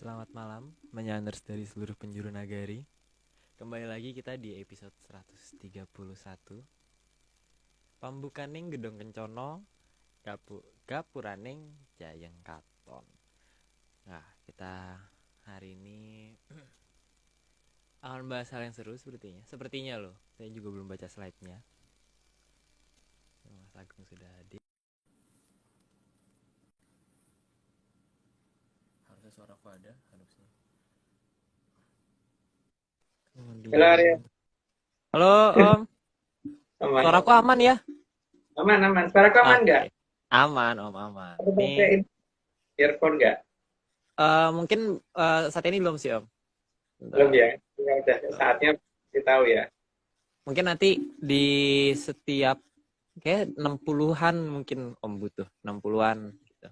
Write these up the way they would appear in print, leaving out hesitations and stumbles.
Selamat malam, menyanders dari seluruh penjuru nagari. Kembali lagi kita di episode 131. Pambukaning gedong kencono, gapuraning jayeng katon. Nah, kita hari ini akan bahas hal yang seru sepertinya. Sepertinya loh, saya juga belum baca slide-nya. Mas Agung sudah hadir. Harusnya suara aku ada, harusnya. Halo Arya, Halo Om, aman. suaraku aman ya? Aman, aman. Suaraku aman nggak? Oke, aman Om, aman. Aku Nih, pakai earphone nggak? mungkin saat ini belum sih Om. Belum Bentar. ya? Ya udah, saatnya tahu ya. Mungkin nanti di setiap kayak 60-an mungkin Om butuh 60-an gitu.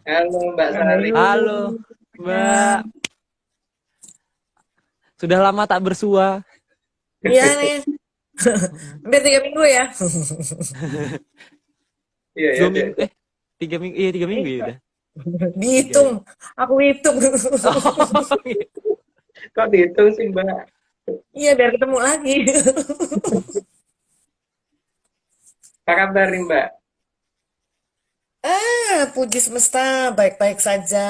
Halo Mbak Sari. Halo Mbak, sudah lama tak bersua. Iya nih, hampir 3 minggu ya. Iya ya, Dua Dek. minggu 3 minggu, iya 3 minggu ya udah. Tiga Dihitung, ya. aku hitung. Oh, gitu. Kok dihitung sih Mbak? Iya, biar ketemu lagi. Apa kabar nih Mbak? Puji semesta, baik-baik saja.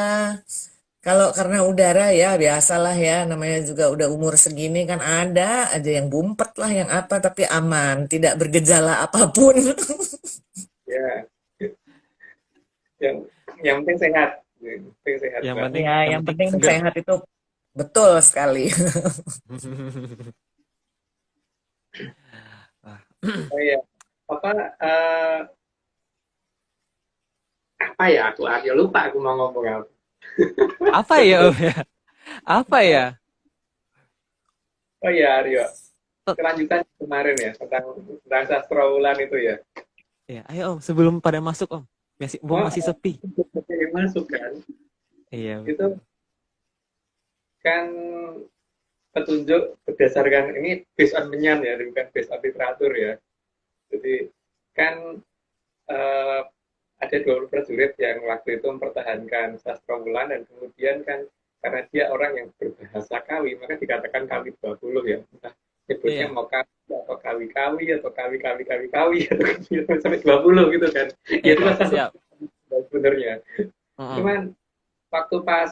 Kalau karena udara ya, biasalah ya, namanya juga udah umur segini kan ada aja yang bumpet lah, yang apa, tapi aman, tidak bergejala apapun. Ya, yang yang penting sehat. Yang penting sehat Yang Mbak. penting, Ya, yang yang penting penting seger. sehat itu betul sekali. Ah, Oh iya, apa apa ya aku Arya lupa aku mau ngomong apa. apa ya Om ya? Apa ya? Oh iya Aryo, kelanjutan kemarin ya tentang sastra ulan itu ya. Ya, ayo Om, sebelum pada masuk Om. Masih Oh, sepi. yang masuk kan? Iya Itu betul. kan petunjuk berdasarkan ini based on menyan ya, bukan based on literatur ya. Jadi kan eh, ada 20 prajurit yang waktu itu mempertahankan sastra Wulan dan kemudian kan karena dia orang yang berbahasa Kawi maka dikatakan Kawi 20 ya. Entah nyebutnya Iya, mau Kawi atau Kawi-Kawi atau Kawi-Kawi-Kawi-Kawi atau sampai 20 gitu kan. Ya itu iya, salah siap. satu sebenarnya. Mm-mm. Cuman waktu pas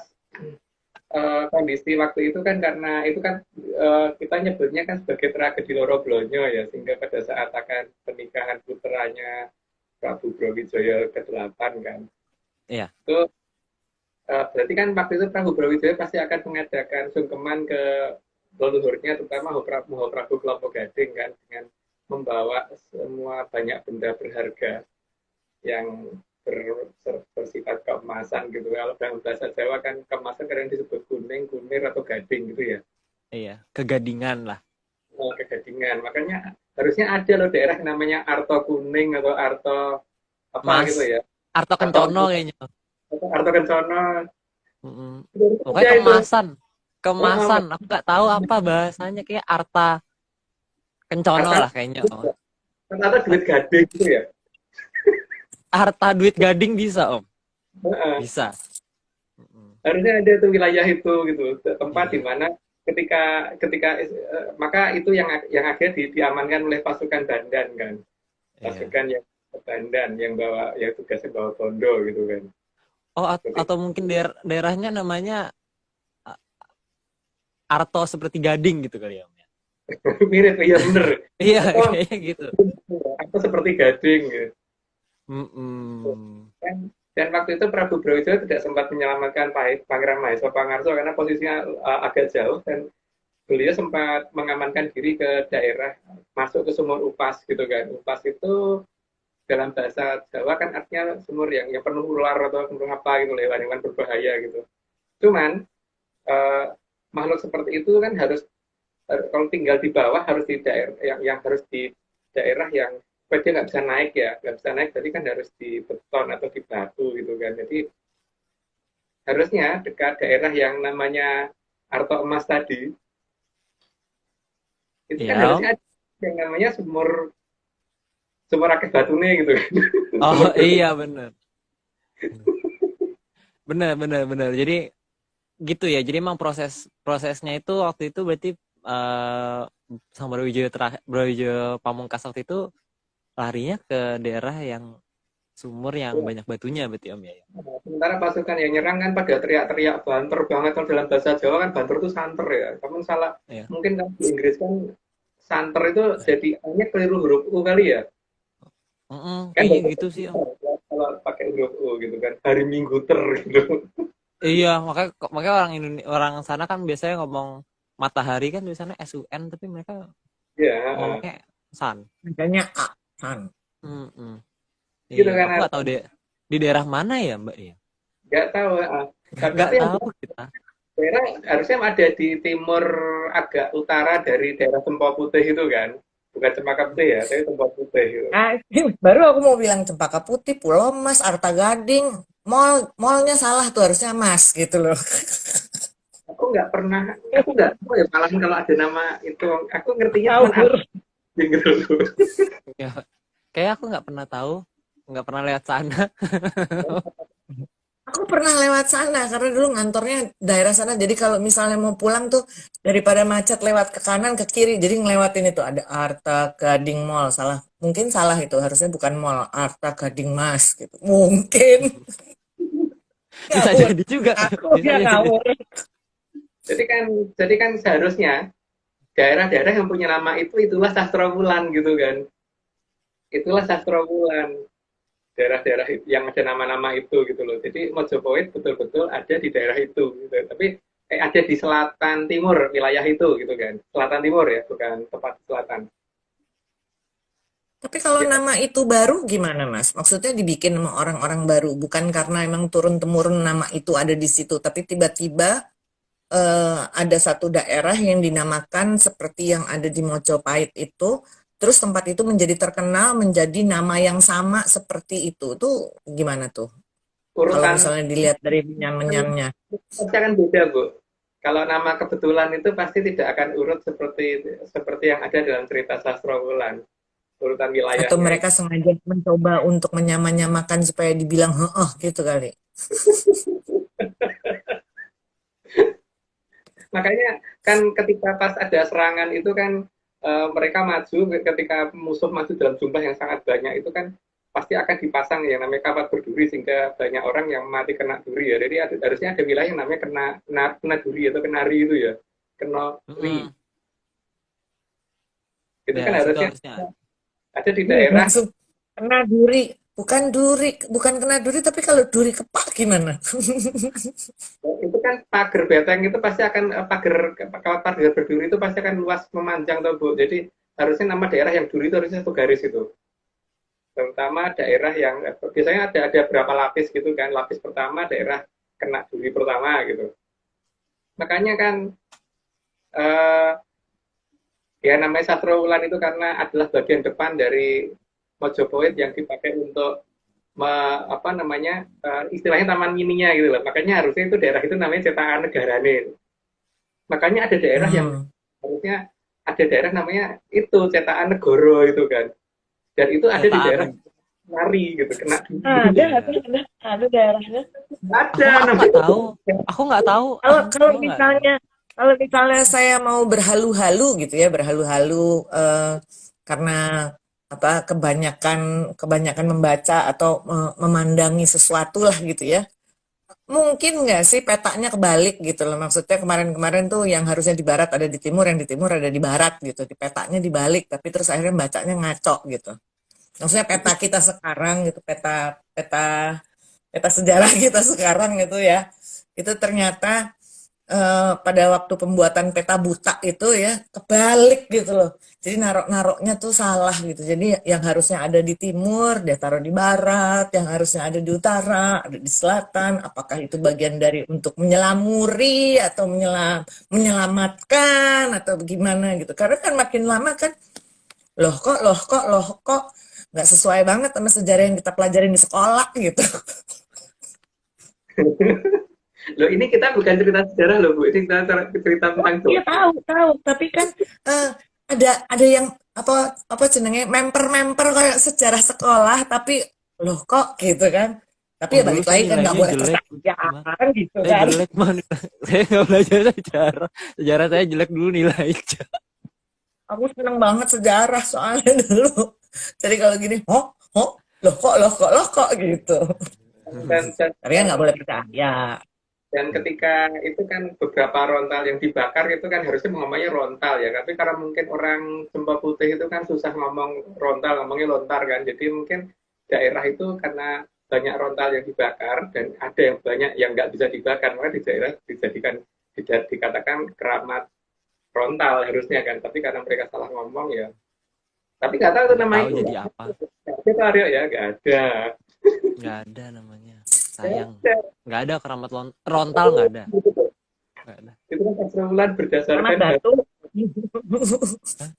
kondisi waktu itu kan karena itu kan kita nyebutnya kan sebagai tragedi Loro Blonyo ya sehingga pada saat akan pernikahan putranya Prabu Brawijaya ke-8 kan Iya, itu berarti kan waktu itu Prabu Brawijaya pasti akan mengadakan sungkeman ke leluhurnya terutama Maha Prabu Kelompo Gading kan dengan membawa semua banyak benda berharga yang bersifat keemasan gitu. Kalau dalam bahasa Jawa kan keemasan kadang disebut kuning, kunir atau gading gitu ya. iya. Kegadingan lah. Oh, kegadingan. Makanya harusnya ada loh daerah yang namanya Arto Kuning atau Arto apa Mas gitu ya. Arto Atau Kencono kayaknya. Arto Kencono. Mm-mm. Pokoknya Ada itu. kemasan. Oh, oh, Kemasan. Aku nggak tahu apa bahasanya. Kayak Arta Kencono Arta, lah kayaknya. Oh. atau duit gading gitu ya. Arta duit gading bisa Om. Bisa. Mm-mm. Harusnya ada tuh wilayah itu gitu tempat di Iya, mana ketika ketika maka itu yang akhirnya diamankan oleh pasukan Bandan kan, iya. pasukan yang Bandan yang bawa yang tugasnya bawa bondo gitu kan. Oh, Seperti atau mungkin daerahnya namanya uh, Arto seperti gading gitu kali ya Om ya. mirip ya bener. Iya, Atau kayaknya gitu. apa seperti gading gitu. Mm-mm. Dan waktu itu Prabu Brawijaya tidak sempat menyelamatkan Pangeran Maesa Pangarso karena posisinya agak jauh dan beliau sempat mengamankan diri ke daerah masuk ke sumur Upas gitu kan. Upas itu dalam bahasa Jawa kan artinya sumur yang penuh ular atau penuh apa gitu hewan-hewan berbahaya gitu. Cuman eh, makhluk seperti itu kan harus kalau tinggal di bawah harus di daerah yang harus di daerah yang dia nggak bisa naik ya nggak bisa naik jadi kan harus di beton atau di batu gitu kan jadi harusnya dekat daerah yang namanya Arto Emas tadi itu kan Iya Om. harusnya ada yang namanya sumur sumur akeh batune gitu kan. Oh Sumur iya bener. Bener, bener, bener. Jadi gitu ya. Jadi emang prosesnya itu waktu itu berarti sama Brawijaya Pamungkas waktu itu larinya ke daerah yang sumur yang banyak batunya berarti Om ya. Sementara pasukan yang nyerang kan pada teriak-teriak banter banget, kalau dalam bahasa Jawa kan banter itu santer ya. Kamu salah, Iya. mungkin kan di Inggris kan santer itu jadi hanya keliru huruf U kali ya. Kan Kayaknya bahasa gitu sih Om. kalau pakai huruf U gitu kan, hari Minggu ter gitu. Iya, makanya orang sana kan biasanya ngomong matahari kan biasanya SUN, tapi mereka Ya, ngomongnya sun. Makanya A, San. gitu Iya, kan. aku nggak tahu di daerah mana ya Mbak ya. Nggak tahu. Nggak Tapi yang tahu kita. daerah harusnya ada di timur agak utara dari daerah Cempaka Putih itu kan. Bukan Cempaka Putih ya, tapi Cempaka Putih gitu. Ah, baru aku mau bilang Cempaka Putih, Pulau Mas, Arta Gading, mallnya salah tuh harusnya Mas gitu loh. Aku nggak tahu ya malahan kalau ada nama itu, aku ngertinya cuma Ngawur. gitu. Ya, kayak aku nggak pernah tahu, nggak pernah lewat sana. Aku pernah lewat sana karena dulu ngantornya daerah sana. Jadi kalau misalnya mau pulang tuh daripada macet lewat ke kanan ke kiri, jadi ngelewatin itu ada Arta Gading Mall. Salah, mungkin salah itu harusnya bukan mall, Arta Gading Mas gitu. Mungkin. Bisa Ngawur. jadi juga. Aku Bisa ya jadi. ngawur. Jadi kan seharusnya daerah-daerah yang punya nama itulah sastra Wulan gitu kan. Itulah sastra Wulan. Daerah-daerah yang ada nama-nama itu gitu loh. Jadi Mojopahit betul-betul ada di daerah itu gitu. Tapi ada di selatan timur wilayah itu gitu kan. Selatan timur ya, bukan tepat selatan. Tapi kalau Ya, nama itu baru gimana Mas? Maksudnya dibikin sama orang-orang baru, bukan karena emang turun-temurun nama itu ada di situ, tapi tiba-tiba ada satu daerah yang dinamakan seperti yang ada di Mojopahit itu, terus tempat itu menjadi terkenal menjadi nama yang sama seperti itu. Tuh gimana tuh? Kalau urutan misalnya dilihat dari menyan-menyannya. pasti akan beda, Bu. Kalau nama kebetulan itu pasti tidak akan urut seperti yang ada dalam cerita sastra Wulan. Urutan Atau wilayahnya itu. mereka sengaja mencoba untuk menyamanyamakan supaya dibilang heeh gitu kali. Makanya kan ketika pas ada serangan itu kan mereka maju, ketika musuh maju dalam jumlah yang sangat banyak itu kan pasti akan dipasang yang namanya kawat berduri sehingga banyak orang yang mati kena duri ya. Jadi harusnya ada wilayah yang namanya kena duri atau kenari itu ya. Kenari. Itu Ya, kan situ harusnya harusnya. ada di daerah. Langsung kena duri. Bukan kena duri, tapi kalau duri kepak gimana? Itu kan pagar beteng itu pasti akan kawat pagar berduri itu pasti akan luas memanjang tuh Bu. Jadi harusnya nama daerah yang duri itu harusnya satu garis itu. Terutama daerah yang biasanya ada berapa lapis gitu kan. Lapis pertama daerah kena duri pertama gitu. Makanya kan ya namanya Sastra Wulan itu karena adalah bagian depan dari Mojopahit yang dipakai untuk istilahnya taman mininya gitu loh. Makanya harusnya itu daerah itu namanya cetakan negarane. Makanya ada daerah yang harusnya ada daerah namanya itu cetakan negoro itu kan. Dan itu ada di daerah Nari gitu, kena Ada daerahnya. ada Aku nggak tahu. Aku nggak tahu. Kalau misalnya saya mau berhalu-halu gitu ya, berhalu-halu karena apa kebanyakan membaca atau memandangi sesuatu lah gitu ya. Mungkin nggak sih petanya kebalik gitu loh. Maksudnya kemarin-kemarin tuh yang harusnya di barat ada di timur, yang di timur ada di barat gitu. Di petanya dibalik, tapi terus akhirnya bacanya ngaco gitu. Maksudnya peta kita sekarang gitu, peta sejarah kita sekarang gitu ya. Itu ternyata pada waktu pembuatan peta buta itu ya kebalik gitu loh. Jadi naroknya tuh salah gitu. Jadi yang harusnya ada di timur dia taruh di barat, yang harusnya ada di utara ada di selatan. Apakah itu bagian dari untuk menyelamuri atau menyelamatkan atau bagaimana gitu. Karena kan makin lama kan loh kok nggak sesuai banget sama sejarah yang kita pelajarin di sekolah gitu. Loh ini kita bukan cerita sejarah loh Bu, ini kita cerita tentang Iya tahu, tapi kan ada yang apa cenderungnya memper kayak sejarah sekolah, tapi loh kok gitu kan? Tapi Oh ya dulu balik saya lagi kan nggak nilainya boleh jelek, Mas. kesayangan gitu Saya kan. jelek man. Saya nggak belajar sejarah. Sejarah saya jelek dulu nilainya. Aku seneng banget sejarah soalnya dulu. Jadi kalau gini, loh kok gitu. dan dan, Tapi kan nggak boleh percaya. dan ketika itu kan beberapa rontal yang dibakar itu kan harusnya ngomongnya rontal ya, tapi karena mungkin orang Cempaka Putih itu kan susah ngomong rontal, ngomongnya lontar kan, jadi mungkin daerah itu karena banyak rontal yang dibakar dan ada yang banyak yang nggak bisa dibakar, maka di daerah dijadikan dikatakan keramat frontal harusnya kan, tapi karena mereka salah ngomong ya, tapi nggak tahu itu Nggak nama tahu itu jadi nggak apa. itu Aryo ya, nggak ada. Nggak ada namanya. Sayang. Nggak ada keramat rontal, nggak ada. Nggak ada. Itu kan kesimpulan Keramat berdasarkan Datu. Hah?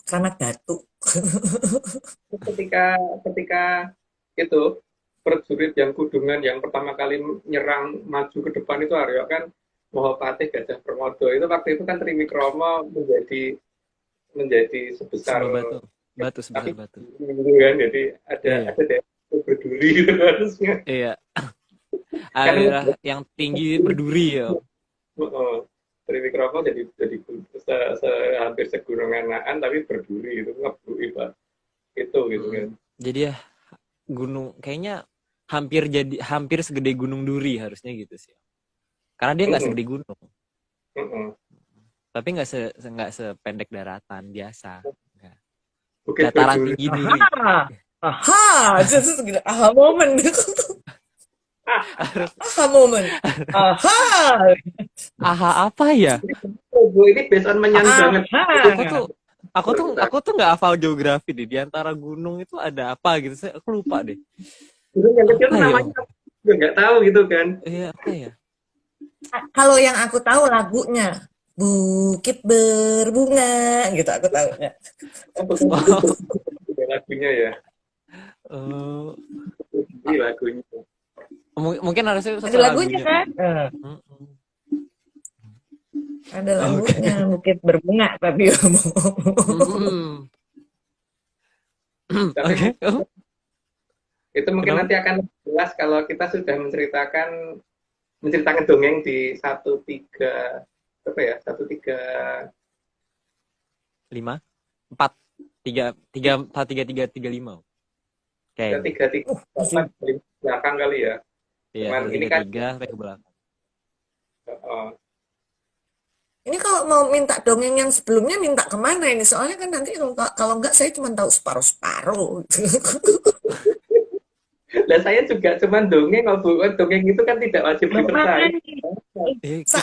Keramat Datu. ketika ketika itu prajurit yang kudungan yang pertama kali nyerang maju ke depan itu Aryo kan Mahapatih Gajah Permodo itu waktu itu kan Trimikrama menjadi sebesar Sebuah batu sebesar tapi batu. gitu kan, jadi ada Iya. ada daerah itu berduri gitu harusnya Iya. kan Daerah yang tinggi berduri ya. Trimikrama jadi hampir segunungan Naan tapi berduri itu ngebui Pak itu gitu kan. Jadi ya gunung kayaknya hampir segede Gunung Duri harusnya gitu sih. Karena dia nggak segede gunung, tapi nggak sependek daratan biasa. Nggak. Bukit Dataran Berduri. tinggi Duri. Just gini, aha moment. Aha moment. Aha. Aha apa ya? Oh, Bu, ini based on menyan banget. Aku tuh nggak hafal geografi deh. Di antara gunung itu ada apa gitu. Aku lupa deh. Gunung yang kecil tuh Apa ya? namanya juga nggak tahu gitu kan. Iya apa ya? Kalau yang aku tahu lagunya Bukit Berbunga gitu aku tahunya. Lagunya ya. Eh, Ini lagunya. mungkin harusnya Ada lagunya kan? Mm-mm. Ada lagunya Bukit Berbunga tapi Mm-mm. Tapi Oke. itu mungkin Kenapa? nanti akan lebih jelas kalau kita sudah menceritakan dongeng di 13 apa ya 5 4 3 4 3 3 3 5. Kayak 3 belakang kali ya. iya, Cuman ini 3 kan 3 sampai ke belakang. ini kalau mau minta dongeng yang sebelumnya minta kemana ini? Soalnya kan nanti kalau enggak saya cuma tahu separuh-separuh. Lah saya juga cuman dongeng, dongeng itu kan tidak wajib dipercaya.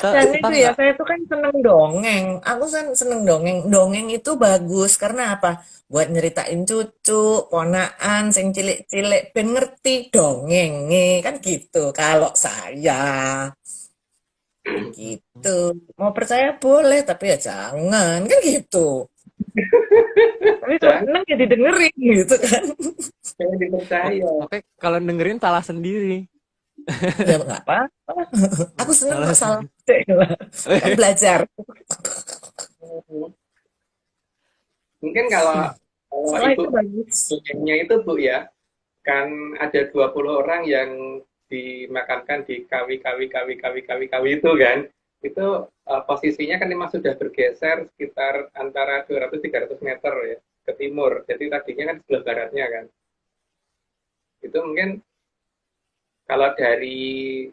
Dan itu ya, saya tuh kan seneng dongeng. Aku kan seneng dongeng. Dongeng itu bagus karena apa? Buat nyeritain cucu, ponaan, sing cilik-cilik, ben ngerti dongenge kan gitu. Kalau saya gitu, mau percaya boleh, tapi ya jangan kan gitu. Tapi kalau seneng ya didengerin gitu kan. Jangan dipercaya. Oke, kalau dengerin salah sendiri. Ya nggak apa-apa. Aku seneng kok salah. Kan belajar. Mungkin kalau itu ibu bagus. dongengnya itu Bu ya, kan ada 20 orang yang dimakamkan di kawi itu kan. Itu posisinya kan memang sudah bergeser sekitar antara 200-300 meter ya ke timur. Jadi tadinya kan sebelah baratnya kan. Itu mungkin kalau dari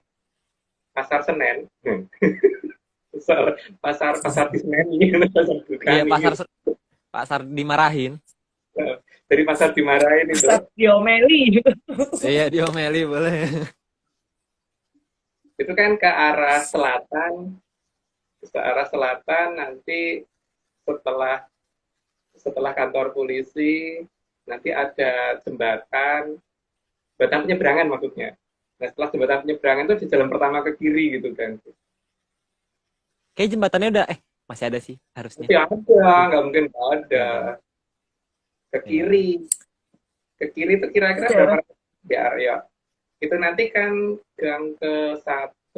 pasar Senen, pasar di Senen ini, Iya, pasar dimarahin. Dari pasar dimarahin itu. Pasar diomeli. Iya, diomeli boleh. Itu kan ke arah selatan nanti setelah kantor polisi nanti ada jembatan penyeberangan maksudnya. Nah setelah jembatan penyeberangan itu di jalan pertama ke kiri gitu kan. Kayak jembatannya udah masih ada sih harusnya. Ya ada, nggak mungkin nggak ada. Ke kiri itu kira-kira berapa ya? Itu nanti kan gang ke-1,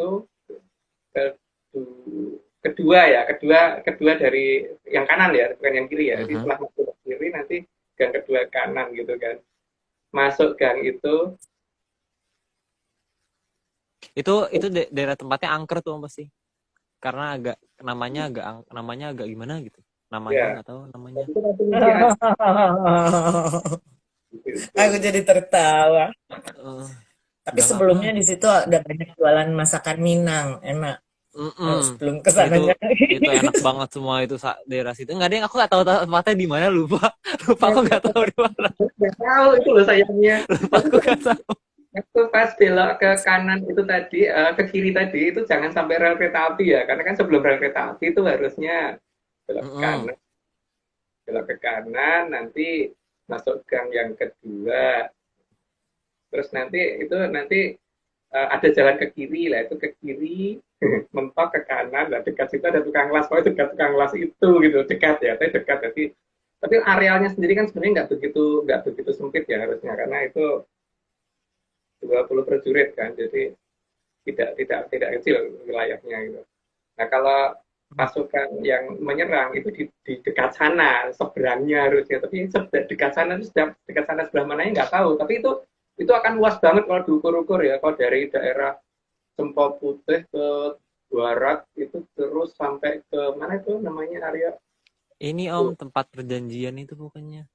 kedua dari yang kanan ya, bukan yang kiri ya. Jadi setelah masuk ke kiri nanti gang kedua kanan gitu kan. Masuk gang itu Itu daerah tempatnya angker tuh Om pasti. Karena namanya agak gimana gitu. Namanya Ya, nggak tahu namanya. tapi itu nanti mungkin ada Aku gitu. jadi tertawa. Eh, Tapi udah lama. sebelumnya di situ ada banyak jualan masakan Minang, enak. Kalau Mm-mm. sebelum Itu kesananya. itu enak banget semua itu daerah situ. Enggak ada yang aku nggak tahu tempatnya di mana lupa. Lupa Ya, aku nggak tahu di mana. nggak tahu itu loh sayangnya. Lupa Tapi aku nggak tahu. waktu pas belok ke kanan itu tadi, ke kiri tadi itu jangan sampai rel kereta api ya, karena kan sebelum rel kereta api itu harusnya belok ke Mm-mm. kanan, nanti masuk gang yang kedua, terus nanti ada jalan ke kiri lah, itu ke kiri mentok ke kanan, lah dekat situ ada tukang las, pokoknya dekat tukang las itu gitu, dekat ya, tapi dekat, tapi arealnya sendiri kan sebenarnya nggak begitu sempit ya harusnya, karena itu 20 prajurit kan, jadi tidak kecil wilayahnya gitu. Nah kalau pasukan yang menyerang itu di dekat sana, seberangnya harusnya, tapi dekat sana itu dekat sana sebelah mananya nggak tahu, tapi itu akan luas banget kalau diukur-ukur ya, kalau dari daerah Cempau Putih ke barat itu terus sampai ke mana itu namanya area Ini Om itu. tempat perjanjian itu bukannya.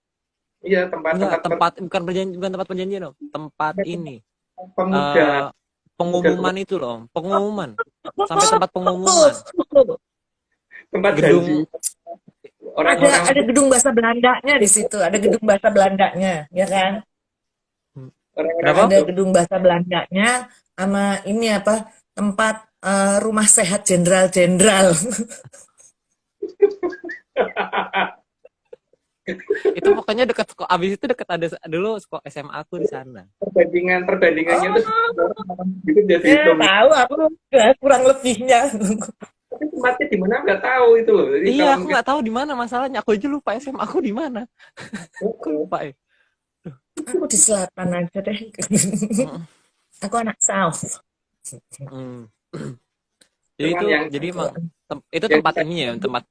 Iya Enggak, tempat-tempat bukan tempat perjanjian Om. Tempat ini pemuda eh pemuda tua, pengumuman itu loh Om. Pengumuman. Sampai tempat pengumuman. tempat janji Gedung orang-orang Ada gedung bahasa Belandanya di situ, ada gedung bahasa Belandanya, ya kan? orang-orang Kenapa? Ada itu. gedung bahasa Belandanya sama ini apa tempat rumah sehat jenderal-jenderal. Itu pokoknya dekat sekolah. Abis itu dekat ada dulu sekolah SMA aku di sana. Perbandingannya tuh Oh, gitu jadi ya hitung. tahu aku kurang lebihnya. Tapi tempatnya di mana nggak tahu itu loh. Jadi Iya, kalau aku mungkin nggak tahu di mana masalahnya. Aku aja lupa SMA aku di mana. Aku lupa ya. Aku di selatan aja deh. Mm, Aku anak South. mm. Jadi cuman itu yang jadi Aku emang itu yang tempat ini ya, tempat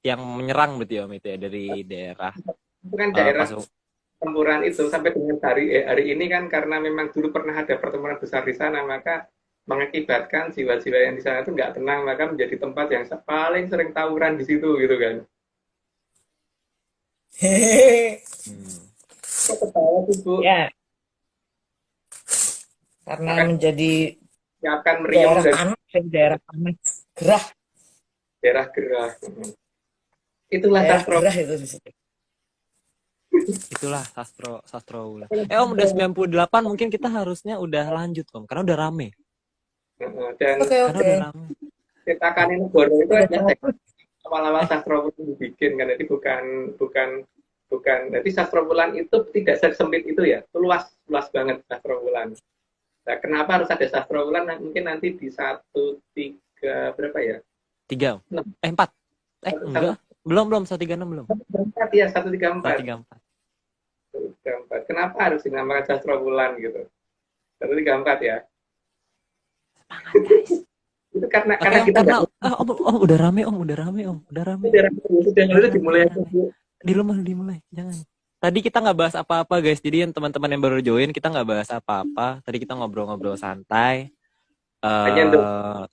yang menyerang berarti ya Om itu ya dari daerah itu kan daerah pas pertempuran itu sampai dengan hari ini kan karena memang dulu pernah ada pertempuran besar di sana, maka mengakibatkan jiwa-jiwa yang di sana itu nggak tenang, maka menjadi tempat yang paling sering tawuran di situ gitu kan. hehehe. hmm. Kok ketawa sih Bu? Ya, karena Akan menjadi siapkan meriam daerah dan panas, daerah panas, gerah, daerah gerah. Itulah daerah sastro. gerah itu di situ. Itulah sastro ulah. Om udah 98 mungkin kita harusnya udah lanjut Om karena udah rame. Dan Oke, Karena oke. udah rame. cetakan ini Negoro itu Udah adalah capek. awal-awal Eh, sastra itu dibikin kan, jadi bukan bukan bukan jadi sastra Wulan itu tidak sempit itu ya, itu luas luas banget sastra Wulan. Nah, kenapa harus ada sastra Wulan? Nah, mungkin nanti di 13 berapa ya, 3 Om. 6 4. satu Enggak. Belum 136 belum. empat ya, 134. 134. 134. Kenapa harus dinamakan sastra Wulan gitu? 134 ya. Semangat guys. Itu Oke karena Om, kita karena nggak Om udah rame Om, udah rame Om, udah rame. sudah dulu Jangan dimulai aja rame. Bu. Di rumah dimulai, jangan. Tadi kita nggak bahas apa-apa guys. Jadi yang teman-teman yang baru join kita nggak bahas apa-apa. Tadi kita ngobrol-ngobrol santai. Hanya untuk eh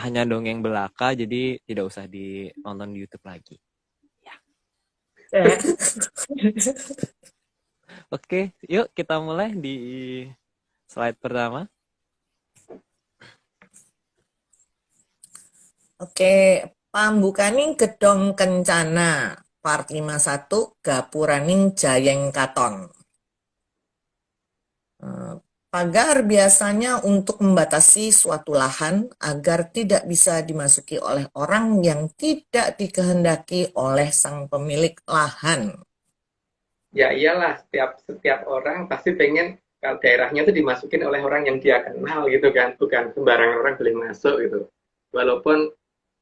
Hanya dongeng belaka. Jadi tidak usah nonton di YouTube lagi. Ya. Ya. Oke, yuk kita mulai di slide pertama. Oke, pambukaning gedong kencana part 51 gapuraning jayeng katon. Pagar biasanya untuk membatasi suatu lahan agar tidak bisa dimasuki oleh orang yang tidak dikehendaki oleh sang pemilik lahan. ya iyalah setiap orang pasti pengen kalau daerahnya itu dimasukin oleh orang yang dia kenal gitu kan, bukan sembarangan orang boleh masuk gitu. Walaupun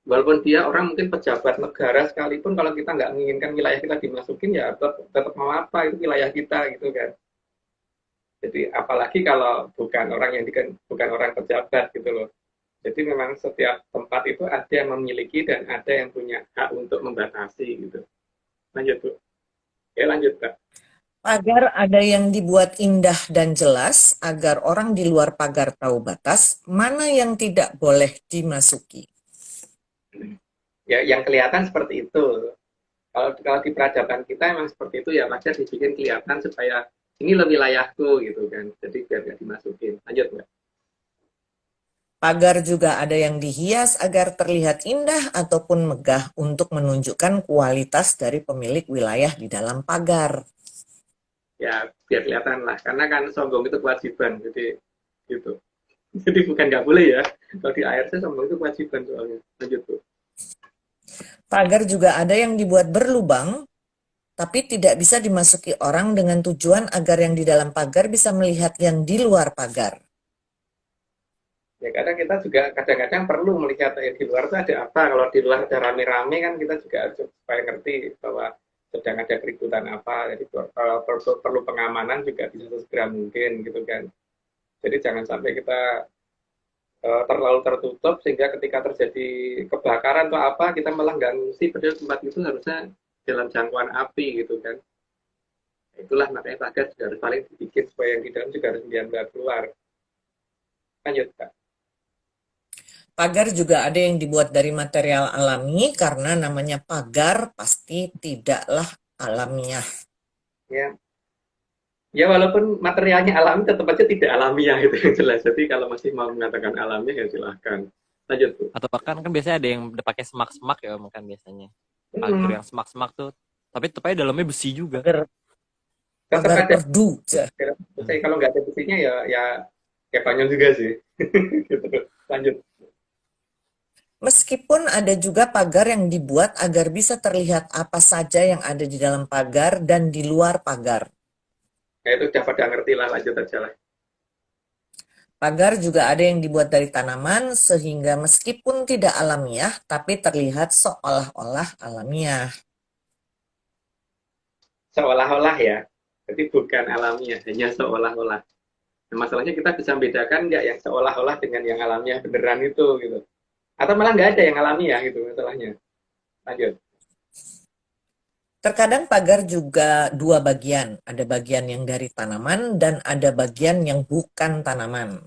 walaupun dia orang mungkin pejabat negara sekalipun, kalau kita nggak menginginkan wilayah kita dimasukin ya tetap mau apa, itu wilayah kita gitu kan. Jadi apalagi kalau bukan orang pejabat gitu loh. Jadi memang setiap tempat itu ada yang memiliki dan ada yang punya hak untuk membatasi gitu. Lanjut Bu. Ya lanjut Kak. Pagar ada yang dibuat indah dan jelas agar orang di luar pagar tahu batas, mana yang tidak boleh dimasuki. Ya, yang kelihatan seperti itu. Kalau di peradaban kita emang seperti itu ya, pagar dibikin kelihatan supaya ini lo wilayahku gitu kan. Jadi biar nggak dimasukin. Lanjut nggak? Pagar juga ada yang dihias agar terlihat indah ataupun megah untuk menunjukkan kualitas dari pemilik wilayah di dalam pagar. Ya biar kelihatan lah. Karena kan sombong itu kewajiban. Jadi gitu. Jadi bukan nggak boleh ya. Kalau di ARC sombong itu kewajiban soalnya. Lanjut tuh. Pagar juga ada yang dibuat berlubang, tapi tidak bisa dimasuki orang dengan tujuan agar yang di dalam pagar bisa melihat yang di luar pagar. Ya karena kita juga kadang-kadang perlu melihat di luar itu ada apa. Kalau di luar ada rame-rame kan kita juga harus supaya ngerti bahwa sedang ada keributan apa. Jadi kalau perlu pengamanan juga bisa segera mungkin gitu kan. Jadi jangan sampai kita terlalu tertutup sehingga ketika terjadi kebakaran atau apa kita malah nggak ngungsi padahal tempat itu harusnya dalam jangkauan api gitu kan. Itulah makanya pagar juga harus paling dibikin supaya yang di dalam juga harus nggak keluar. Lanjut Kak. Pagar juga ada yang dibuat dari material alami karena namanya pagar pasti tidaklah alamiah. Ya, ya walaupun materialnya alami tetap aja tidak alamiah itu yang jelas. Jadi kalau masih mau mengatakan alamiah ya silahkan. Lanjut tuh. Atau bahkan kan biasanya ada yang udah pakai semak-semak ya makan biasanya. Pagar Hmm, yang semak-semak tuh. Tapi tetap aja dalamnya besi juga. Pagar, tetap pagar ada. perdu. Saya kalau nggak ada besinya ya kayak banyak juga sih. Gitu. Lanjut. Meskipun ada juga pagar yang dibuat agar bisa terlihat apa saja yang ada di dalam pagar dan di luar pagar. Ya itu udah pada ngerti lah, lanjut aja lah. Pagar juga ada yang dibuat dari tanaman sehingga meskipun tidak alamiah tapi terlihat seolah-olah alamiah. Seolah-olah ya. Jadi bukan alamiah, hanya seolah-olah. Nah, masalahnya kita bisa membedakan nggak yang seolah-olah dengan yang alamiah beneran itu gitu. Atau malah nggak ada yang alamiah gitu masalahnya. Lanjut. Terkadang pagar juga dua bagian, ada bagian yang dari tanaman dan ada bagian yang bukan tanaman.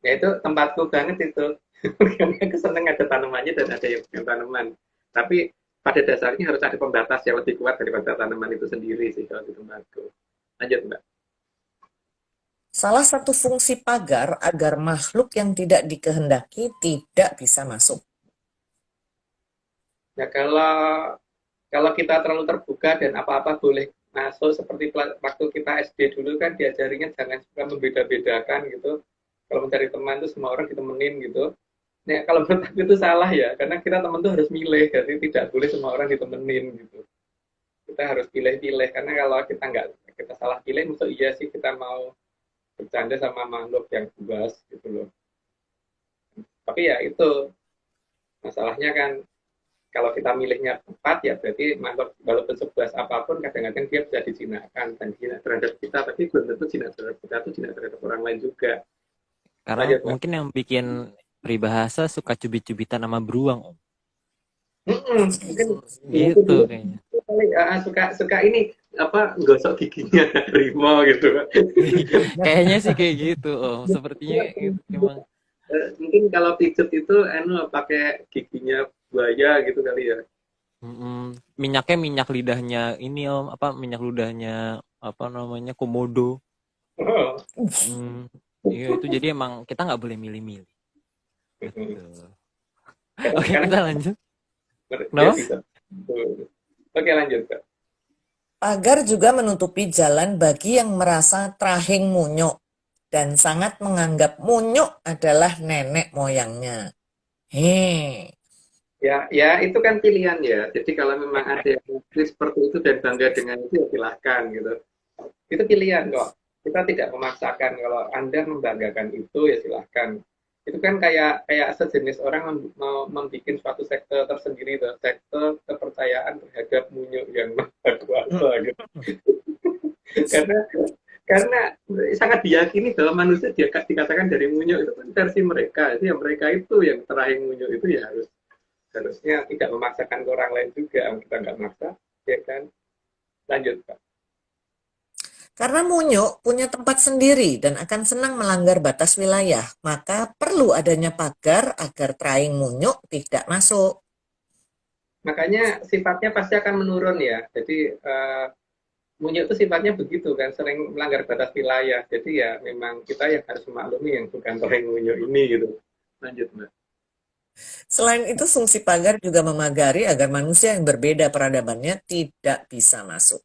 Ya itu tempatku banget itu. Karena aku seneng ada tanamannya dan ada yang bukan tanaman. Tapi pada dasarnya harus ada pembatas yang lebih kuat daripada tanaman itu sendiri sih kalau di tempatku. Lanjut Mbak. Salah satu fungsi pagar agar makhluk yang tidak dikehendaki tidak bisa masuk. Ya kalau kita terlalu terbuka dan apa-apa boleh masuk seperti waktu kita SD dulu kan diajarinya jangan suka membeda-bedakan gitu. Kalau mencari teman itu semua orang ditemenin gitu. Nah, kalau menurut aku itu salah ya, karena kita teman tuh harus milih, jadi tidak boleh semua orang ditemenin gitu. Kita harus pilih-pilih, karena kalau kita salah pilih, maksud iya sih kita mau bercanda sama makhluk yang buas gitu loh. Tapi ya itu masalahnya kan kalau kita milihnya tepat ya berarti makhluk walaupun sebuas apapun kadang-kadang dia bisa dijinakkan dan jinak terhadap kita, tapi belum tentu jinak terhadap kita itu jinak terhadap orang lain juga. Karena Lanjut Pak. mungkin yang bikin peribahasa suka cubit-cubitan sama beruang, Om. Mungkin Gitu kayaknya. suka suka ini apa gosok giginya harimau gitu. Kayaknya sih kayak gitu, Om. Sepertinya itu memang. Mungkin kalau pijet itu pakai giginya buaya gitu kali ya. Minyaknya minyak lidahnya ini, Om. Apa minyak lidahnya apa namanya komodo. Oh. Iya itu jadi emang kita nggak boleh milih-milih. Betul. Oke, Karena kita lanjut. dia Kenapa? bisa. Oke lanjut Kak. Pagar juga menutupi jalan bagi yang merasa trahing munyuk dan sangat menganggap munyuk adalah nenek moyangnya. Hei, Ya itu kan pilihan ya. Jadi kalau memang ada yang seperti itu dan bangga dengan itu ya silahkan gitu. Itu pilihan kok. Kita tidak memaksakan kalau Anda membanggakan itu ya silahkan. Itu kan kayak kayak sejenis orang mau membuat suatu sekte tersendiri tuh, sekte kepercayaan terhadap munyuk yang maha kuasa gitu. karena karena sangat diyakini bahwa manusia dia dikatakan dari munyuk itu kan versi mereka. Itu yang mereka itu yang terakhir munyuk itu ya harusnya tidak memaksakan ke orang lain juga. Kita nggak maksa, ya kan? Lanjut Pak. Karena munyuk punya tempat sendiri dan akan senang melanggar batas wilayah, maka perlu adanya pagar agar teraing munyuk tidak masuk. Makanya sifatnya pasti akan menurun ya. Jadi munyuk itu sifatnya begitu kan, sering melanggar batas wilayah. Jadi ya memang kita yang harus memaklumi yang bukan teraing munyuk ini gitu. Lanjut, Mbak. Selain itu, fungsi pagar juga memagari agar manusia yang berbeda peradabannya tidak bisa masuk.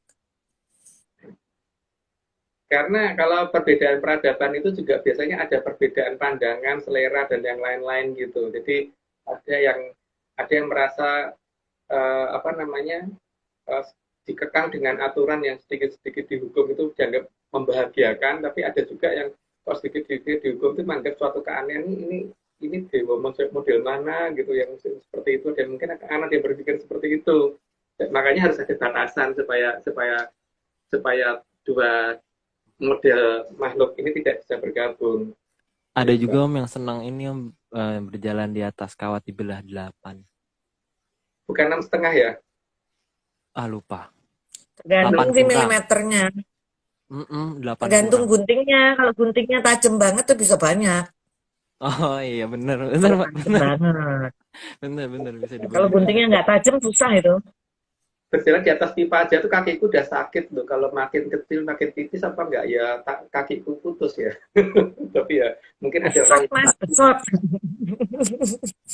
Karena kalau perbedaan peradaban itu juga biasanya ada perbedaan pandangan, selera dan yang lain-lain gitu. Jadi ada yang merasa apa namanya dikekang dengan aturan yang sedikit-sedikit dihukum itu dianggap membahagiakan, tapi ada juga yang kalau sedikit-sedikit dihukum itu menganggap suatu keanehan ini dewa model mana gitu yang seperti itu, dan mungkin anak yang berpikir seperti itu. Dan makanya harus ada batasan supaya supaya supaya dua model makhluk ini tidak bisa bergabung. Ada juga Om yang senang ini Om, berjalan di atas kawat dibelah 8. Bukan 6,5 ya? Lupa. Tergantung 8 sih kurang. milimeternya. 8 Tergantung kurang. guntingnya. Kalau guntingnya tajam banget tuh bisa banyak. Oh iya benar Kalau Pak. tajam banget. Benar bisa Kalau dibelah. guntingnya nggak tajam susah itu. Berjalan di atas pipa aja tuh kakiku udah sakit loh. Kalau makin kecil makin tipis apa enggak ya kakiku putus ya. Tapi ya mungkin ada orang Besot mas, besot.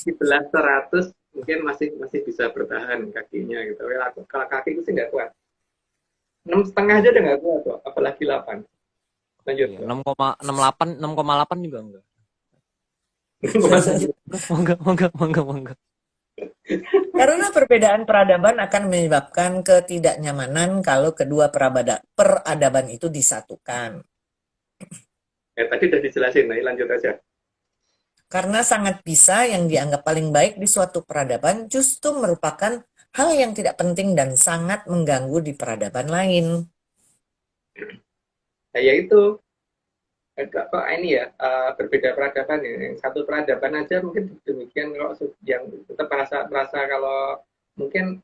di belah 100 mungkin masih bisa bertahan kakinya gitu. Kalau kakiku sih nggak kuat. 6,5 aja udah nggak kuat kok, apalagi 8. Lanjut. Iya, 6,8 juga enggak. Monggo. Karena perbedaan peradaban akan menyebabkan ketidaknyamanan kalau kedua peradaban itu disatukan. Tadi udah dijelasin, nah lanjut aja. Karena sangat bisa yang dianggap paling baik di suatu peradaban justru merupakan hal yang tidak penting dan sangat mengganggu di peradaban lain. Nah, yaitu kok ini ya berbeda peradaban ya. Yang satu peradaban aja mungkin demikian, kalau yang tetap merasa kalau mungkin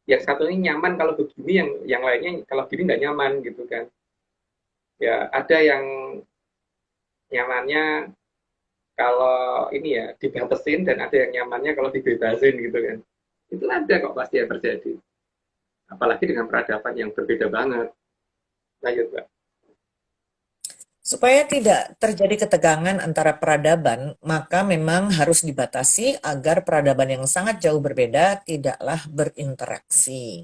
yang satu ini nyaman kalau begini, yang lainnya kalau gini nggak nyaman gitu kan. Ya ada yang nyamannya kalau ini ya dibatasin, dan ada yang nyamannya kalau dibebasin gitu kan. Itu ada kok pasti yang terjadi. Apalagi dengan peradaban yang berbeda banget. Lanjut, Mbak. Supaya tidak terjadi ketegangan antara peradaban, maka memang harus dibatasi agar peradaban yang sangat jauh berbeda tidaklah berinteraksi.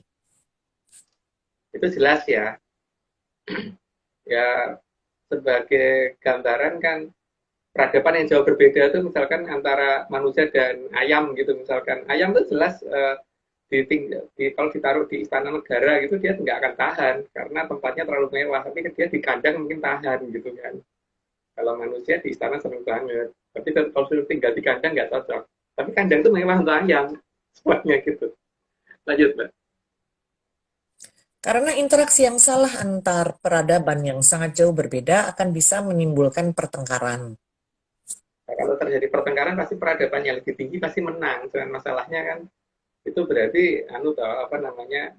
Itu jelas ya. Ya, sebagai gambaran kan peradaban yang jauh berbeda itu misalkan antara manusia dan ayam gitu. Misalkan ayam itu jelas kalau ditaruh di istana negara gitu dia nggak akan tahan karena tempatnya terlalu mewah, tapi dia di kandang mungkin tahan gitu kan. Kalau manusia di istana seneng banget, tapi kalau sudah tinggal di kandang nggak cocok. Tapi kandang itu mewah untuk ayam semuanya gitu. Lanjut, Mbak. Karena interaksi yang salah antar peradaban yang sangat jauh berbeda akan bisa menimbulkan pertengkaran. Nah, kalau terjadi pertengkaran pasti peradaban yang lebih tinggi pasti menang. Cuman masalahnya kan itu berarti apa namanya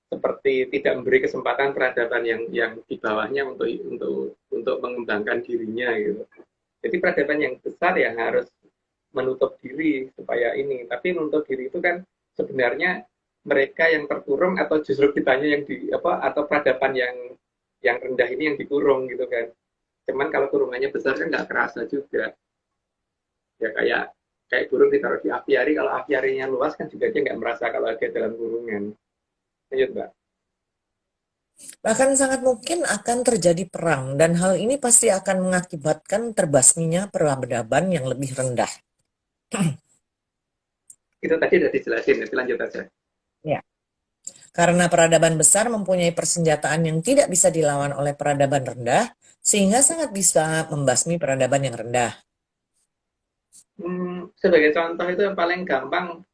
seperti tidak memberi kesempatan peradaban yang di bawahnya untuk mengembangkan dirinya gitu. Jadi peradaban yang besar yang harus menutup diri supaya ini. Tapi menutup diri itu kan sebenarnya mereka yang terkurung atau justru kitanya yang atau peradaban yang rendah ini yang dikurung gitu kan. Cuman kalau kurungannya besar kan nggak kerasa juga. Ya kayak burung ditaruh di apiari, kalau apiarinya luas kan juga dia nggak merasa kalau dia dalam kurungan. Lanjut, Mbak. Bahkan sangat mungkin akan terjadi perang, dan hal ini pasti akan mengakibatkan terbasminya peradaban yang lebih rendah. Itu tadi udah dijelasin, nanti lanjut aja. Ya. Karena peradaban besar mempunyai persenjataan yang tidak bisa dilawan oleh peradaban rendah, sehingga sangat bisa membasmi peradaban yang rendah. Sebagai contoh itu yang paling gampang,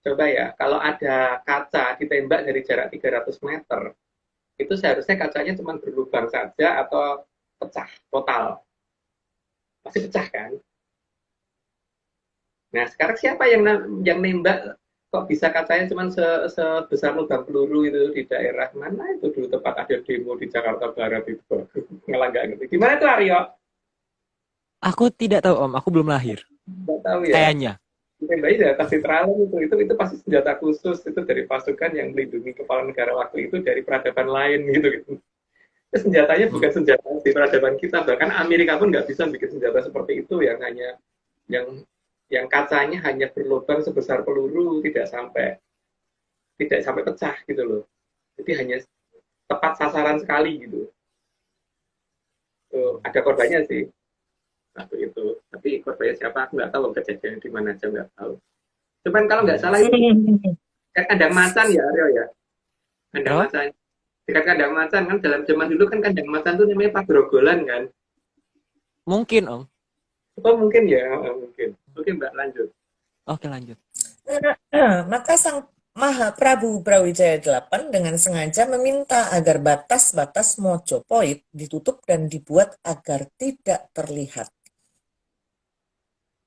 coba ya, kalau ada kaca ditembak dari jarak 300 meter, itu seharusnya kacanya cuma berlubang saja atau pecah total. Pasti pecah kan? Nah, sekarang siapa yang nembak kok bisa kacanya cuma sebesar lubang peluru itu di daerah mana itu dulu tempat ada demo di Jakarta Barat itu ngelanggar gitu. Gimana tuh Aryo? Aku tidak tahu Om, aku belum lahir. Nggak tahu ya. Kayaknya. Mungkin bayi data Citraland itu pasti senjata khusus itu dari pasukan yang melindungi kepala negara waktu itu dari peradaban lain gitu. Itu senjatanya bukan senjata di peradaban kita, bahkan Amerika pun nggak bisa bikin senjata seperti itu yang hanya yang yang kacanya hanya berlubang sebesar peluru tidak sampai pecah gitu loh. Jadi hanya tepat sasaran sekali gitu. Tuh, ada korbannya sih waktu itu. Tapi korbannya siapa aku nggak tahu, kejadian di mana aja nggak tahu. Cuman kalau nggak salah itu kandang macan ya Aryo ya. Kandang Kenapa? macan. Dekat kandang macan kan dalam zaman dulu kan kandang macan tuh namanya pagrogolan kan. Mungkin Om. Oh mungkin ya, mungkin. Oke Mbak lanjut. Oke lanjut. Maka Sang Maha Prabu Brawijaya VIII dengan sengaja meminta agar batas-batas Mojopahit ditutup dan dibuat agar tidak terlihat.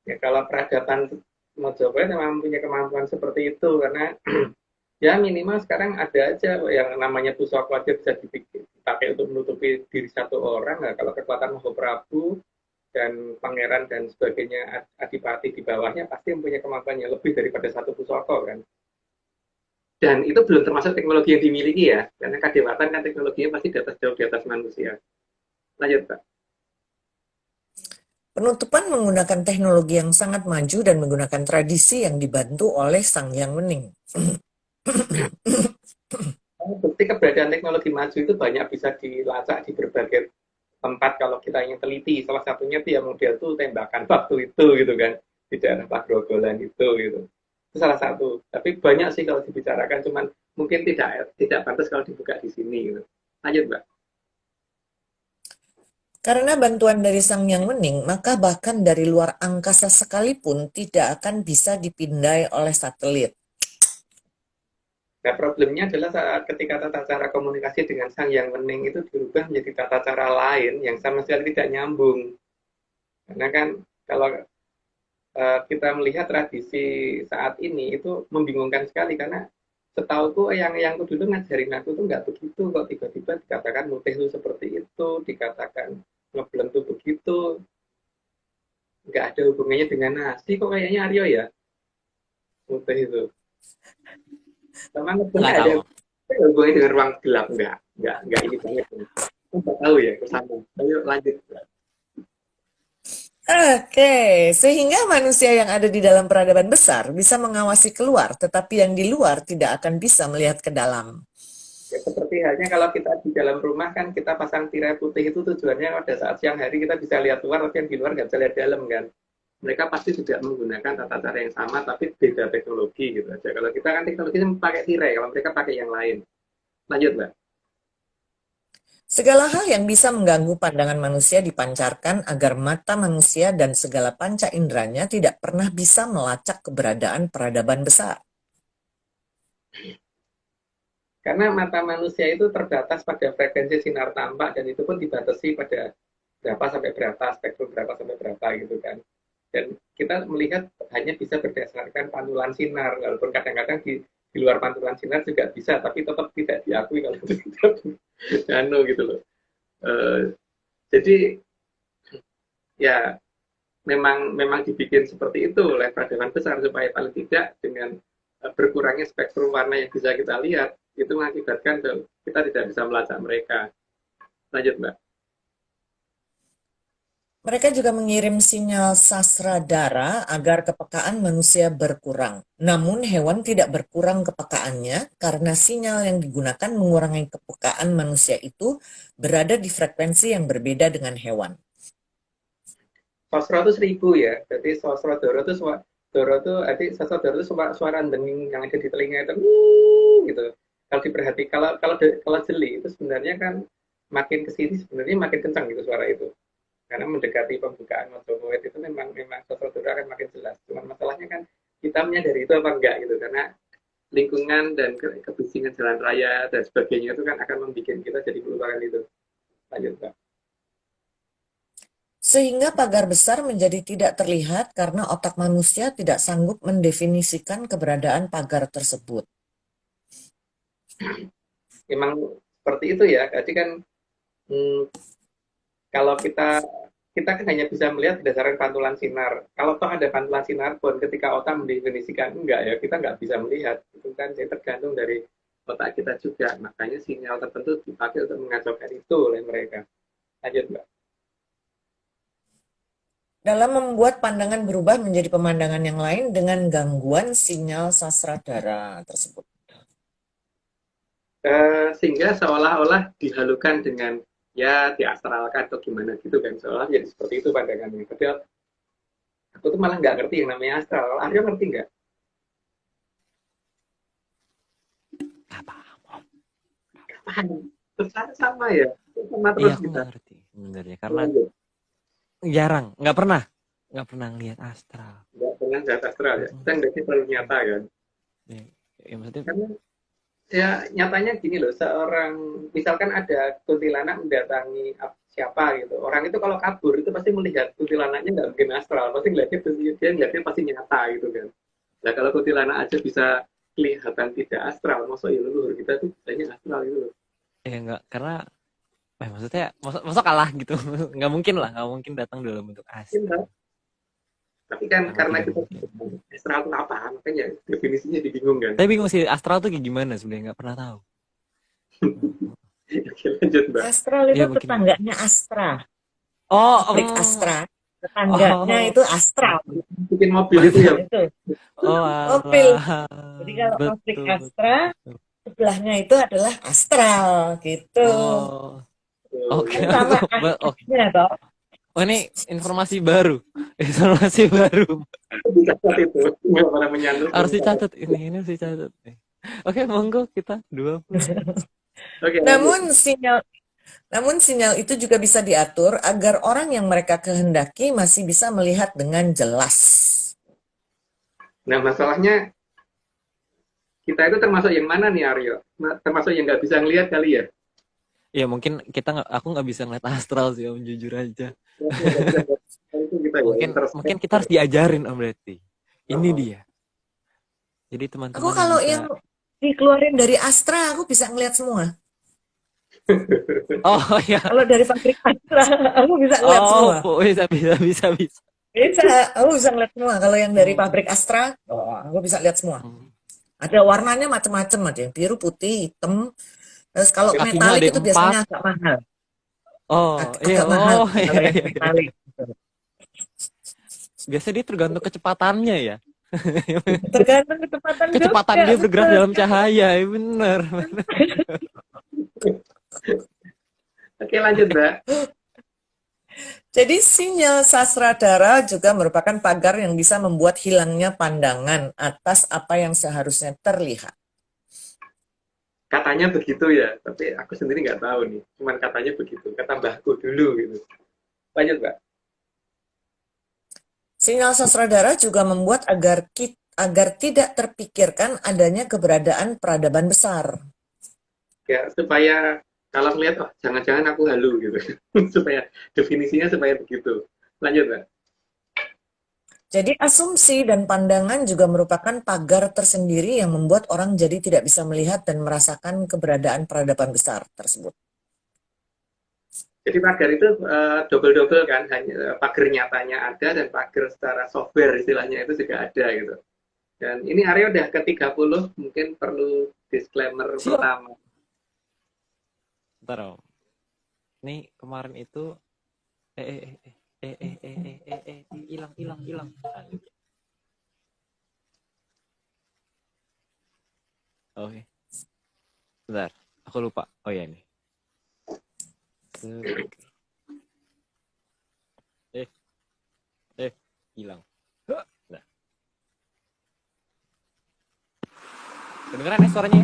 Ya kalau peradaban Mojopahit memang punya kemampuan seperti itu karena ya minimal sekarang ada aja yang namanya pusaka aja bisa dipakai untuk menutupi diri satu orang. Nah, kalau kekuatan Mahaprabu dan pangeran dan sebagainya adipati di bawahnya pasti mempunyai kemampuan yang lebih daripada satu pusaka kan. Dan itu belum termasuk teknologi yang dimiliki ya, karena kadewatan kan teknologinya pasti di atas jauh di atas manusia. Lanjut Pak. Penutupan menggunakan teknologi yang sangat maju dan menggunakan tradisi yang dibantu oleh Sang Hyang Wening. Bukti keberadaan teknologi maju itu banyak bisa dilacak di berbagai tempat kalau kita ingin teliti. Salah satunya itu ya model tuh tembakan waktu itu gitu kan di daerah Pagrogolan itu gitu. Itu salah satu. Tapi banyak sih kalau dibicarakan, cuman mungkin tidak pantas kalau dibuka di sini gitu. Lanjut Mbak. Karena bantuan dari Sang Hyang Wening, maka bahkan dari luar angkasa sekalipun tidak akan bisa dipindai oleh satelit. Nah, problemnya adalah saat ketika tata cara komunikasi dengan Sang Yang Wening itu dirubah menjadi tata cara lain yang sama sekali tidak nyambung. Karena kan kalau kita melihat tradisi saat ini itu membingungkan sekali karena setauku yang aku dulu ngajarin aku tuh nggak begitu kok tiba-tiba dikatakan mutih itu seperti itu, dikatakan ngeblend tuh begitu, nggak ada hubungannya dengan nasi kok kayaknya Aryo ya mutih itu. Sama ngeblend Nggak ada tahu. hubungannya dengan ruang gelap nggak ini banget. Nggak tahu ya kesana. Ayo lanjut. Oke, sehingga manusia yang ada di dalam peradaban besar bisa mengawasi keluar, tetapi yang di luar tidak akan bisa melihat ke dalam. Ya, seperti halnya kalau kita di dalam rumah kan kita pasang tirai putih itu tujuannya pada saat siang hari kita bisa lihat luar, tapi yang di luar nggak bisa lihat dalam kan. Mereka pasti tidak menggunakan tata cara yang sama, tapi beda teknologi gitu aja. Kalau kita kan teknologinya pakai tirai, kalau mereka pakai yang lain. Lanjut Mbak. Segala hal yang bisa mengganggu pandangan manusia dipancarkan agar mata manusia dan segala panca inderanya tidak pernah bisa melacak keberadaan peradaban besar. Karena mata manusia itu terbatas pada frekuensi sinar tampak dan itu pun dibatasi pada berapa sampai berapa, spektrum berapa sampai berapa gitu kan. Dan kita melihat hanya bisa berdasarkan pantulan sinar, walaupun kadang-kadang di luar pantulan sinar juga bisa, tapi tetap tidak diakui kalau itu tidak nano gitu loh. Jadi ya memang dibikin seperti itu oleh peradaban besar supaya paling tidak dengan berkurangnya spektrum warna yang bisa kita lihat itu mengakibatkan kita tidak bisa melacak mereka. Lanjut Mbak. Mereka juga mengirim sinyal sasradara agar kepekaan manusia berkurang. Namun hewan tidak berkurang kepekaannya karena sinyal yang digunakan mengurangi kepekaan manusia itu berada di frekuensi yang berbeda dengan hewan. Sosro itu 1000 ya, jadi sosro doro itu doro itu arti sosro doro itu suara denging yang ada di telinga itu gitu. Kalau diperhati kalau jeli itu sebenarnya kan makin kesini sebenarnya makin kencang gitu suara itu. Karena mendekati pembukaan Mojopahit itu memang sosro doro akan makin jelas. Cuman masalahnya kan kita menyadari itu apa enggak gitu karena lingkungan dan kebisingan jalan raya dan sebagainya itu kan akan membuat kita jadi melupakan itu. Lanjut Pak. Sehingga pagar besar menjadi tidak terlihat karena otak manusia tidak sanggup mendefinisikan keberadaan pagar tersebut. Memang seperti itu ya. Jadi kan kalau kita kan hanya bisa melihat berdasarkan pantulan sinar. Kalau toh ada pantulan sinar pun ketika otak mendefinisikan enggak ya kita nggak bisa melihat. Itu kan jadi tergantung dari otak kita juga. Makanya sinyal tertentu dipakai untuk mengacaukan itu oleh mereka. Lanjut Mbak. Dalam membuat pandangan berubah menjadi pemandangan yang lain dengan gangguan sinyal sasradara tersebut. Sehingga seolah-olah dihalukan dengan ya diastralkan atau gimana gitu kan, seolah jadi seperti itu pandangannya. Padahal aku tuh malah nggak ngerti yang namanya astral. Aryo ngerti nggak? Paham. Terus sama ya, sama Iya, terus aku kita. nggak ngerti sebenarnya karena jarang, nggak pernah ngelihat astral. Nggak pernah lihat astral ya. Kita ngeliatnya terlalu nyata kan. Ya maksudnya Karena ya nyatanya gini loh, seorang misalkan ada kuntilanak mendatangi siapa gitu, orang itu kalau kabur itu pasti melihat kuntilanaknya nggak mungkin astral, pasti ngeliatnya pasti nyata gitu kan. Nah kalau kuntilanak aja bisa kelihatan tidak astral, maksud ya leluhur kita tuh bisanya astral gitu loh. ya nggak karena maksudnya masa kalah gitu. Nggak mungkin datang dalam bentuk astral. Tapi kan karena kita astral itu apa, makanya definisinya dibingung kan. Tapi bingung sih astral tuh kayak gimana sebenarnya, nggak pernah tahu. Oke, lanjut Mbak. Astral itu Iya, mungkin. tetangganya Astra. Oh, Pabrik Astra. Tetangganya itu astral. Bikin mobil itu ya. Itu. oh, Mobil. alah. Jadi kalau pabrik Betul, Astra, sebelahnya itu adalah astral gitu. Oh, oke. Sama Oke. aslinya toh. Oh, ini informasi baru. Informasi baru. Dicatat itu, nggak pernah menyandung. Harus dicatat ini harus dicatat. Oke, monggo kita 20. Oke, Namun sinyal itu juga bisa diatur agar orang yang mereka kehendaki masih bisa melihat dengan jelas. Nah, masalahnya kita itu termasuk yang mana nih Aryo? Termasuk yang nggak bisa ngelihat kali ya? Ya mungkin aku nggak bisa ngeliat astral sih om, jujur aja. Itu kita ya, Mungkin kita harus diajarin om berarti. Ini dia. Jadi teman-teman Aku kalau bisa... yang dikeluarin dari Astra, aku bisa ngelihat semua. Oh ya. Kalau dari pabrik Astra, aku bisa ngelihat semua. Oh, bisa. Bisa, aku bisa ngeliat semua. Kalau yang dari pabrik Astra, aku bisa lihat semua. Ada warnanya macam-macam, ada yang biru, putih, hitam. Terus kalau kakinya metalik itu 4. biasanya agak mahal. Oh, agak mahal. Kalau yang metalik. Biasanya dia tergantung kecepatannya ya. Tergantung kecepatan juga, dia bergerak dalam cahaya, ya benar. Oke, lanjut Mbak. Jadi sinyal sasradara juga merupakan pagar yang bisa membuat hilangnya pandangan atas apa yang seharusnya terlihat. Katanya begitu ya, tapi aku sendiri nggak tahu nih. Cuman katanya begitu, kata mbahku dulu gitu. Lanjut Mbak. Sinyal sasradara juga membuat agar tidak terpikirkan adanya keberadaan peradaban besar. Ya, supaya kalau ngeliat, oh jangan-jangan aku halu gitu. Supaya definisinya supaya begitu. Lanjut Mbak. Jadi asumsi dan pandangan juga merupakan pagar tersendiri yang membuat orang jadi tidak bisa melihat dan merasakan keberadaan peradaban besar tersebut. Jadi pagar itu double-double kan, hanya pagar nyatanya ada dan pagar secara software istilahnya itu juga ada gitu. Dan ini area udah ke-30, mungkin perlu disclaimer pertama. Bentar om. Ini kemarin itu hilang. Oke. Bentar, aku lupa. Oh ya ini. Hilang. Nah. Kedengeran ya suaranya?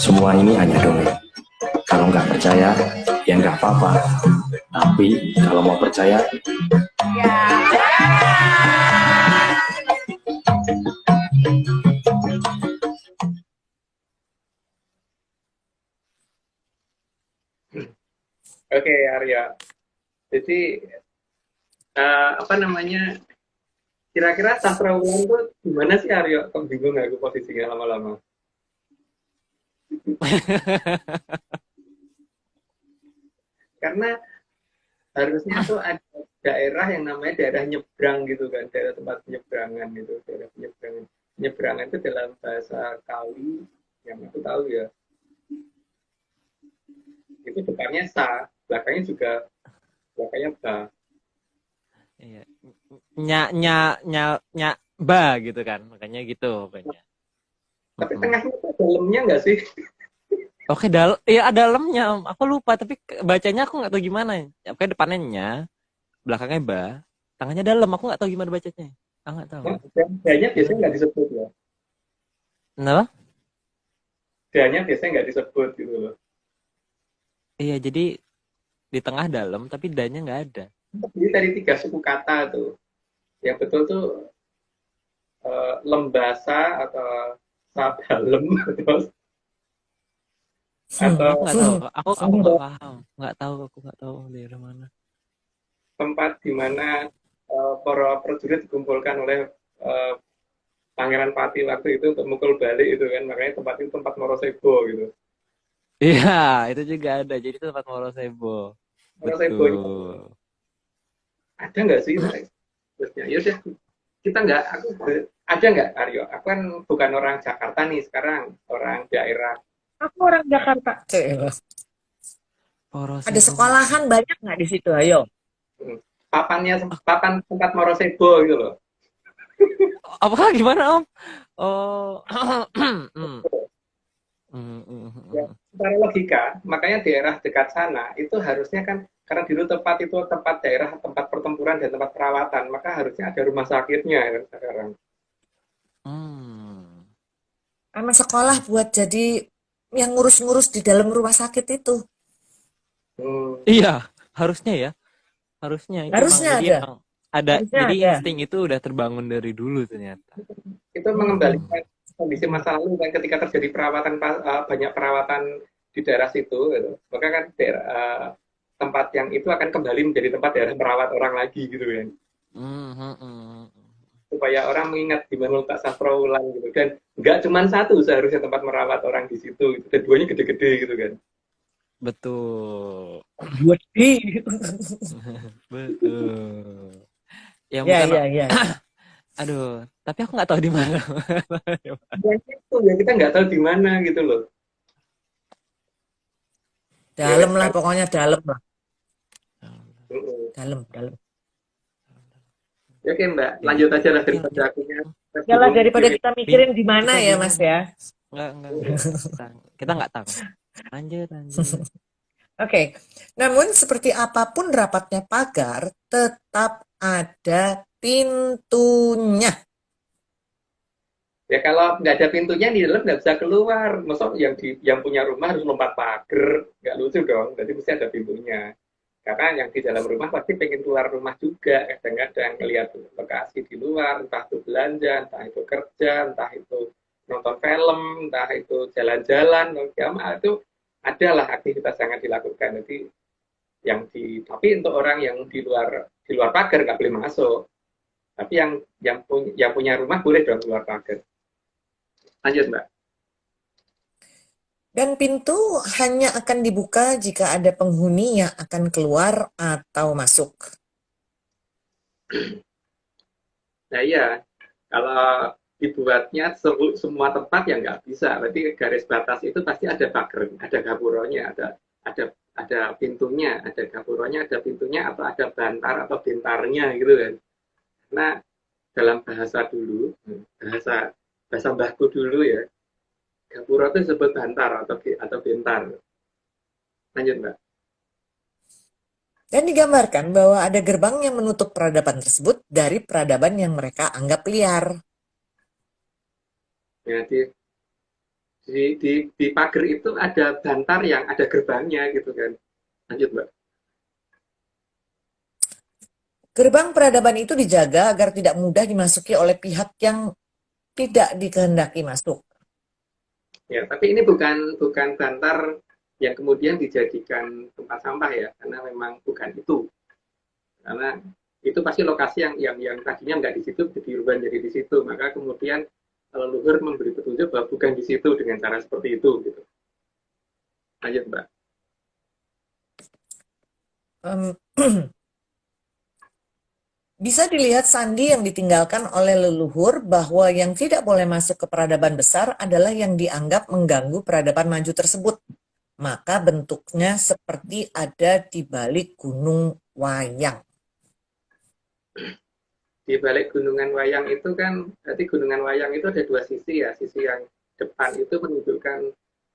semua ini hanya dongeng. Kalau nggak percaya, ya nggak apa-apa. Tapi kalau mau percaya, Oke, Arya. Jadi apa namanya? Kira-kira sastra ulang tuh gimana sih, Arya? Kok bingung aku posisinya lama-lama. Karena harusnya tuh ada daerah yang namanya daerah nyebrang gitu kan, daerah tempat penyeberangan gitu, daerah penyeberangan. Penyeberangan itu dalam bahasa Kawi yang aku tahu ya, itu depannya sa, belakangnya juga belakangnya ba. Iya. Nya ba gitu kan. Makanya gitu pokoknya. Tapi tengahnya itu dalamnya nggak sih? Oke, iya ada dalamnya. Aku lupa tapi bacanya aku nggak tahu gimana. Oke, depannya nya, belakangnya ba, tangannya dalam. Aku nggak tahu gimana bacanya. Aku nggak tahu. Nah, danya biasanya nggak disebut ya. Kenapa? Danya biasanya nggak disebut gitu loh. Iya, jadi di tengah dalam tapi danya nggak ada. Jadi dari 3 suku kata tuh, yang betul tuh lembasa atau sabalem atau Aku nggak tahu. Aku nggak paham. Aku nggak tahu daerah mana. tempat di mana para prajurit dikumpulkan oleh Pangeran Pati waktu itu untuk mukul balik itu kan, makanya tempat itu tempat Morosebo gitu. Iya, itu juga ada. Jadi itu tempat Morosebo. Morosebo itu Betul. ada nggak sih? Terusnya, ya udah kita nggak, aku ada nggak, Aryo? Aku kan bukan orang Jakarta nih sekarang, orang daerah. Aku orang Jakarta. Ada Morosebo. sekolahan banyak nggak di situ? Ayo. Papan tempat Morosebo gitu loh. Apakah gimana Om? Oh, Ya, secara logika, makanya daerah dekat sana itu harusnya kan, karena dulu tempat itu tempat daerah, tempat pertempuran dan tempat perawatan, maka harusnya ada rumah sakitnya kan sekarang. Sama sekolah buat jadi yang ngurus-ngurus di dalam rumah sakit itu. Iya, harusnya ya. Harusnya itu Harusnya emang, jadi ada. emang ada. Harusnya Jadi ada. insting itu udah terbangun dari dulu ternyata. Itu mengembalikan kondisi masa lalu kan, ketika terjadi perawatan banyak perawatan di daerah situ gitu. Maka kan tempat yang itu akan kembali menjadi tempat daerah merawat orang lagi gitu kan, supaya orang mengingat di mana letak sastra ulang gitu. Dan nggak cuma satu seharusnya tempat merawat orang di situ gitu. Dan duanya gede-gede gitu kan. Betul. Betul. Ya Ya, bukan. ya. Aduh, tapi aku nggak tahu di mana. Dan itu ya kita nggak tahu di mana gitu loh. Dalam lah, pokoknya dalam lah. Mm-mm. Dalam. Ya, oke Mbak, lanjut aja lah daripada akunya. Yalah, daripada kita mikirin di mana ya, Mas ya. Enggak. Kita nggak tahu. Lanjut. Oke. Namun seperti apapun rapatnya pagar, tetap ada pintunya. Ya kalau nggak ada pintunya di dalam nggak bisa keluar. Maksud yang punya rumah harus lompat pagar, nggak lucu dong. Jadi mesti ada pintunya. Karena yang di dalam rumah pasti pengen keluar rumah juga. Kadang-kadang ngelihat lokasi di luar, entah itu belanja, entah itu kerja, entah itu nonton film, entah itu jalan-jalan, itu adalah aktivitas yang dilakukan. Jadi tapi untuk orang yang di luar pagar nggak boleh masuk. Tapi yang punya rumah boleh dong keluar pagar. Lanjut Mbak. Dan pintu hanya akan dibuka jika ada penghuni yang akan keluar atau masuk. Nah iya, kalau dibuatnya semua tempat ya nggak bisa. Berarti garis batas itu pasti ada pagar, ada gapuronya, ada pintunya, ada gapuronya, ada pintunya, atau ada bantar atau bintarnya gitu kan. Karena dalam bahasa dulu, bahasa mbahku dulu ya, gapura itu disebut bantar atau bintar. Lanjut Mbak. Dan digambarkan bahwa ada gerbang yang menutup peradaban tersebut dari peradaban yang mereka anggap liar. Jadi Di pagar itu ada bantar yang ada gerbangnya gitu kan. Lanjut, Mbak. Gerbang peradaban itu dijaga agar tidak mudah dimasuki oleh pihak yang tidak dikehendaki masuk. Ya, tapi ini bukan bukan bantar yang kemudian dijadikan tempat sampah ya, karena memang bukan itu. Karena itu pasti lokasi yang tadinya nggak di situ dirubah jadi di situ. Maka kemudian leluhur memberi petunjuk bahwa bukan di situ dengan cara seperti itu gitu. Lanjut, Mbak. Em, Bisa dilihat sandi yang ditinggalkan oleh leluhur bahwa yang tidak boleh masuk ke peradaban besar adalah yang dianggap mengganggu peradaban maju tersebut. Maka bentuknya seperti ada di balik gunung wayang. Di balik gunungan wayang itu kan, berarti gunungan wayang itu ada dua sisi ya. Sisi yang depan itu menunjukkan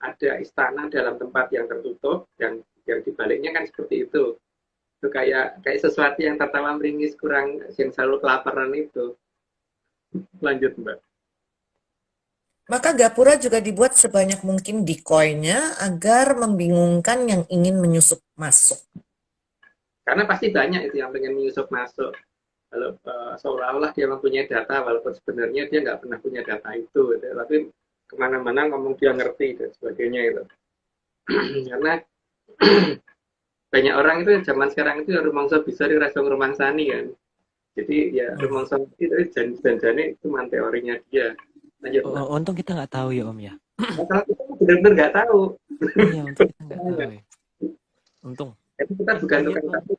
ada istana dalam tempat yang tertutup, dan yang dibaliknya kan seperti itu. Itu kayak sesuatu yang tertawa meringis kurang, yang selalu kelaparan itu. Lanjut, Mbak. Maka gapura juga dibuat sebanyak mungkin decoy-nya agar membingungkan yang ingin menyusup masuk. Karena pasti banyak itu yang pengen menyusup masuk. Kalau seolah-olah dia mempunyai data, walaupun sebenarnya dia nggak pernah punya data itu. Gitu. Tapi kemana-mana ngomong dia ngerti dan sebagainya itu. Karena banyak orang itu zaman sekarang itu ya rumangsa bisa di rasung rumangsani kan. Jadi ya rumangsa itu janjane itu man teorinya dia. Lanjut, Mbak. Untung kita nggak tahu ya Om ya. Kalau kita benar-benar nggak tahu. Iya, untung kita nggak tahu ya. Untung. Itu kita bukan tukang tahu.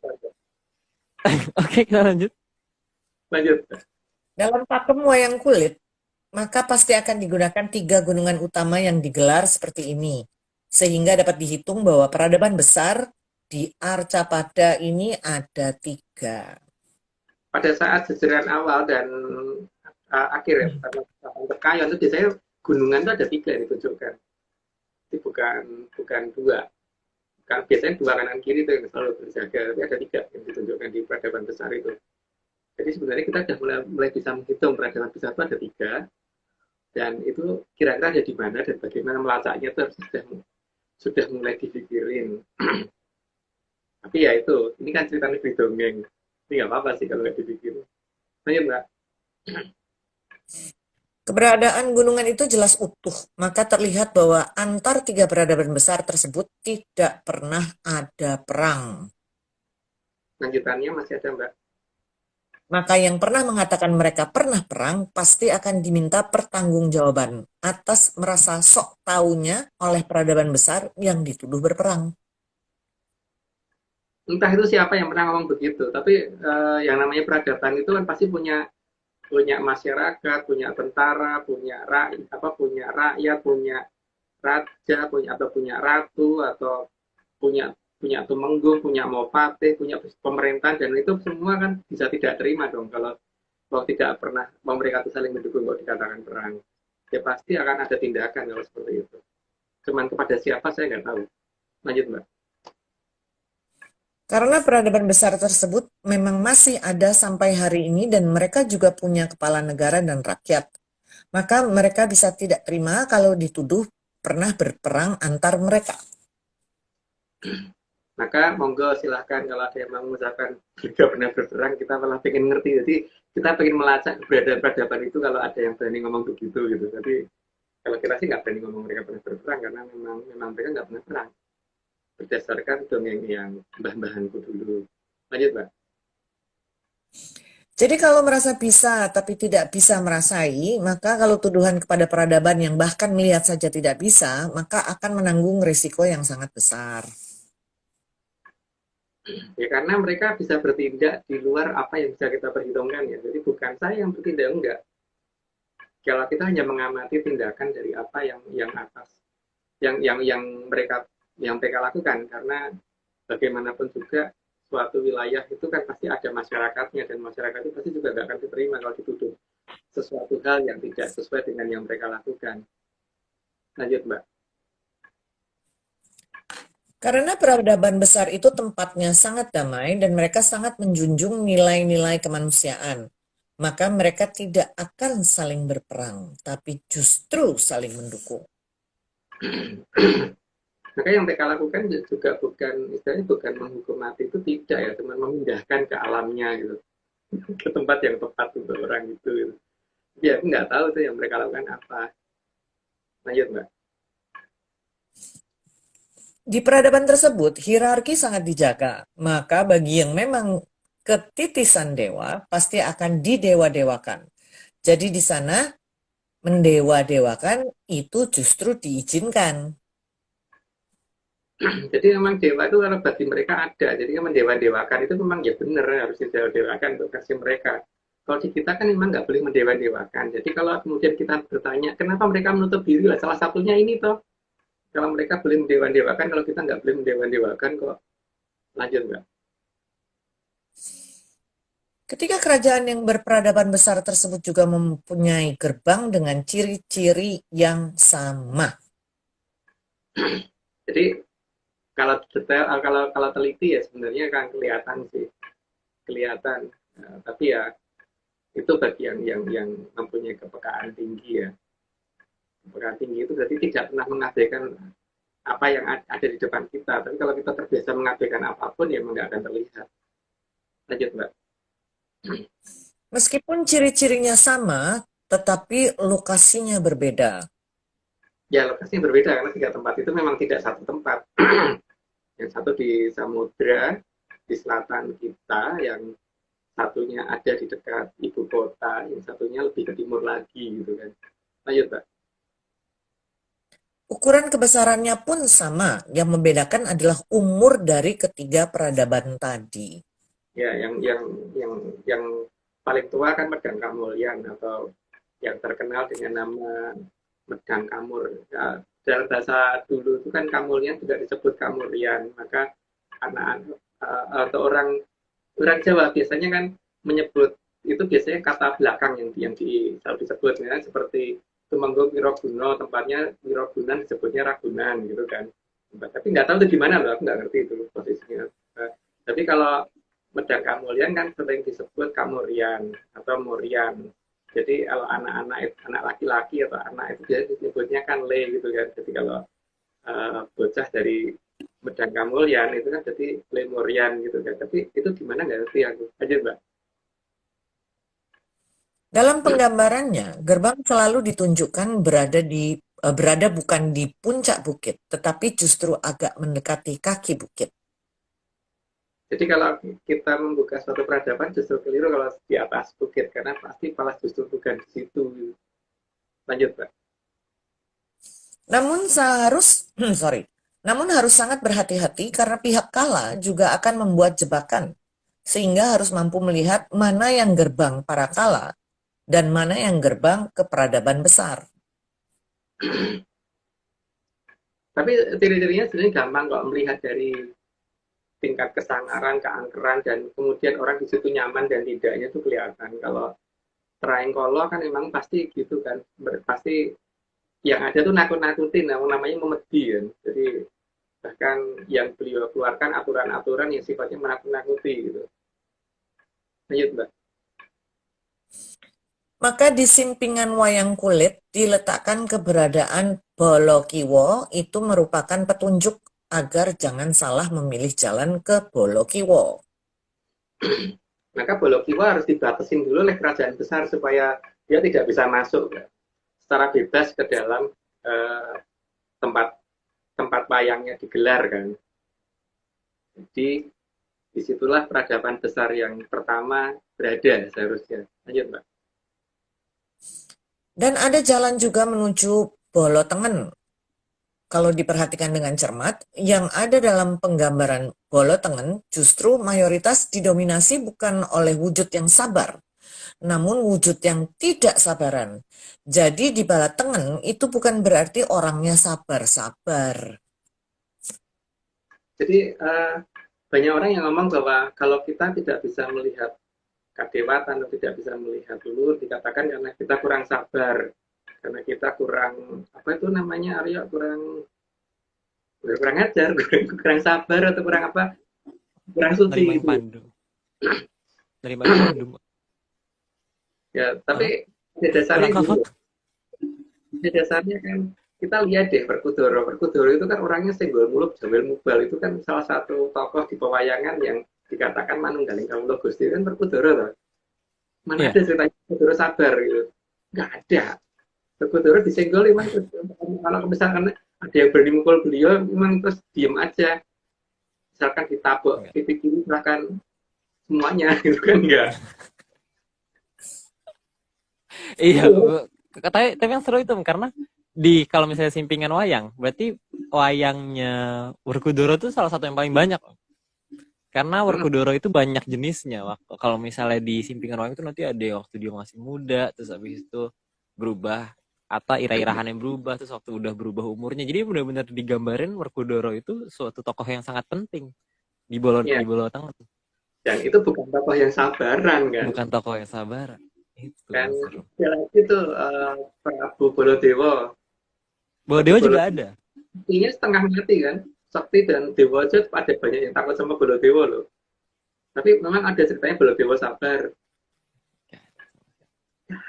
Oke, kita lanjut. Lanjut. Dalam pakem wayang kulit, maka pasti akan digunakan 3 gunungan utama yang digelar seperti ini. Sehingga dapat dihitung bahwa peradaban besar di Arcapada ini ada 3. Pada saat sejarah awal dan akhir ya, Tekayon itu biasanya gunungan itu ada 3 yang ditunjukkan. Itu bukan 2. Kan biasanya 2 kanan kiri itu yang selalu berjaga, tapi ada 3 yang ditunjukkan di peradaban besar itu. Jadi sebenarnya kita sudah mulai bisa menghitung peradaban besar itu ada 3, dan itu kira-kira ada di mana dan bagaimana melacaknya itu sudah mulai dipikirin. Tapi ya itu, ini kan ceritanya di dongeng. Ini nggak apa-apa sih kalau nggak dipikirin. Lanjut, Mbak. Keberadaan gunungan itu jelas utuh, maka terlihat bahwa antar 3 peradaban besar tersebut tidak pernah ada perang. Lanjutannya masih ada, Mbak. Maka yang pernah mengatakan mereka pernah perang pasti akan diminta pertanggungjawaban atas merasa sok taunya oleh peradaban besar yang dituduh berperang. Entah itu siapa yang pernah ngomong begitu, tapi yang namanya peradaban itu kan pasti punya masyarakat, punya tentara, punya rakyat, punya raja, punya ratu, atau punya tumenggung, punya mopate, punya pemerintahan, dan itu semua kan bisa tidak terima dong kalau tidak pernah mereka itu saling mendukung kalau dikatakan perang. Ya pasti akan ada tindakan kalau seperti itu. Cuman kepada siapa saya nggak tahu. Lanjut, Mbak. Karena peradaban besar tersebut memang masih ada sampai hari ini dan mereka juga punya kepala negara dan rakyat. Maka mereka bisa tidak terima kalau dituduh pernah berperang antar mereka. Maka monggo silahkan kalau ada yang mau mengucapkan juga pernah berperang, kita malah pengen ngerti. Jadi kita pengen melacak keberadaan peradaban itu kalau ada yang berani ngomong begitu gitu. Jadi kalau kita sih nggak berani ngomong mereka pernah berperang karena memang mereka nggak pernah perang. Berdasarkan dongeng yang mbah-mbahanku dulu. Lanjut, Mbak. Jadi kalau merasa bisa tapi tidak bisa merasai, maka kalau tuduhan kepada peradaban yang bahkan melihat saja tidak bisa, maka akan menanggung risiko yang sangat besar. Ya karena mereka bisa bertindak di luar apa yang bisa kita perhitungkan ya. Jadi bukan saya yang bertindak, enggak. Kalau kita hanya mengamati tindakan dari apa yang atas, yang mereka lakukan, karena bagaimanapun juga suatu wilayah itu kan pasti ada masyarakatnya, dan masyarakat itu pasti juga nggak akan diterima kalau dituduh sesuatu hal yang tidak sesuai dengan yang mereka lakukan. Lanjut, Mbak. Karena peradaban besar itu tempatnya sangat damai dan mereka sangat menjunjung nilai-nilai kemanusiaan, maka mereka tidak akan saling berperang, tapi justru saling mendukung. Maka yang mereka lakukan juga bukan, istilahnya bukan menghukum mati, itu tidak ya, cuma memindahkan ke alamnya gitu, ke tempat yang tepat untuk orang itu gitu. Ya aku nggak tahu tuh yang mereka lakukan apa. Lanjut Mbak. Di peradaban tersebut, hierarki sangat dijaga. Maka bagi yang memang ketitisan dewa, pasti akan didewa-dewakan. Jadi di sana mendewa-dewakan itu justru diizinkan. Jadi memang dewa itu kalau bagi mereka ada, jadi kan mendewa-dewakan itu memang ya benar harus didewa-dewakan untuk versi mereka. Kalau di kita kan memang nggak boleh mendewa-dewakan. Jadi kalau kemudian kita bertanya, kenapa mereka menutup diri lah? Salah satunya ini toh. Kalau mereka boleh mendewa-dewakan, kalau kita nggak boleh mendewa-dewakan kok. Lanjut Mbak. Ketika kerajaan yang berperadaban besar tersebut juga mempunyai gerbang dengan ciri-ciri yang sama. Jadi kalau detail, kalau teliti ya sebenarnya kan kelihatan sih, kelihatan. Tapi ya itu bagi yang mempunyai kepekaan tinggi ya. Kepekaan tinggi itu berarti tidak pernah mengabaikan apa yang ada di depan kita. Tapi kalau kita terbiasa mengabaikan apapun ya nggak akan terlihat. Lanjut Mbak. Meskipun ciri-cirinya sama, tetapi lokasinya berbeda. Ya lokasinya berbeda karena 3 tempat itu memang tidak satu tempat. Yang satu di samudra, di selatan kita, yang satunya ada di dekat ibu kota, yang satunya lebih ke timur lagi gitu kan. Lanjut Mbak. Ukuran kebesarannya pun sama, yang membedakan adalah umur dari ketiga peradaban tadi. Ya, yang paling tua kan Medang Kamulyan atau yang terkenal dengan nama Medang Kamur. Ya, dalam bahasa dulu itu kan Kamulyan juga disebut Kamurian. Maka anak-anak atau orang Jawa biasanya kan menyebut itu biasanya kata belakang yang selalu disebut ya, seperti Tumenggung Wiroguna, tempatnya Wirogunan disebutnya Ragunan gitu kan. Tapi nggak tahu itu gimana loh, aku nggak ngerti itu posisinya. Tapi kalau Medang Kamulyan kan sering disebut Kamurian atau Murian. Jadi kalau anak-anak anak laki-laki atau anak itu dia disebutnya kan Le gitu kan. Jadi kalau bocah dari Medang Kamulyan itu kan jadi Le Murian gitu kan. Tapi itu gimana nggak ngerti aku. Aja Mbak. Dalam penggambarannya, gerbang selalu ditunjukkan berada bukan di puncak bukit, tetapi justru agak mendekati kaki bukit. Jadi kalau kita membuka suatu peradaban justru keliru kalau di atas bukit karena pasti malah justru bukan di situ. Lanjut, Pak. Namun harus sangat berhati-hati karena pihak kala juga akan membuat jebakan, sehingga harus mampu melihat mana yang gerbang para kala dan mana yang gerbang ke peradaban besar. Tapi ciri-cirinya sebenarnya gampang kok melihat dari tingkat kesangaran, keangkeran, dan kemudian orang di situ nyaman dan tidaknya itu kelihatan. Kalau Traengkolo kan memang pasti gitu kan, pasti yang ada tuh nakut-nakutin, namanya memedi kan. Jadi bahkan yang beliau keluarkan aturan-aturan yang sifatnya menakut-nakuti gitu. Lanjut Mbak. Maka di simpingan wayang kulit diletakkan keberadaan Bolokiwo, itu merupakan petunjuk agar jangan salah memilih jalan ke Bolokiwo. Maka Bolokiwo harus dibatasin dulu oleh kerajaan besar supaya dia tidak bisa masuk secara bebas ke dalam tempat wayangnya digelar kan. Jadi disitulah peradaban besar yang pertama berada seharusnya. Lanjut Mbak. Dan ada jalan juga menuju Bolotengen. Kalau diperhatikan dengan cermat, yang ada dalam penggambaran Bolotengen justru mayoritas didominasi bukan oleh wujud yang sabar, namun wujud yang tidak sabaran. Jadi di Balatengen itu bukan berarti orangnya sabar-sabar. Jadi banyak orang yang ngomong bahwa kalau kita tidak bisa melihat kadewatan atau tidak bisa melihat dulu dikatakan karena kita kurang sabar, karena kita kurang apa itu namanya Aryo, kurang ajar, kurang sabar atau kurang apa, kurang suci Dari pandu. Dari pandu. Ya tapi pada dasarnya kan kita lihat deh Werkudara. Werkudara itu kan orangnya senggol muluk jawel mubal, itu kan salah satu tokoh di pewayangan yang dikatakan manunggaling kawula Gusti kan Werkudara loh. Mana Iya. ada ceritanya Werkudara sabar gitu? Nggak ada. Werkudara disenggol memang kalau misalkan ada yang berani mukul beliau memang terus diem aja. Misalkan ditabok Iya. titik kiri silahkan semuanya gitu kan enggak. Iya, tapi yang seru itu karena kalau misalnya simpingan wayang, berarti wayangnya Werkudara itu salah satu yang paling banyak. Karena Werkudara itu banyak jenisnya. Kalau misalnya di simpingan wayang itu nanti ada yang waktu dia masih muda, terus habis itu berubah atau irah-irahannya berubah, terus waktu udah berubah umurnya. Jadi benar-benar digambarin Werkudara itu suatu tokoh yang sangat penting di Iya. Bolo Tengah. Dan itu bukan tokoh yang sabaran kan. Bukan tokoh yang sabar. Itu Kan seru. ada lagi tuh Prabu Baladewa. Baladewa juga ada. Artinya setengah mati kan. Sakti dan Dewa aja ada banyak yang takut sama Baladewa loh. Tapi memang ada ceritanya Baladewa sabar.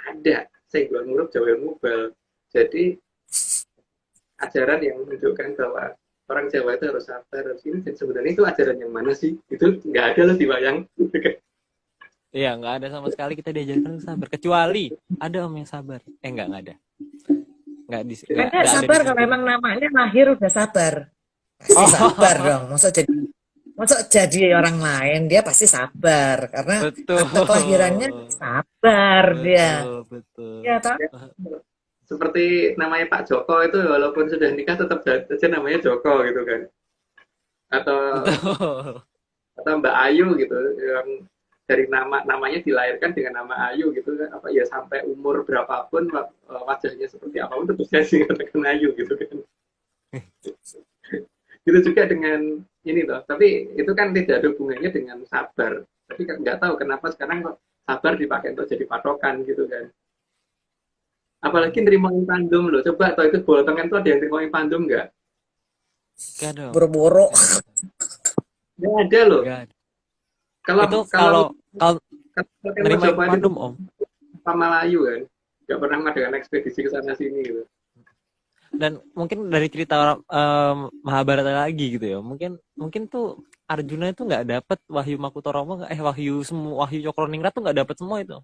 Ada senggol muruk jawel mubal. Jadi ajaran yang menunjukkan bahwa orang Jawa itu harus sabar, harus ini. Dan sebenarnya itu ajaran yang mana sih? Itu nggak ada loh di wayang. Iya, nggak ada sama sekali kita diajarkan sabar. Kecuali ada om yang sabar. Nggak ada. Nggak Karena ada sabar di kalau situ. emang namanya lahir udah sabar. Pasti sabar dong. Masa jadi orang lain dia pasti sabar karena Betul. akte kelahirannya sabar dia. Betul. Ya toh? Seperti namanya Pak Joko itu walaupun sudah nikah tetap saja namanya Joko gitu kan. Atau Betul. Mbak Ayu gitu yang dari namanya dilahirkan dengan nama Ayu gitu kan, apa ya sampai umur berapapun wajahnya seperti apapun tetap saja katakan Ayu gitu kan. Gitu juga dengan ini loh, tapi itu kan tidak ada hubungannya dengan sabar. Tapi kan nggak tahu kenapa sekarang kok sabar dipakai untuk jadi patokan gitu kan. Apalagi nerimain pandum loh. Coba atau itu Bolo Tengah itu ada yang nerimain pandum nggak? Nggak dong. Boro-boro. Nggak ada loh. Nggak ada. Kalau Itu kalau nerima Majapahit pandum om. itu Melayu kan, nggak pernah mengadakan ekspedisi ke sana sini gitu. Dan mungkin dari cerita Mahabharata lagi gitu ya. Mungkin tuh Arjuna itu nggak dapat Wahyu Makutoromo, Wahyu Cokroningrat tuh nggak dapat semua itu.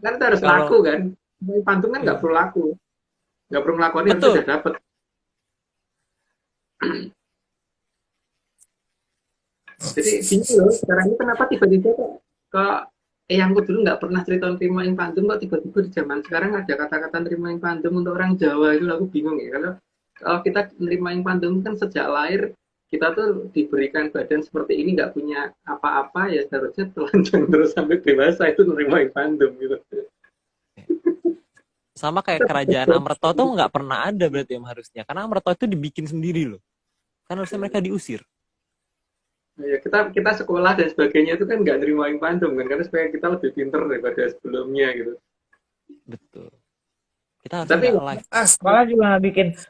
Kan itu harus Kalau- laku kan. Pantun kan nggak perlu laku, nggak perlu melakukan itu Betul. sudah dapat. Jadi gini loh, sekarang ini kenapa tiba-tiba kok Eyangku dulu nggak pernah cerita nerimain pandum, kok tiba-tiba di zaman sekarang ada kata-kata nerimain pandum untuk orang Jawa itu aku bingung ya. Kalau kita nerimain pandum kan sejak lahir kita tuh diberikan badan seperti ini nggak punya apa-apa ya seharusnya telanjang terus sampai dewasa itu nerimain pandum gitu. Sama kayak kerajaan Amrata tuh nggak pernah ada berarti yang harusnya. Karena Amrata itu dibikin sendiri loh. Kan harusnya mereka diusir. Ya, kita sekolah dan sebagainya itu kan nggak nerimain pandum kan karena supaya kita lebih pinter daripada sebelumnya gitu. Betul. Kita harusnya Tapi- nggak live.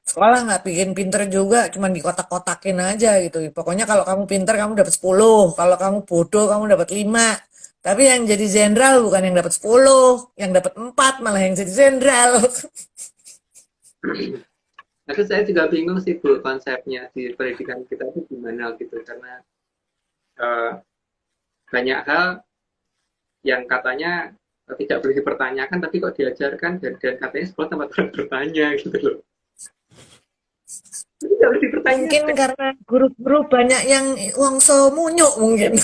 Sekolah nggak bikin pinter juga, cuman dikotak-kotakin aja gitu. Pokoknya kalau kamu pinter kamu dapat 10, kalau kamu bodoh kamu dapat 5. Tapi yang jadi jenderal bukan yang dapat 10, yang dapat 4 malah yang jadi jenderal. Tapi saya juga bingung sih Bu konsepnya di pendidikan kita itu gimana gitu karena banyak hal yang katanya tidak boleh dipertanyakan tapi kok diajarkan dan katanya sekolah tempat orang bertanya gitu loh. Tapi tidak boleh dipertanyakan. Mungkin karena guru-guru banyak yang wongso munyuk mungkin.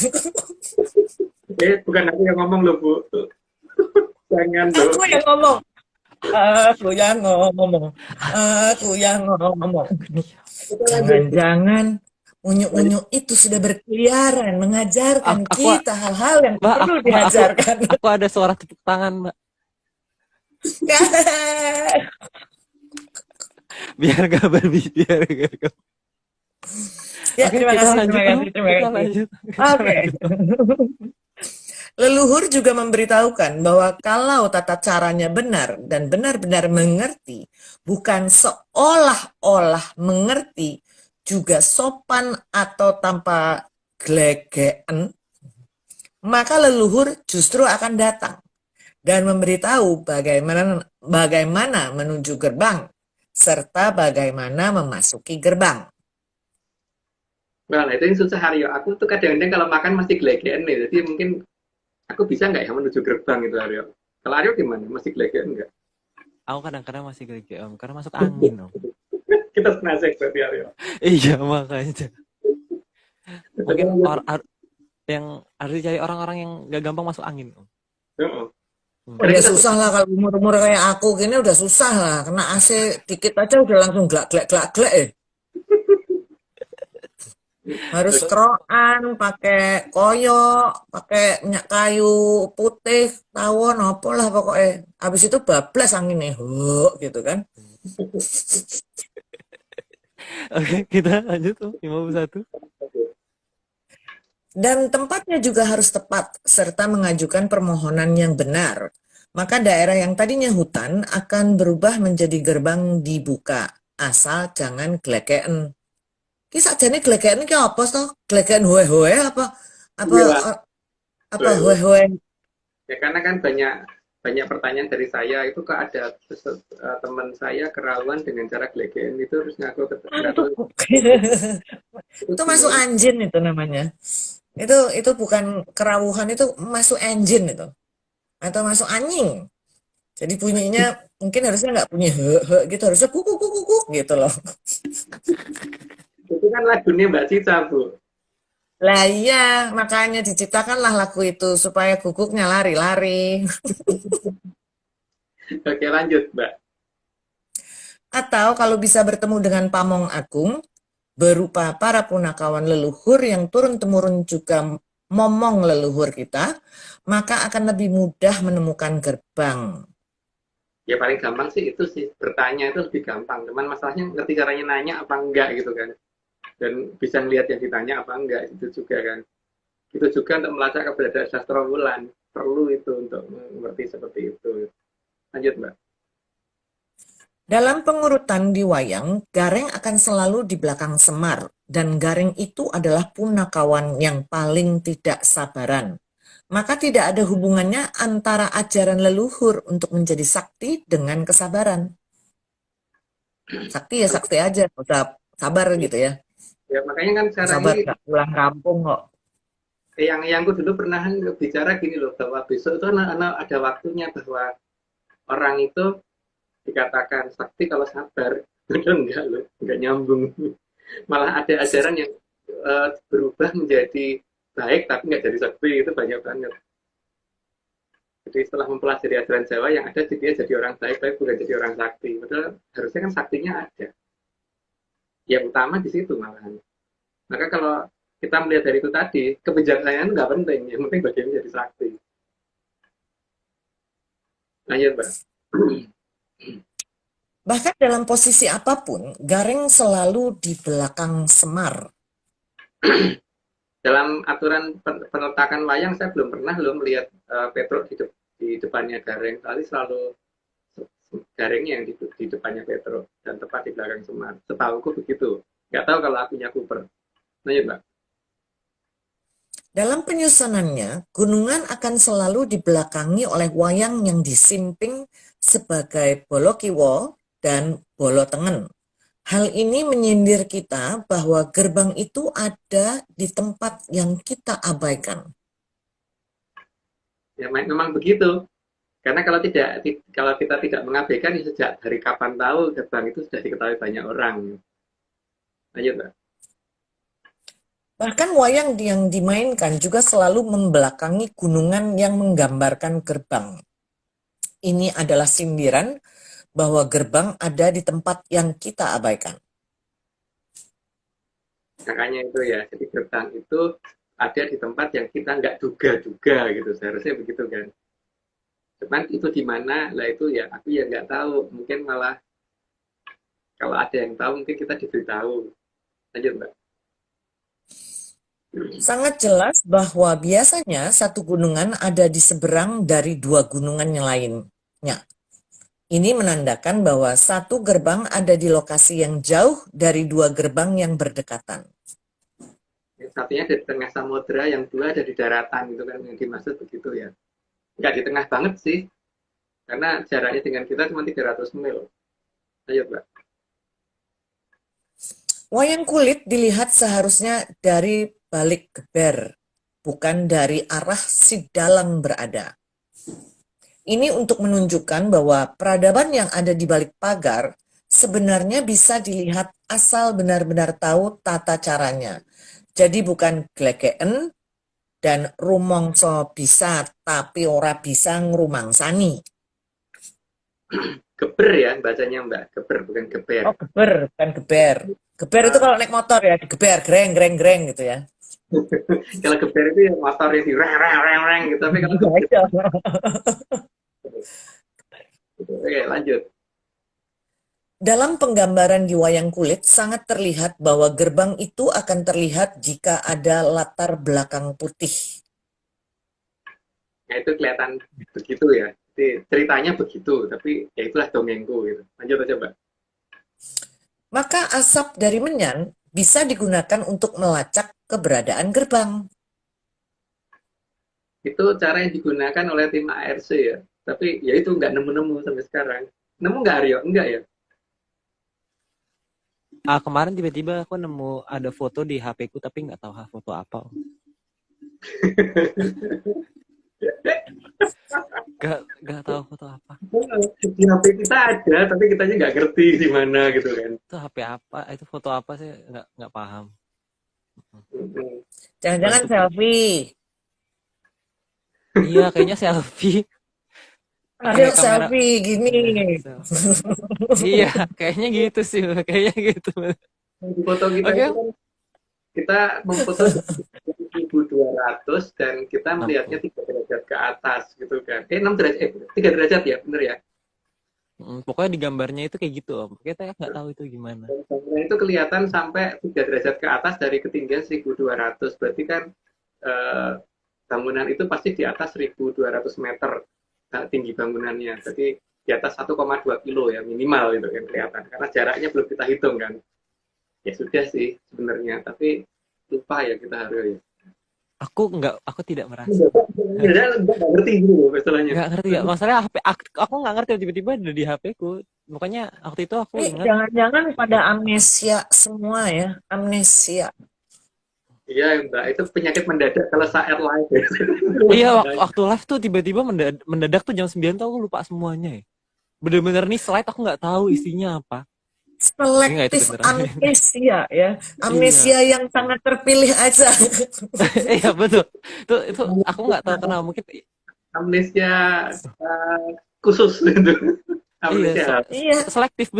Bukan aku yang ngomong loh Bu. Jangan loh. Aku yang ngomong. Aku yang ngomong. Jangan-jangan unyu-unyu itu sudah berkeliaran mengajarkan kita hal-hal yang Mbak, perlu diajarkan. Aku ada suara tepuk tangan, Mbak. Biar gak berbicara. Ya, Oke, terima kita kasih, lanjut, terima Om. kasih, terima Kita kasih. lanjut. Oke. Leluhur juga memberitahukan bahwa kalau tata caranya benar dan benar-benar mengerti, bukan seolah-olah mengerti, juga sopan atau tanpa gelegean, maka leluhur justru akan datang dan memberitahu bagaimana menuju gerbang serta bagaimana memasuki gerbang. Nah, itu yang susah Aryo. Aku tuh kadang-kadang kalau makan masih gelegean nih. Jadi mungkin aku bisa nggak ya menuju gerbang itu Aryo? Kalau Aryo gimana? Masih gelegean nggak? Aku kadang-kadang masih geli om, karena masuk angin om. Kita senasib berarti Aryo. Iya makanya. Mungkin yang harus dicari orang-orang yang gak gampang masuk angin om. Udah susah lah kalau umur-umur kayak aku gini udah susah lah. Kena AC dikit aja udah langsung glak-glak Harus kerokan, pakai koyok, pakai minyak kayu putih, tawon, apa lah pokoknya. Habis itu bablas anginnya, gitu kan. Oke, kita lanjut om, 51. Dan tempatnya juga harus tepat, serta mengajukan permohonan yang benar. Maka daerah yang tadinya hutan akan berubah menjadi gerbang dibuka, asal jangan gelegean. Kisah jane gelegean iki apa toh? Gelegean hoe-hoe apa? Apa hoe-hoe? Ya karena kan banyak pertanyaan dari saya itu kok ada teman saya kerawan dengan cara gelegean itu harus ngaku Itu masuk anjing itu namanya. Itu bukan kerawuhan, itu masuk engine itu. Atau masuk anjing. Jadi bunyinya mungkin harusnya nggak bunyi gitu, harusnya kuk gitu loh. itu kan lagunya Mbak Cica Bu. Lah iya, makanya diciptakanlah lagu itu supaya guguknya lari-lari. Oke lanjut Mbak. Atau kalau bisa bertemu dengan Pamong Agung, berupa para punakawan leluhur yang turun-temurun juga momong leluhur kita, maka akan lebih mudah menemukan gerbang. Ya paling gampang sih itu sih, bertanya itu lebih gampang. Cuman masalahnya ngerti caranya nanya apa enggak gitu kan. Dan bisa ngelihat yang ditanya apa enggak itu juga kan. Itu juga untuk melacak keberadaan sastra wulan. Perlu itu untuk mengerti seperti itu. Lanjut Mbak. Dalam pengurutan di wayang, Gareng akan selalu di belakang Semar, dan Gareng itu adalah punakawan yang paling tidak sabaran. Maka tidak ada hubungannya antara ajaran leluhur untuk menjadi sakti dengan kesabaran. Sakti ya sakti aja, nggak usah sabar gitu ya. Ya makanya kan sekarang Sabar ini nggak pulang kampung kok. yang aku dulu pernah bicara gini loh, bahwa besok itu ada waktunya bahwa orang itu dikatakan sakti kalau sabar. Benar enggak loh, enggak nyambung. Malah ada ajaran yang berubah menjadi baik tapi nggak jadi sakti, itu banyak banget. Jadi setelah mempelajari ajaran Jawa yang ada dia jadi orang baik tapi bukan jadi orang sakti. Padahal harusnya kan saktinya ada. Yang utama di situ malahan. Maka kalau kita melihat dari itu tadi, kebijaksanaan nggak penting, yang penting bagaimana jadi sakti. Lanjut, Mbak. Bahkan dalam posisi apapun, Gareng selalu di belakang Semar. Dalam aturan penetakan wayang saya belum pernah melihat Petruk di depannya Gareng, kali selalu Garengnya yang di depannya Petruk dan tepat di belakang Semar. Setahuku begitu. Nggak tahu kalau akunya Cooper. Lanjut, Mbak. Dalam penyusunannya, gunungan akan selalu dibelakangi oleh wayang yang disimping sebagai Bolokiwo dan Bolotengen. Hal ini menyindir kita bahwa gerbang itu ada di tempat yang kita abaikan. Ya, memang begitu. Karena kalau kita tidak mengabaikan, sejak dari kapan tahu gerbang itu sudah diketahui banyak orang. Lanjut, Mbak. Bahkan wayang yang dimainkan juga selalu membelakangi gunungan yang menggambarkan gerbang. Ini adalah sindiran bahwa gerbang ada di tempat yang kita abaikan. Makanya itu ya, jadi gerbang itu ada di tempat yang kita nggak duga-duga gitu, seharusnya begitu kan. Cuman itu di mana, lah itu ya aku ya nggak tahu, mungkin malah kalau ada yang tahu mungkin kita diberitahu. Lanjut, Mbak. Sangat jelas bahwa biasanya satu gunungan ada di seberang dari dua gunungan yang lainnya. Ini menandakan bahwa satu gerbang ada di lokasi yang jauh dari dua gerbang yang berdekatan. Satunya ada di tengah samudera, yang dua ada di daratan, itu kan yang dimaksud begitu ya. Nggak di tengah banget sih, karena jaraknya dengan kita cuma 300 mil. Ayo, Mbak. Wayang kulit dilihat seharusnya dari balik geber, bukan dari arah si dalang berada. Ini untuk menunjukkan bahwa peradaban yang ada di balik pagar sebenarnya bisa dilihat asal benar-benar tahu tata caranya. Jadi bukan glekeen dan rumangsa bisa tapi ora bisa ngrumangsani. Geber ya bacanya Mbak, geber bukan geber. Oh, geber, bukan geber. Geber itu kalau naik motor ya, digeber, greng, greng, greng gitu ya. Kalau geber itu yang motornya di reng reng reng reng gitu, tapi kalau geber, oke lanjut. Dalam penggambaran di wayang kulit sangat terlihat bahwa gerbang itu akan terlihat jika ada latar belakang putih. Ya itu kelihatan begitu ya. Jadi, ceritanya begitu, tapi ya itulah dongengku gitu. Lanjut aja Mbak. Maka asap dari menyan bisa digunakan untuk melacak keberadaan gerbang. Itu cara yang digunakan oleh tim ARC ya. Tapi ya itu nggak nemu-nemu sampai sekarang. Nemu nggak Aryo? Enggak ya? Kemarin tiba-tiba aku nemu ada foto di HP ku tapi nggak tahu foto apa. Gak tahu foto apa. Di HP kita ada, tapi kita aja nggak ngerti di mana gitu kan. Itu HP apa? Itu foto apa sih? Nggak paham. Jangan-jangan selfie. Iya, kayaknya selfie. Ayo Kayak kamera. selfie gini. Iya, kayaknya gitu sih. Kayaknya gitu. Di foto kita Oke. itu kan kita memfoto 1200 dan kita melihatnya 3 derajat ke atas gitu kan. 6 derajat, 3 derajat ya, bener ya? Pokoknya di gambarnya itu kayak gitu Om. Kita nggak tahu itu gimana. Dan gambarnya itu kelihatan sampai 3 derajat ke atas dari ketinggian 1200. Berarti kan bangunan itu pasti di atas 1200 meter tinggi bangunannya. Jadi di atas 1,2 kilo ya minimal itu kan kelihatan. Karena jaraknya belum kita hitung kan. Ya sudah sih sebenarnya, tapi lupa ya kita harus ya. Aku tidak merasa. Nggak ngerti gitu masalahnya. Nggak ngerti ya. Masalahnya HP aku nggak ngerti tiba-tiba ada di HP ku. Makanya waktu itu aku ingat. Jangan-jangan pada amnesia semua ya, amnesia. Iya Mbak, itu penyakit mendadak kalau saat live ya. Iya, waktu live tuh tiba-tiba mendadak tuh jam 9 tuh aku lupa semuanya ya. Bener-bener nih slide aku nggak tahu isinya apa. Selektif amnesia ya, amnesia yang sangat terpilih aja. Iya betul. Itu aku nggak tahu kenapa, mungkin amnesia khusus gitu. Amnesia. Iya. Selektif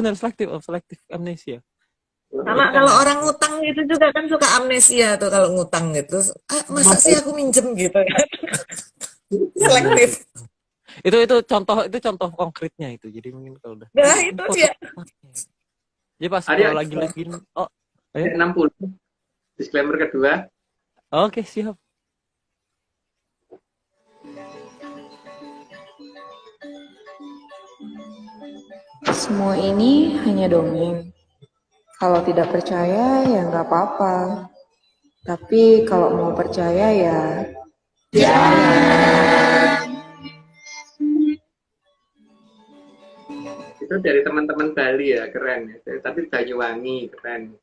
amnesia. Sama kalau orang ngutang gitu juga kan suka amnesia tuh kalau ngutang gitu. Masa sih aku minjem gitu ya. Selektif. Itu contoh konkretnya itu. Jadi mungkin kalau udah. Nah, itu dia. Jadi pas Arya, kalau lagi 60 disclaimer kedua. Oke, siap. Semua ini hanya dongeng. Kalau tidak percaya ya nggak apa-apa. Tapi kalau mau percaya ya jangan. Itu dari teman-teman Bali ya, keren ya. Tapi Banyuwangi, keren.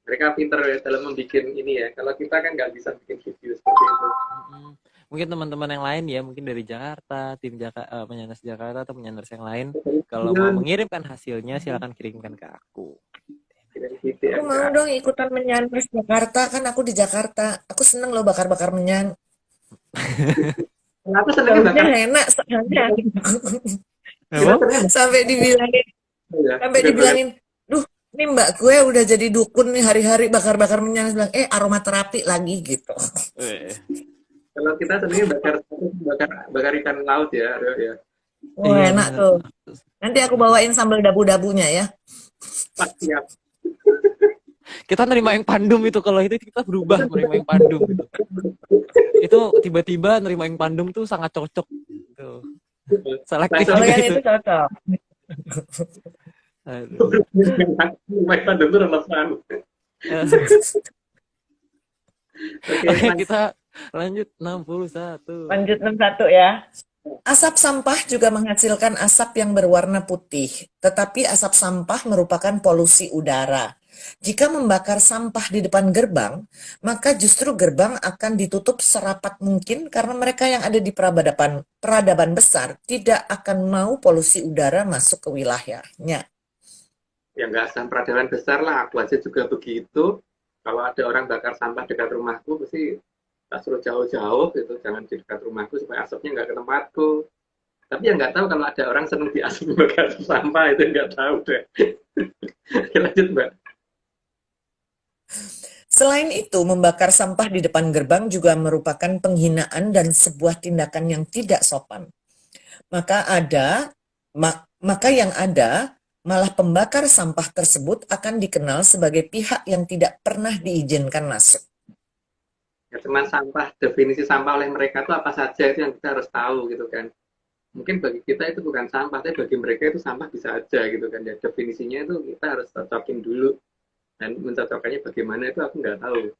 Mereka pinter ya dalam membuat ini ya. Kalau kita kan nggak bisa bikin video seperti itu. Mungkin teman-teman yang lain ya, mungkin dari Jakarta, tim Penyanders Jakarta atau Penyanders yang lain, kalau mau mengirimkan hasilnya silakan kirimkan ke aku. Aku mau dong ikutan Menyanders Jakarta, kan aku di Jakarta. Aku seneng loh bakar-bakar menyan. Aku seneng bakar. Enak soalnya. Sampai dibilangin, duh, ini mbak gue udah jadi dukun nih hari-hari bakar-bakar menyan. Bilang, aromaterapi lagi gitu. Kalau kita senengnya bakar ikan laut ya, ya. Oh enak tuh. Nanti aku bawain sambal dabu-dabunya ya. Siap. Kita nerima yang pandum itu, kalau itu kita berubah nerima yang pandum gitu. Itu tiba-tiba nerima yang pandum tuh sangat cocok gitu. Selektif Kalau yang gitu. itu cocok. Nerima pandum itu relevan. Oke, kita lanjut 61. Lanjut 61 ya. Asap sampah juga menghasilkan asap yang berwarna putih, tetapi asap sampah merupakan polusi udara. Jika membakar sampah di depan gerbang, maka justru gerbang akan ditutup serapat mungkin karena mereka yang ada di peradaban besar tidak akan mau polusi udara masuk ke wilayahnya. Ya nggak usah peradaban besar lah, aku aja juga begitu. Kalau ada orang bakar sampah dekat rumahku, pasti tak suruh jauh-jauh gitu, jangan di dekat rumahku supaya asapnya nggak ke tempatku. Tapi yang nggak tahu kalau ada orang senang diasap bakar sampah itu nggak tahu deh. Lanjut Mbak. Selain itu, membakar sampah di depan gerbang juga merupakan penghinaan dan sebuah tindakan yang tidak sopan. Maka yang ada malah pembakar sampah tersebut akan dikenal sebagai pihak yang tidak pernah diizinkan masuk. Ya, cuman sampah, definisi sampah oleh mereka itu apa saja itu yang kita harus tahu gitu kan. Mungkin bagi kita itu bukan sampah, tapi bagi mereka itu sampah bisa aja gitu kan. Ya definisinya itu kita harus cocokin dulu. Dan mencocokkannya bagaimana itu aku nggak tahu.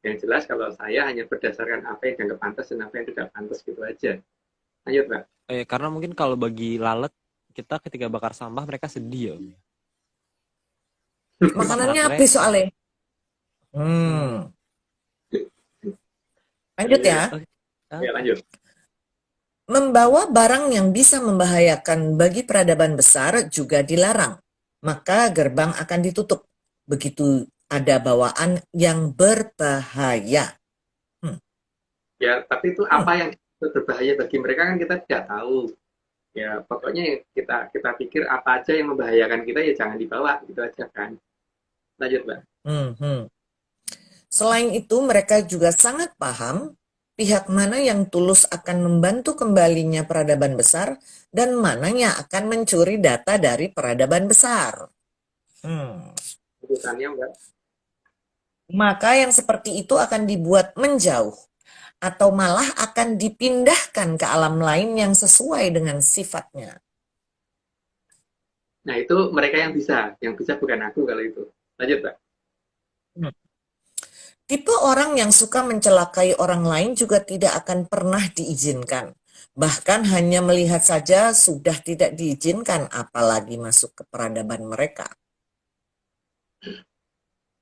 Yang jelas kalau saya hanya berdasarkan apa yang dianggap pantas dan apa yang tidak pantas gitu aja. Lanjut Mbak. Karena mungkin kalau bagi lalat, kita ketika bakar sampah mereka sedih ya, Om. Makanannya Karena apa soalnya? Lanjut ya. Ya lanjut. Membawa barang yang bisa membahayakan bagi peradaban besar juga dilarang. Maka gerbang akan ditutup. Begitu ada bawaan yang berbahaya. Ya, tapi itu apa yang berbahaya bagi mereka kan kita tidak tahu. Ya, pokoknya kita pikir apa aja yang membahayakan kita ya jangan dibawa gitu aja kan. Lanjut Mbak. Selain itu, mereka juga sangat paham pihak mana yang tulus akan membantu kembalinya peradaban besar dan mana yang akan mencuri data dari peradaban besar. Urutannya Mbak. Maka yang seperti itu akan dibuat menjauh atau malah akan dipindahkan ke alam lain yang sesuai dengan sifatnya. Nah, itu mereka yang bisa bukan aku kalau itu. Lanjut Mbak. Tipe orang yang suka mencelakai orang lain juga tidak akan pernah diizinkan. Bahkan hanya melihat saja sudah tidak diizinkan, apalagi masuk ke peradaban mereka.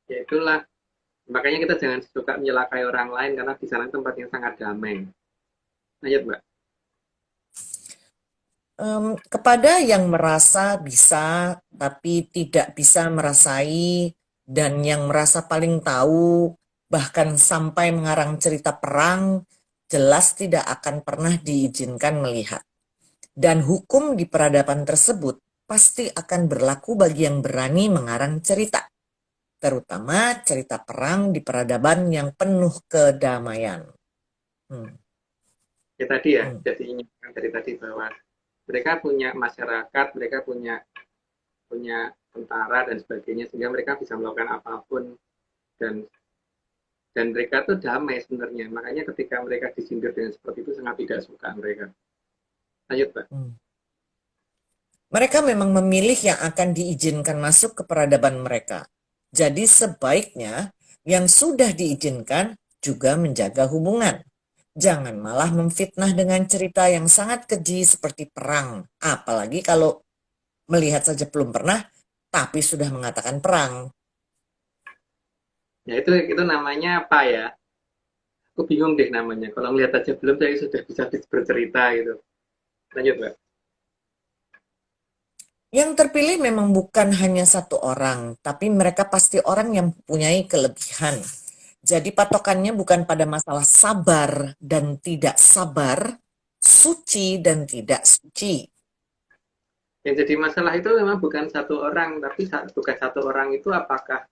Ya itulah. Makanya kita jangan suka menyelakai orang lain karena di sana tempat yang sangat damai. Lanjut Mbak. Kepada yang merasa bisa tapi tidak bisa merasai dan yang merasa paling tahu bahkan sampai mengarang cerita perang, jelas tidak akan pernah diizinkan melihat. Dan hukum di peradaban tersebut pasti akan berlaku bagi yang berani mengarang cerita, terutama cerita perang di peradaban yang penuh kedamaian. Ya tadi ya, jadi ingatkan dari tadi bahwa mereka punya masyarakat, mereka punya tentara dan sebagainya, sehingga mereka bisa melakukan apapun dan mereka tuh damai sebenarnya. Makanya ketika mereka disindir dengan seperti itu sangat tidak suka mereka. Lanjut Pak. Mereka memang memilih yang akan diizinkan masuk ke peradaban mereka. Jadi sebaiknya yang sudah diizinkan juga menjaga hubungan. Jangan malah memfitnah dengan cerita yang sangat keji seperti perang. Apalagi kalau melihat saja belum pernah, tapi sudah mengatakan perang. Ya itu namanya apa ya? Aku bingung deh namanya. Kalau melihat aja belum, saya sudah bisa bercerita gitu. Lanjut Mbak. Yang terpilih memang bukan hanya satu orang, tapi mereka pasti orang yang mempunyai kelebihan. Jadi patokannya bukan pada masalah sabar dan tidak sabar, suci dan tidak suci. Yang jadi masalah itu memang bukan satu orang, tapi bukan satu orang itu apakah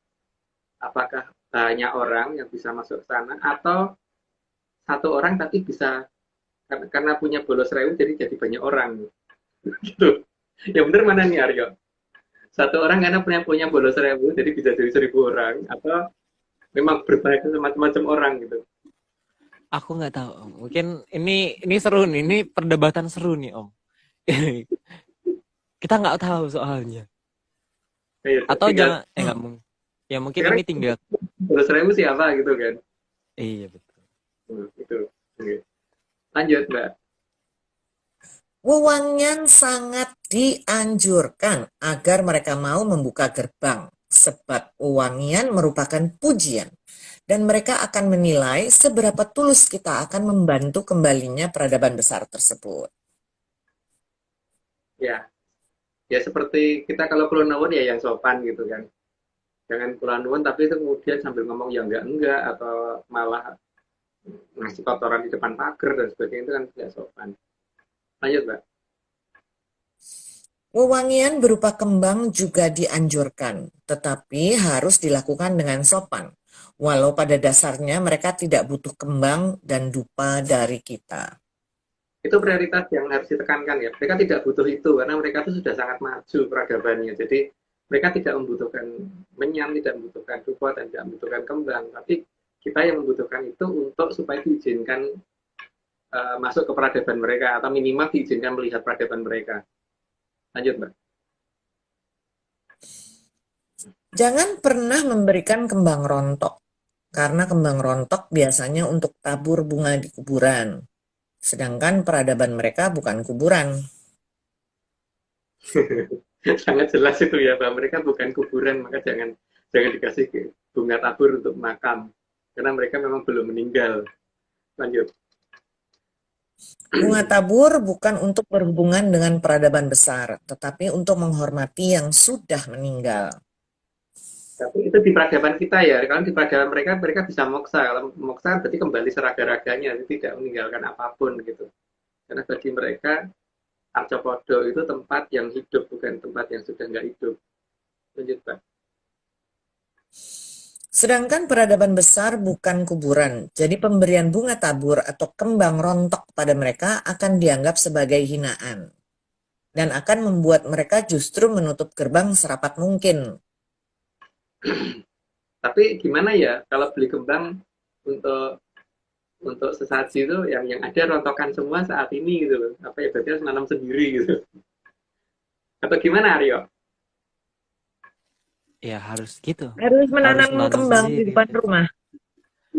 banyak orang yang bisa masuk ke sana atau satu orang tapi bisa karena punya bolos rewu jadi banyak orang gitu. Ya bener mana nih Aryo? Satu orang karena punya bolos rewu jadi bisa jadi 1.000 orang atau memang berbahaya macam-macam orang gitu. Aku nggak tahu, Om. Mungkin ini seru nih, ini perdebatan seru nih, Om. Kita nggak tahu soalnya. Ya, Atau jangan, nggak mungkin. Ya mungkin ini tinggal. Bolos rewu siapa gitu kan? Iya betul. Itu. Oke. Lanjut Mbak. Wewangian sangat dianjurkan agar mereka mau membuka gerbang, sebab wewangian merupakan pujian, dan mereka akan menilai seberapa tulus kita akan membantu kembalinya peradaban besar tersebut. Ya, ya seperti kita kalau kula nuwun ya yang sopan gitu kan. Jangan kula nuwun tapi itu kemudian sambil ngomong ya enggak atau malah ngasih kotoran di depan pagar dan sebagainya itu kan tidak sopan. Lanjut, Mbak. Wewangian berupa kembang juga dianjurkan, tetapi harus dilakukan dengan sopan. Walau pada dasarnya mereka tidak butuh kembang dan dupa dari kita. Itu prioritas yang harus ditekankan ya. Mereka tidak butuh itu karena mereka itu sudah sangat maju peradabannya. Jadi mereka tidak membutuhkan menyan, tidak membutuhkan dupa dan tidak membutuhkan kembang. Tapi kita yang membutuhkan itu untuk supaya diizinkan masuk ke peradaban mereka atau minimal diizinkan melihat peradaban mereka. Lanjut, Mbak. Jangan pernah memberikan kembang rontok, karena kembang rontok biasanya untuk tabur bunga di kuburan. Sedangkan peradaban mereka bukan kuburan. Sangat jelas itu ya, bahwa mereka bukan kuburan, maka jangan dikasih bunga tabur untuk makam. Karena mereka memang belum meninggal. Lanjut. Bunga tabur bukan untuk berhubungan dengan peradaban besar, tetapi untuk menghormati yang sudah meninggal. Tapi itu di peradaban kita ya. Kalau di peradaban mereka, mereka bisa moksa. Kalau moksa berarti kembali seraga-raganya, tidak meninggalkan apapun gitu. Karena bagi mereka, Arcopodo itu tempat yang hidup, bukan tempat yang sudah nggak hidup. Lanjut, Pak. Sedangkan peradaban besar bukan kuburan, jadi pemberian bunga tabur atau kembang rontok pada mereka akan dianggap sebagai hinaan. Dan akan membuat mereka justru menutup gerbang serapat mungkin. Tapi gimana ya kalau beli kembang untuk sesaji itu yang ada rontokan semua saat ini gitu loh. Apa ya berarti harus nanam sendiri gitu. Atau gimana, Aryo? Ya harus gitu. Harus menanam kembang di sendiri. depan rumah.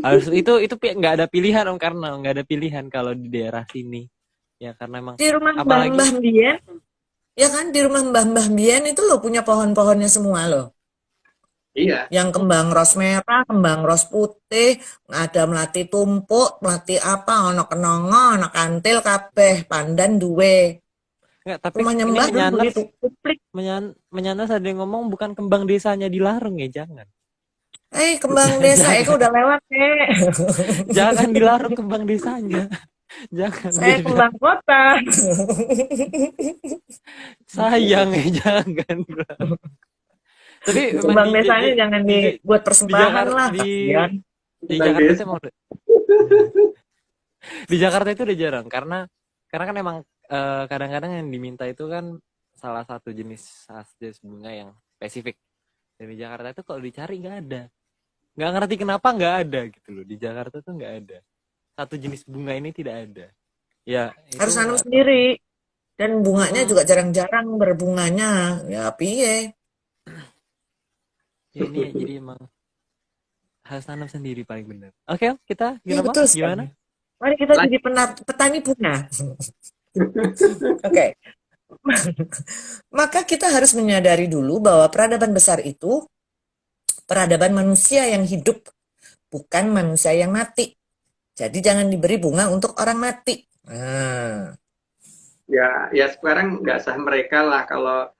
Harus itu nggak ada pilihan Om, karena nggak ada pilihan kalau di daerah sini. Ya karena emang Di rumah apalagi Mbah Mbien, ya kan, di rumah Mbah Mbien itu loh punya pohon-pohonnya semua loh. Iya. Yang kembang ros merah, kembang ros putih, ada melati tumpuk, melati apa, ono kenongo, ono kantil kabeh, pandan duwe. nggak, tapi Rumahnya ini Mbah dulu menyanas begitu, kuplik. menyanas ada yang ngomong bukan kembang desanya dilarang ya, jangan. Kembang desa itu udah lewat, Jangan dilarang kembang desanya. Jangan. Saya kembang kota. Sayang ya, jangan bro. Tapi Kembang desanya jangan dibuat persembahan lah. Di Jakarta itu emang di Jakarta itu udah jarang karena kan emang kadang-kadang yang diminta itu kan salah satu jenis bunga yang spesifik. Dan di Jakarta itu kalau dicari nggak ada. Nggak ngerti kenapa nggak ada gitu loh. Di Jakarta tuh nggak ada. Satu jenis bunga ini tidak ada. Ya, harus nanam sendiri. Dan bunganya juga jarang-jarang berbunganya. Ya piye. Ya, ini jadi emang harus tanam sendiri paling benar. Oke, kita Ya, gimana? betul Gimana? Mari kita jadi petani bunga. Oke. Maka kita harus menyadari dulu bahwa peradaban besar itu peradaban manusia yang hidup, bukan manusia yang mati. Jadi jangan diberi bunga untuk orang mati. Nah. Ya sekarang nggak sah mereka lah. Kalau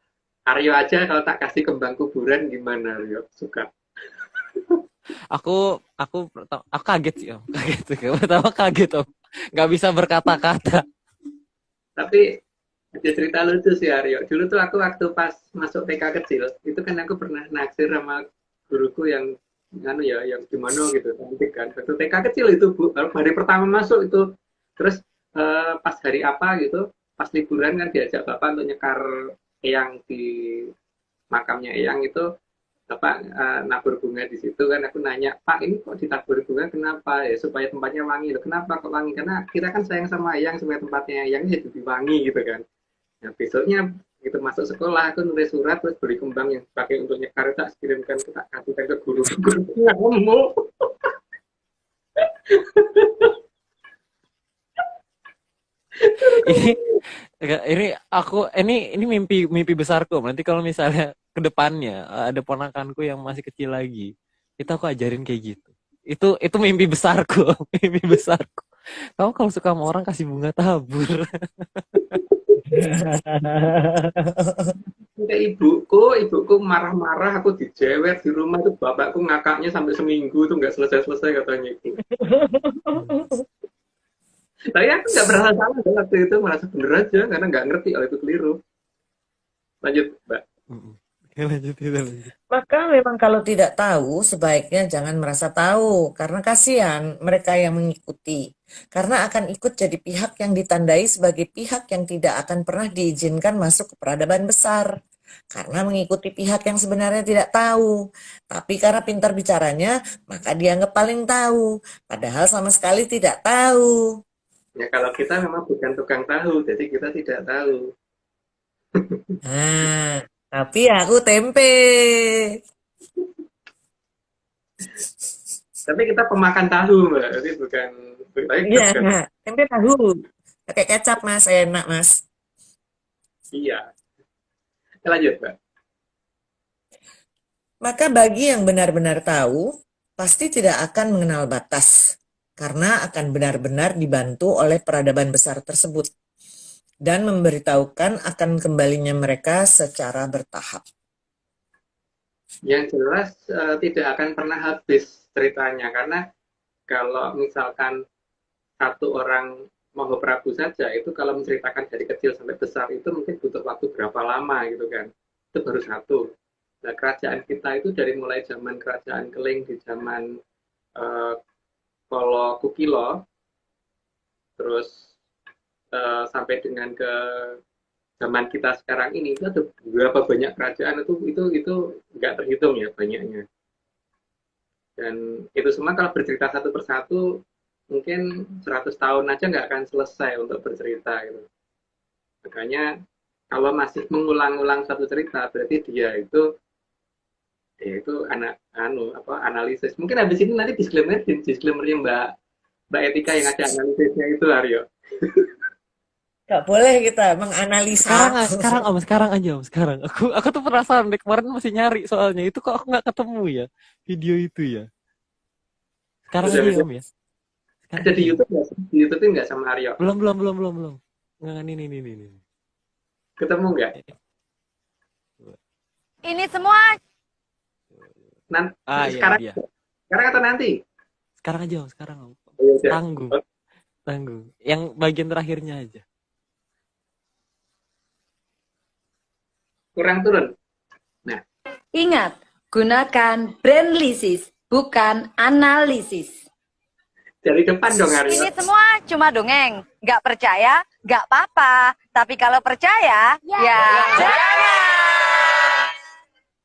Aryo aja kalau tak kasih kembang kuburan gimana, Aryo? Suka. Aku kaget sih Om. Pertama kaget Om. Nggak bisa berkata-kata. Tapi ada cerita lucu sih, Aryo. Dulu tuh aku waktu pas masuk TK kecil, itu kan aku pernah naksir sama guruku yang yang gimana gitu, cantik kan. Waktu TK kecil itu, Bu, hari pertama masuk itu, terus pas hari apa gitu, pas liburan kan diajak Bapak untuk nyekar eyang di makamnya eyang itu, Bapak nabur bunga di situ kan. Aku nanya, Pak ini kok ditabur bunga kenapa? Ya supaya tempatnya wangi. Loh, kenapa kok wangi? Karena kita kan sayang sama eyang supaya tempatnya eyang jadi lebih wangi gitu kan. Nah besoknya gitu masuk sekolah aku nulis surat terus beli kembang yang pakai untuk nyekar tak kirimkan tak kasihkan ke guru ngomong. ini ini mimpi mimpi besarku. Nanti kalau misalnya ke depannya ada ponakanku yang masih kecil lagi, itu aku ajarin kayak gitu. Itu mimpi besarku, mimpi besarku. Kamu kalau suka sama orang kasih bunga tabur. Kayak ibuku marah-marah, aku dijewer di rumah itu bapakku ngakaknya sampai seminggu tuh nggak selesai-selesai katanya itu. Tapi aku nggak merasa salah waktu itu, merasa bener aja karena nggak ngerti kalau itu keliru. Lanjut, Mbak. Lanjut. Maka memang kalau tidak tahu, sebaiknya jangan merasa tahu, karena kasihan mereka yang mengikuti. Karena akan ikut jadi pihak yang ditandai sebagai pihak yang tidak akan pernah diizinkan masuk ke peradaban besar. Karena mengikuti pihak yang sebenarnya tidak tahu. Tapi karena pintar bicaranya, maka dianggap paling tahu. Padahal sama sekali tidak tahu. Ya kalau kita memang bukan tukang tahu, jadi kita tidak tahu. Nah, tapi aku tempe. Tapi kita pemakan tahu, Mbak. Jadi bukan Iya, bukan. tempe tahu. Pakai kecap, Mas. Enak, Mas. Iya. Lanjut, Mbak. Maka bagi yang benar-benar tahu, pasti tidak akan mengenal batas, karena akan benar-benar dibantu oleh peradaban besar tersebut, dan memberitahukan akan kembalinya mereka secara bertahap. Yang jelas tidak akan pernah habis ceritanya, karena kalau misalkan satu orang Moho Prabu saja, itu kalau menceritakan dari kecil sampai besar, itu mungkin butuh waktu berapa lama gitu kan. Itu baru satu. Nah, kerajaan kita itu dari mulai zaman kerajaan Keling, di zaman Kolo Kukilo, terus sampai dengan ke zaman kita sekarang ini, itu ada berapa banyak kerajaan, itu nggak terhitung ya banyaknya. Dan itu semua kalau bercerita satu persatu, mungkin 100 tahun aja nggak akan selesai untuk bercerita gitu. Makanya kalau masih mengulang-ulang satu cerita, berarti dia itu analisis. Mungkin habis ini nanti disclaimernya Mbak Etika yang ada analisisnya itu, Aryo. Gak boleh kita menganalisa. Sekarang aja, Om. Sekarang. Aku tuh penasaran deh, kemarin masih nyari soalnya. Itu kok aku nggak ketemu ya video itu ya. Sekarang aja ya, Om ya. Ada di YouTube nggak? Di YouTube nggak sama Aryo? Belum. Nggak, ini. Ketemu nggak? Ini semua Sekarang, iya. Sekarang atau nanti? Sekarang aja, Om. Sekarang, Om. Ya, Tanggung. Yang bagian terakhirnya aja. kurang turun. ingat, gunakan brandlisis, bukan analisis. Dari depan dong, Aryo. Ini semua cuma dongeng. Nggak percaya, nggak apa-apa. Tapi kalau percaya, ya jangan.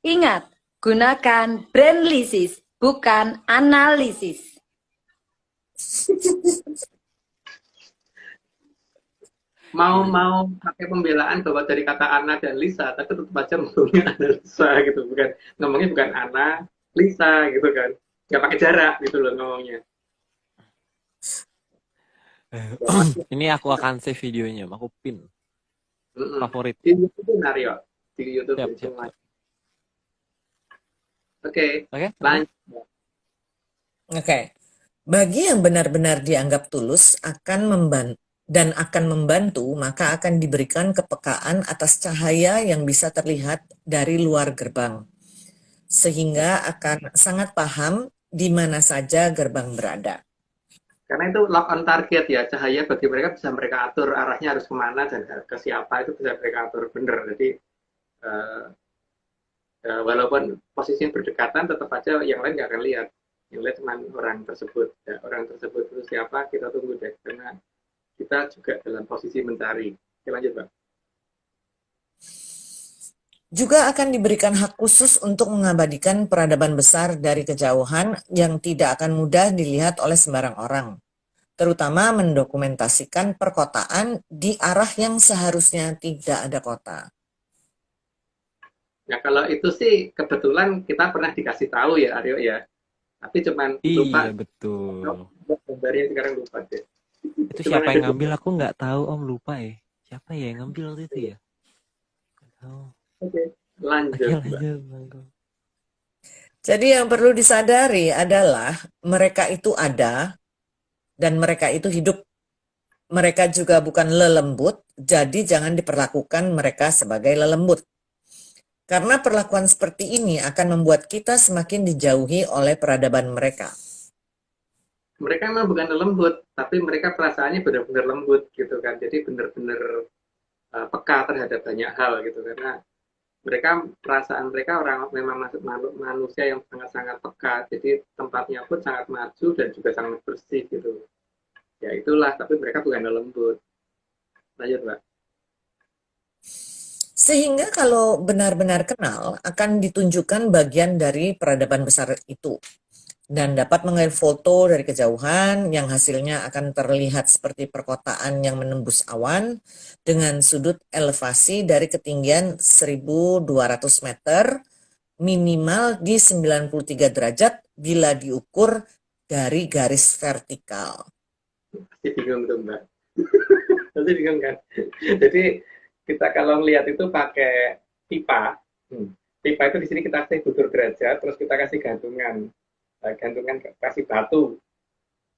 Ingat, gunakan brandlisis, bukan analisis. Mau pakai pembelaan bahwa dari kata Ana dan Lisa, tapi tetap aja ngomongnya analisa gitu, ngomongnya bukan Ana, Lisa gitu kan, nggak pakai jarak gitu loh ngomongnya. Ini aku akan save videonya, aku pin. Favorit. Di YouTube Nario, di YouTube. Siap. Oke. Lanjut. Oke. Bagi yang benar-benar dianggap tulus akan membantu, maka akan diberikan kepekaan atas cahaya yang bisa terlihat dari luar gerbang, sehingga akan sangat paham di mana saja gerbang berada. Karena itu lock on target ya, cahaya bagi mereka bisa mereka atur arahnya harus kemana dan ke siapa, itu bisa mereka atur bener. Jadi walaupun posisinya berdekatan, tetap aja yang lain nggak akan lihat. Yang lihat cuma orang tersebut. Ya, orang tersebut itu siapa, kita tunggu deh. Karena kita juga dalam posisi mencari. Oke, lanjut, Bang. Juga akan diberikan hak khusus untuk mengabadikan peradaban besar dari kejauhan yang tidak akan mudah dilihat oleh sembarang orang, terutama mendokumentasikan perkotaan di arah yang seharusnya tidak ada kota. Ya kalau itu sih kebetulan kita pernah dikasih tahu ya, Aryo ya. Tapi cuman lupa. Iya, betul. Gambarnya sekarang lupa deh. Itu Cuma siapa ada yang ngambil aku nggak tahu Om, lupa ya. Siapa ya yang ngambil waktu itu ya? Nggak tahu. Oke, Oke lanjut, Mbak. lanjut Manggo. Jadi yang perlu disadari adalah mereka itu ada dan mereka itu hidup. Mereka juga bukan lelembut, jadi jangan diperlakukan mereka sebagai lelembut. Karena perlakuan seperti ini akan membuat kita semakin dijauhi oleh peradaban mereka. Mereka memang bukan lembut, tapi mereka perasaannya benar-benar lembut gitu kan. Jadi benar-benar peka terhadap banyak hal gitu karena perasaan mereka orang memang manusia yang sangat-sangat peka. Jadi tempatnya pun sangat maju dan juga sangat bersih gitu. Ya itulah, tapi mereka bukan lembut. Lanjut, Mbak. Sehingga kalau benar-benar kenal akan ditunjukkan bagian dari peradaban besar itu. Dan dapat mengambil foto dari kejauhan yang hasilnya akan terlihat seperti perkotaan yang menembus awan dengan sudut elevasi dari ketinggian 1.200 meter minimal di 93 derajat bila diukur dari garis vertikal. Pasti bingung tuh, Mbak. Pasti bingung kan? Jadi kita kalau ngelihat itu pakai pipa. Pipa itu di sini kita kasih butur derajat, terus kita kasih gantungan. Gantungan kasih batu.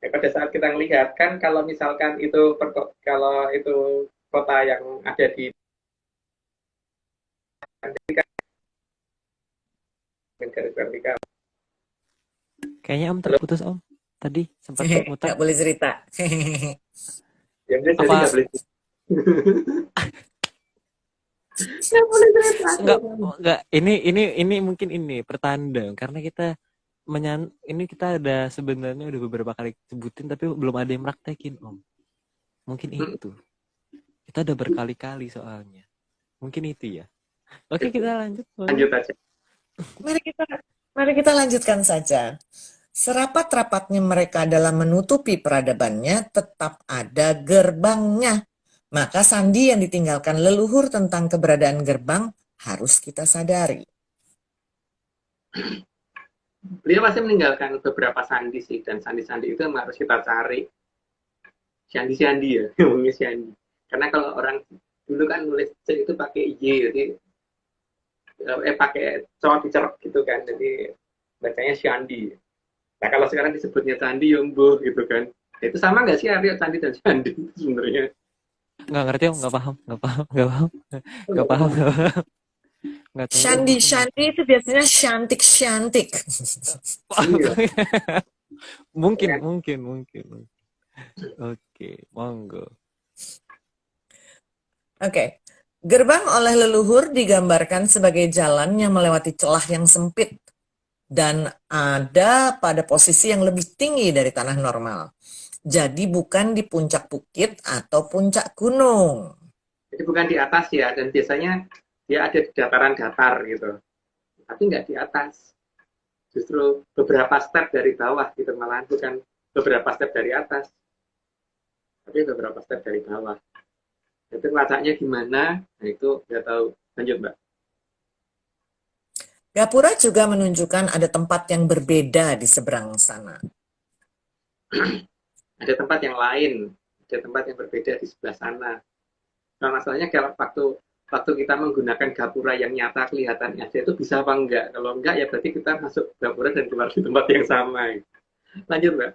Pada saat kita melihat kan kalau misalkan itu kalau itu kota yang ada di garis vertikal. Kayaknya Om terputus Om. Tadi sempat muter. Nggak boleh cerita. Ya jadi Apa nggak boleh. Nggak boleh cerita. enggak ini mungkin ini pertanda karena kita ini kita ada sebenarnya udah beberapa kali sebutin tapi belum ada yang praktekin Om. Mungkin itu. Kita udah berkali-kali soalnya. Mungkin itu ya. Oke, kita lanjut. Lanjut aja. Mari kita lanjutkan saja. Serapat-rapatnya mereka dalam menutupi peradabannya tetap ada gerbangnya. Maka sandi yang ditinggalkan leluhur tentang keberadaan gerbang harus kita sadari. Beliau pasti meninggalkan beberapa sandi sih, dan sandi-sandi itu yang harus kita cari. Sandi-sandi ya, ngomongnya sandi. Karena kalau orang dulu kan nulis C itu pakai Y, jadi pakai cowok dicerok gitu kan, jadi bacanya sandi. Nah kalau sekarang disebutnya sandi, yombo gitu kan. Itu sama nggak sih Aryo, sandi dan sandi sebenarnya? Nggak ngerti Om, nggak paham. Nggak paham. Nggak tahu. Shandi itu biasanya shantik. Mungkin. Oke, monggo. Oke. Gerbang oleh leluhur digambarkan sebagai jalan yang melewati celah yang sempit dan ada pada posisi yang lebih tinggi dari tanah normal. Jadi bukan di puncak bukit atau puncak gunung. Jadi bukan di atas ya, dan biasanya dia ada di dataran datar gitu. Tapi nggak di atas. Justru beberapa step dari bawah gitu, malahan bukan beberapa step dari atas. Tapi beberapa step dari bawah. Itu letaknya gimana? Nah itu nggak tahu. Lanjut, Mbak. Gapura juga menunjukkan ada tempat yang berbeda di seberang sana. Ada tempat yang lain, ada tempat yang berbeda di sebelah sana. Nah, masalahnya kalau waktu kita menggunakan gapura yang nyata kelihatannya ada itu bisa apa enggak? Kalau enggak ya berarti kita masuk gapura dan keluar di tempat yang sama. Lanjut, Mbak.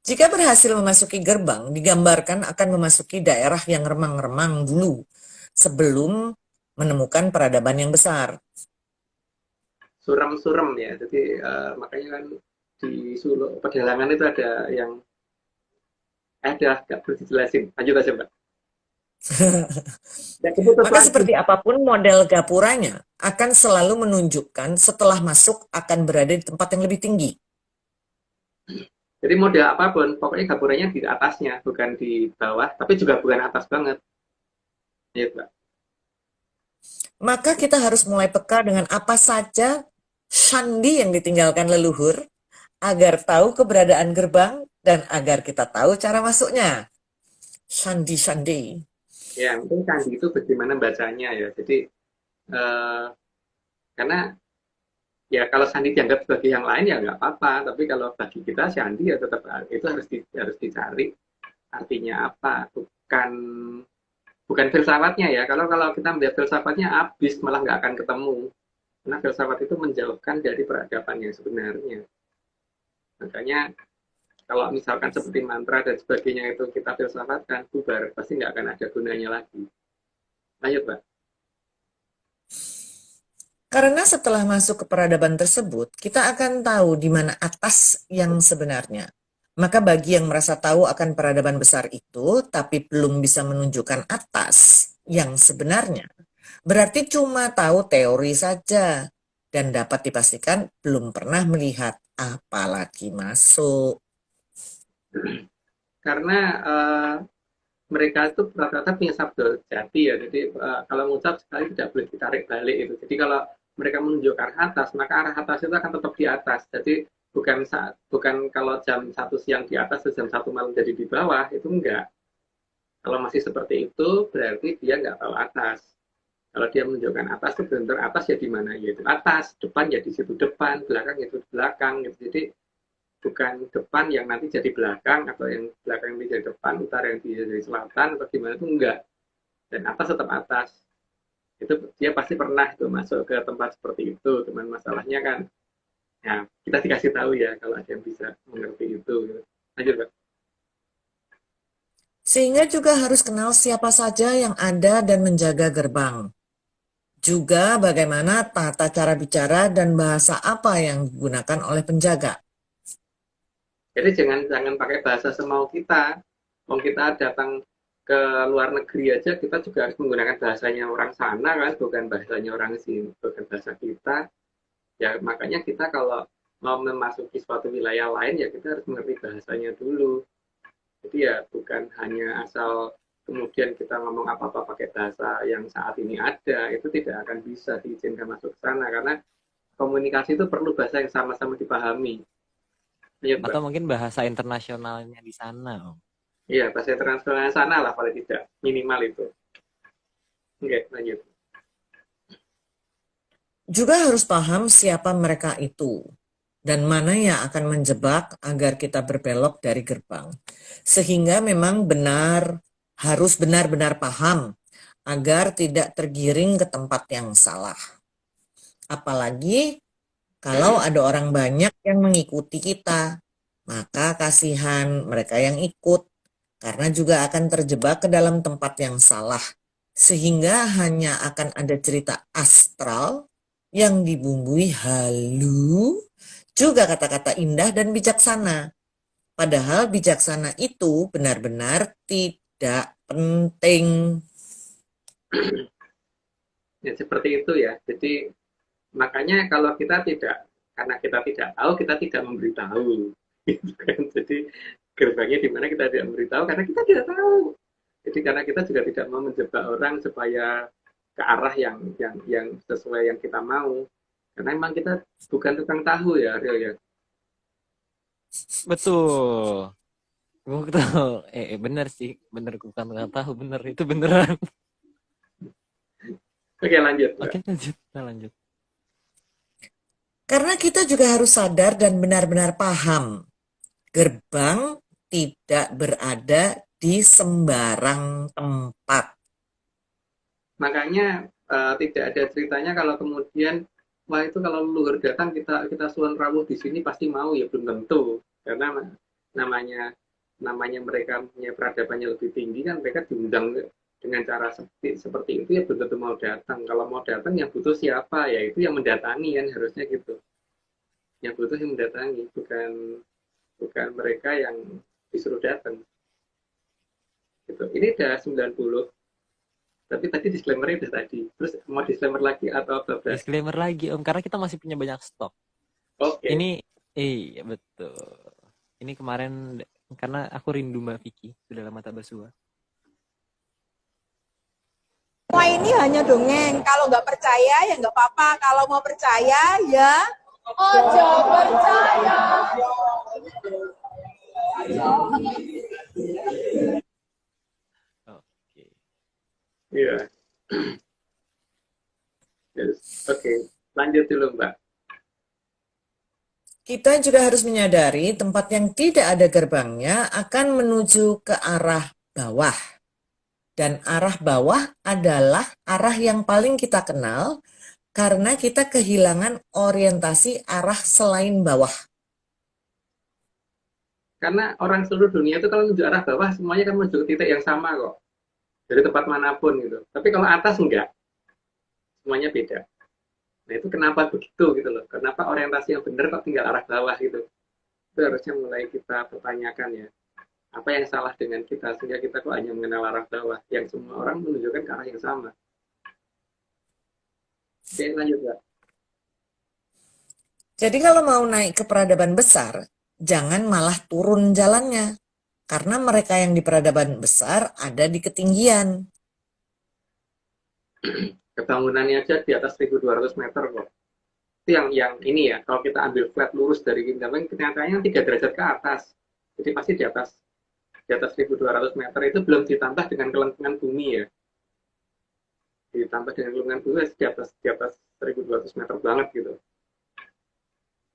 Jika berhasil memasuki gerbang, digambarkan akan memasuki daerah yang remang-remang dulu sebelum menemukan peradaban yang besar. Suram-suram ya, jadi makanya kan di Solo pedalangan itu ada yang nggak perlu dijelasin. Lanjut aja, Mbak. Maka seperti apapun model gapuranya akan selalu menunjukkan setelah masuk akan berada di tempat yang lebih tinggi. Jadi model apapun, pokoknya gapuranya di atasnya, bukan di bawah, tapi juga bukan atas banget. Ya, Mbak. Maka kita harus mulai peka dengan apa saja sandi yang ditinggalkan leluhur agar tahu keberadaan gerbang dan agar kita tahu cara masuknya. Sandi. Ya, mungkin sandi itu bagaimana bacanya ya. Jadi karena ya kalau sandi dianggap sebagai yang lain ya nggak apa-apa, tapi kalau bagi kita sandi ya tetap itu harus dicari artinya apa, bukan filsafatnya ya. Kalau kita melihat filsafatnya habis malah nggak akan ketemu, karena filsafat itu menjauhkan dari peradaban yang sebenarnya. Makanya kalau misalkan seperti mantra dan sebagainya itu kita filsafatkan, bubar, pasti nggak akan ada gunanya lagi. Lanjut, Pak. Karena setelah masuk ke peradaban tersebut, kita akan tahu di mana atas yang sebenarnya. Maka bagi yang merasa tahu akan peradaban besar itu, tapi belum bisa menunjukkan atas yang sebenarnya, berarti cuma tahu teori saja dan dapat dipastikan belum pernah melihat, apalagi masuk. Karena mereka itu rata-rata punya sabda jati ya, jadi kalau mengucap sekali tidak boleh ditarik balik itu. Jadi kalau mereka menuju ke arah atas, maka arah atas itu akan tetap di atas. Jadi bukan kalau jam 1 siang di atas dan jam 1 malam jadi di bawah, itu enggak. Kalau masih seperti itu, berarti dia nggak tahu atas. Kalau dia menunjukkan atas itu benar atas ya di mana, yaitu atas, depan ya di situ depan, belakang itu belakang gitu. Jadi bukan depan yang nanti jadi belakang, atau yang belakang yang jadi depan, utara yang jadi selatan, atau gimana, itu enggak. Dan atas tetap atas. Itu dia pasti pernah itu masuk ke tempat seperti itu, cuman masalahnya kan ya kita dikasih tahu ya kalau ada yang bisa mengerti itu gitu. Lanjut, Pak. Sehingga juga harus kenal siapa saja yang ada dan menjaga gerbang. Juga bagaimana tata cara bicara dan bahasa apa yang digunakan oleh penjaga. Jadi jangan pakai bahasa semau kita. Kalau kita datang ke luar negeri aja, kita juga harus menggunakan bahasanya orang sana kan, bukan bahasanya orang sini, bukan bahasa kita. Ya makanya kita kalau mau memasuki suatu wilayah lain ya kita harus mengerti bahasanya dulu. Jadi ya bukan hanya asal kemudian kita ngomong apa-apa pakai bahasa yang saat ini ada, itu tidak akan bisa diizinkan masuk ke sana, karena komunikasi itu perlu bahasa yang sama-sama dipahami. Ya, Atau mungkin bahasa internasionalnya di sana, Om. iya, bahasa internasional sana lah paling tidak, minimal itu. Oke, lanjut. Juga harus paham siapa mereka itu dan mana yang akan menjebak agar kita berbelok dari gerbang. Sehingga memang harus benar-benar paham agar tidak tergiring ke tempat yang salah. Apalagi kalau ada orang banyak yang mengikuti kita, maka kasihan mereka yang ikut, karena juga akan terjebak ke dalam tempat yang salah. Sehingga hanya akan ada cerita astral yang dibumbui halu, juga kata-kata indah dan bijaksana. Padahal bijaksana itu benar-benar tidak penting. Ya, seperti itu ya. Jadi makanya kalau karena kita tidak tahu, kita tidak memberitahu. Gitu kan. Jadi gerbangnya di mana kita tidak memberitahu karena kita tidak tahu. Jadi karena kita juga tidak mau menjebak orang supaya ke arah yang sesuai yang kita mau. Karena memang kita bukan tukang tahu ya, Rio ya. Betul. Betul. Bener sih. Bener, bukan nggak tahu. Bener. Itu beneran. Oke, lanjut. Oke, lanjut. Kita lanjut. Karena kita juga harus sadar dan benar-benar paham. Gerbang tidak berada di sembarang tempat. Makanya tidak ada ceritanya kalau kemudian wah itu kalau leluhur datang kita suan rawuh di sini pasti mau, ya belum tentu, karena namanya mereka punya peradabannya lebih tinggi kan, mereka diundang dengan cara seperti itu ya belum tentu mau datang. Kalau mau datang yang butuh siapa, ya itu yang mendatangi kan, harusnya gitu. Yang butuh yang mendatangi, bukan mereka yang disuruh datang gitu. Ini udah 90, tapi tadi disclaimer-nya udah tadi. Terus mau disclaimer lagi atau apa? Disclaimer lagi, Om, karena kita masih punya banyak stok. Oke. Ini iya betul. Ini kemarin karena aku rindu Mbak Vicky, sudah lama tak bersua. Semua ini hanya dongeng. Kalau nggak percaya ya nggak apa-apa. Kalau mau percaya ya ojo percaya. Oke. Iya. Yes. Oke, lanjut dulu Mbak. Kita juga harus menyadari tempat yang tidak ada gerbangnya akan menuju ke arah bawah. Dan arah bawah adalah arah yang paling kita kenal karena kita kehilangan orientasi arah selain bawah. Karena orang seluruh dunia itu kalau menuju arah bawah semuanya kan menuju ke titik yang sama kok. Dari tempat manapun gitu. Tapi kalau atas enggak. Semuanya beda. Nah itu kenapa begitu gitu loh. Kenapa orientasi yang benar kok tinggal arah bawah gitu. Itu harusnya mulai kita pertanyakan ya. Apa yang salah dengan kita sehingga kita kok hanya mengenal arah bawah. Yang semua orang menunjukkan ke arah yang sama. Oke lanjut Mbak. Jadi kalau mau naik ke peradaban besar, jangan malah turun jalannya. Karena mereka yang di peradaban besar ada di ketinggian. Kebangunannya aja di atas 1.200 meter kok. Itu yang ini ya, kalau kita ambil flat lurus dari Kintameng, kenyataannya 3 derajat ke atas. Jadi pasti di atas 1.200 meter itu belum ditambah dengan kelengkungan bumi ya. Ditambah dengan kelengkungan bumi di atas 1.200 meter banget gitu.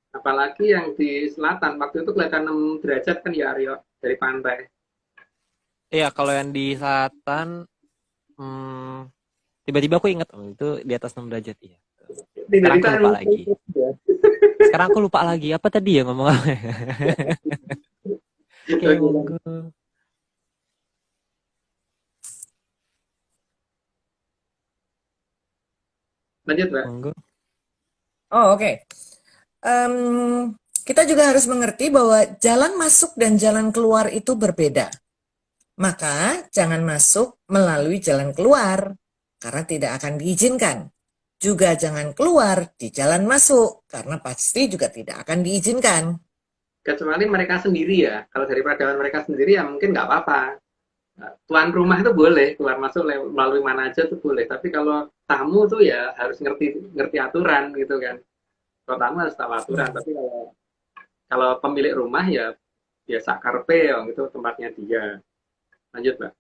Apalagi yang di selatan, waktu itu kelihatan 6 derajat kan ya Aryo, dari pantai. Iya, kalau yang di selatan, hmm, tiba-tiba aku ingat, itu di atas 6 derajat. Iya. Sekarang aku lupa lagi. Sekarang aku lupa lagi. Apa tadi ya ngomong apa? Oke, monggo. Lanjut Mbak. Monggo. Oh, oke. Kita juga harus mengerti bahwa jalan masuk dan jalan keluar itu berbeda. Maka jangan masuk melalui jalan keluar, karena tidak akan diizinkan. Juga jangan keluar di jalan masuk, karena pasti juga tidak akan diizinkan. Kecuali mereka sendiri ya. Kalau dari peradaban mereka sendiri ya mungkin nggak apa-apa. Tuan rumah itu boleh keluar masuk melalui mana aja itu boleh. Tapi kalau tamu tuh ya harus ngerti aturan gitu kan. Kalau tamu harus tahu aturan. Tapi kalau pemilik rumah ya sakarpe ya itu tempatnya dia. Lanjut Mbak.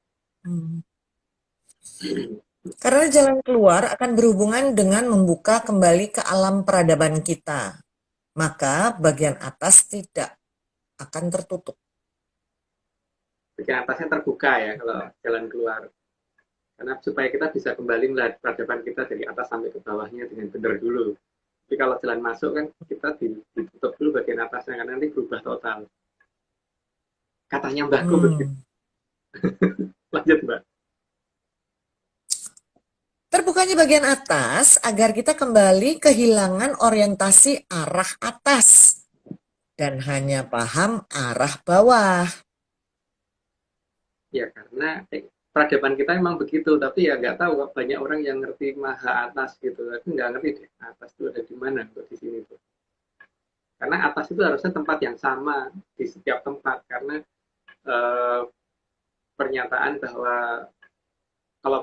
Karena jalan keluar akan berhubungan dengan membuka kembali ke alam peradaban kita. Maka bagian atas tidak akan tertutup. Bagian atasnya terbuka ya kalau jalan keluar. Karena supaya kita bisa kembali melihat peradaban kita dari atas sampai ke bawahnya dengan benar dulu. Tapi kalau jalan masuk kan kita ditutup dulu bagian atasnya karena nanti berubah total. Katanya mbahku begitu. Lanjut Mbak. Terbukanya bagian atas agar kita kembali kehilangan orientasi arah atas dan hanya paham arah bawah. Ya karena peradaban kita memang begitu, tapi ya nggak tahu banyak orang yang ngerti maha atas gitu, tapi nggak ngerti deh atas itu ada di mana kok di sini tuh. Karena atas itu harusnya tempat yang sama di setiap tempat karena pernyataan bahwa kalau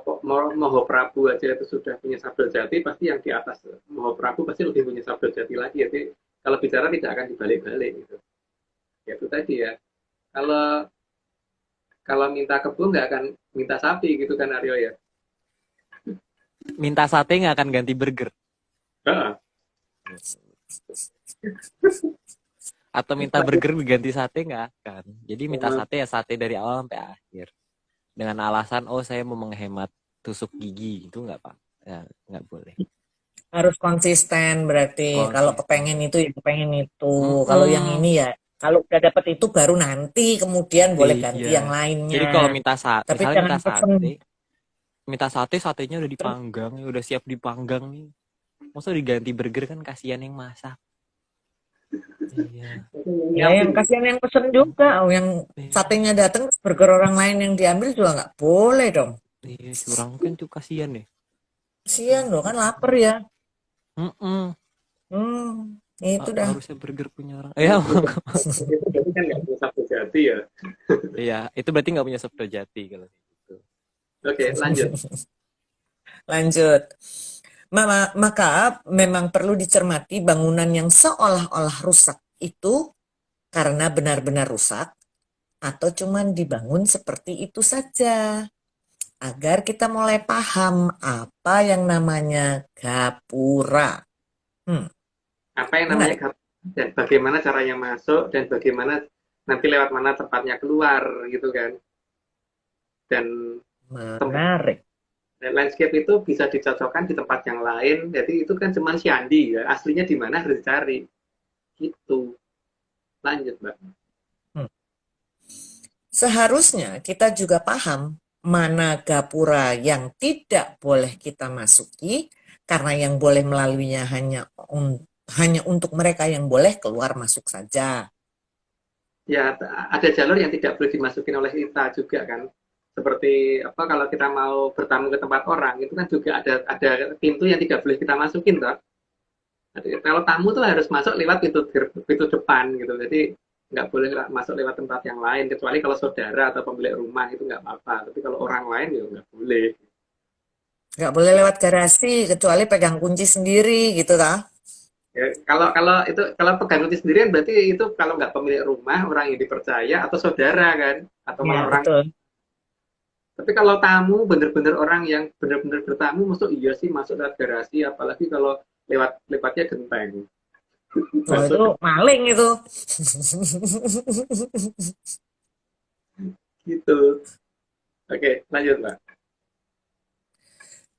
Moho Prabu aja itu sudah punya sabda jati, pasti yang di atas Moho Prabu pasti lebih punya sabda jati lagi. Jadi kalau bicara tidak akan dibalik-balik gitu. Ya itu tadi ya. Kalau minta kebun nggak akan minta sapi gitu kan Aryo ya. Minta sate nggak akan ganti burger. Atau minta burger diganti sate nggak akan. Jadi minta sate ya sate dari awal sampai akhir. Dengan alasan saya mau menghemat tusuk gigi itu nggak pak, ya, nggak boleh. Harus konsisten berarti. Kalau kepengen itu ya kepengen itu. Kalau yang ini ya kalau udah dapat itu baru nanti kemudian boleh ganti yang lainnya. Jadi kalau minta sate, tapi misalnya jangan minta sate, satenya udah dipanggang, udah siap dipanggang nih. Masa diganti burger kan kasihan yang masak. Iya. Ya yang kasihan yang pesen juga, yang satenya datang burger orang lain yang diambil juga nggak boleh dong. Iya curang kan tuh kasihan deh. Kasihan loh kan lapar ya. Itu dah. Harusnya burger punya orang. Ya. Itu berarti kan nggak punya sabda jati ya. Iya, itu berarti nggak punya sabda jati kalau gitu. Oke, lanjut. Lanjut. Maka memang perlu dicermati bangunan yang seolah-olah rusak itu karena benar-benar rusak atau cuman dibangun seperti itu saja. Agar kita mulai paham apa yang namanya gapura. Apa yang namanya dan bagaimana caranya masuk dan bagaimana nanti lewat mana tempatnya keluar gitu kan. Dan Menarik. landscape itu bisa dicocokkan di tempat yang lain, jadi itu kan cuma Siandi ya, aslinya di mana harus dicari gitu. Lanjut Mbak. Seharusnya kita juga paham mana gapura yang tidak boleh kita masuki, karena yang boleh melaluinya hanya untuk mereka yang boleh keluar masuk saja. Ya ada jalur yang tidak boleh dimasukin oleh kita juga kan. Seperti apa kalau kita mau bertamu ke tempat orang itu kan juga ada pintu yang tidak boleh kita masukin toh. Kalau tamu tuh harus masuk lewat pintu depan gitu. Jadi nggak boleh masuk lewat tempat yang lain kecuali kalau saudara atau pemilik rumah itu nggak apa-apa. Tapi kalau orang lain ya nggak boleh. Nggak boleh lewat garasi, kecuali pegang kunci sendiri gitu ta. Ya, kalau pegang kunci sendirian berarti itu kalau nggak pemilik rumah orang yang dipercaya atau saudara kan atau Ya, malah orang. betul. Tapi kalau tamu bener-bener orang yang bener-bener bertamu masuk iya sih masuk lewat garasi apalagi kalau lewatnya genteng. Oh, itu maling itu. Gitu. Oke, lanjut Mbak.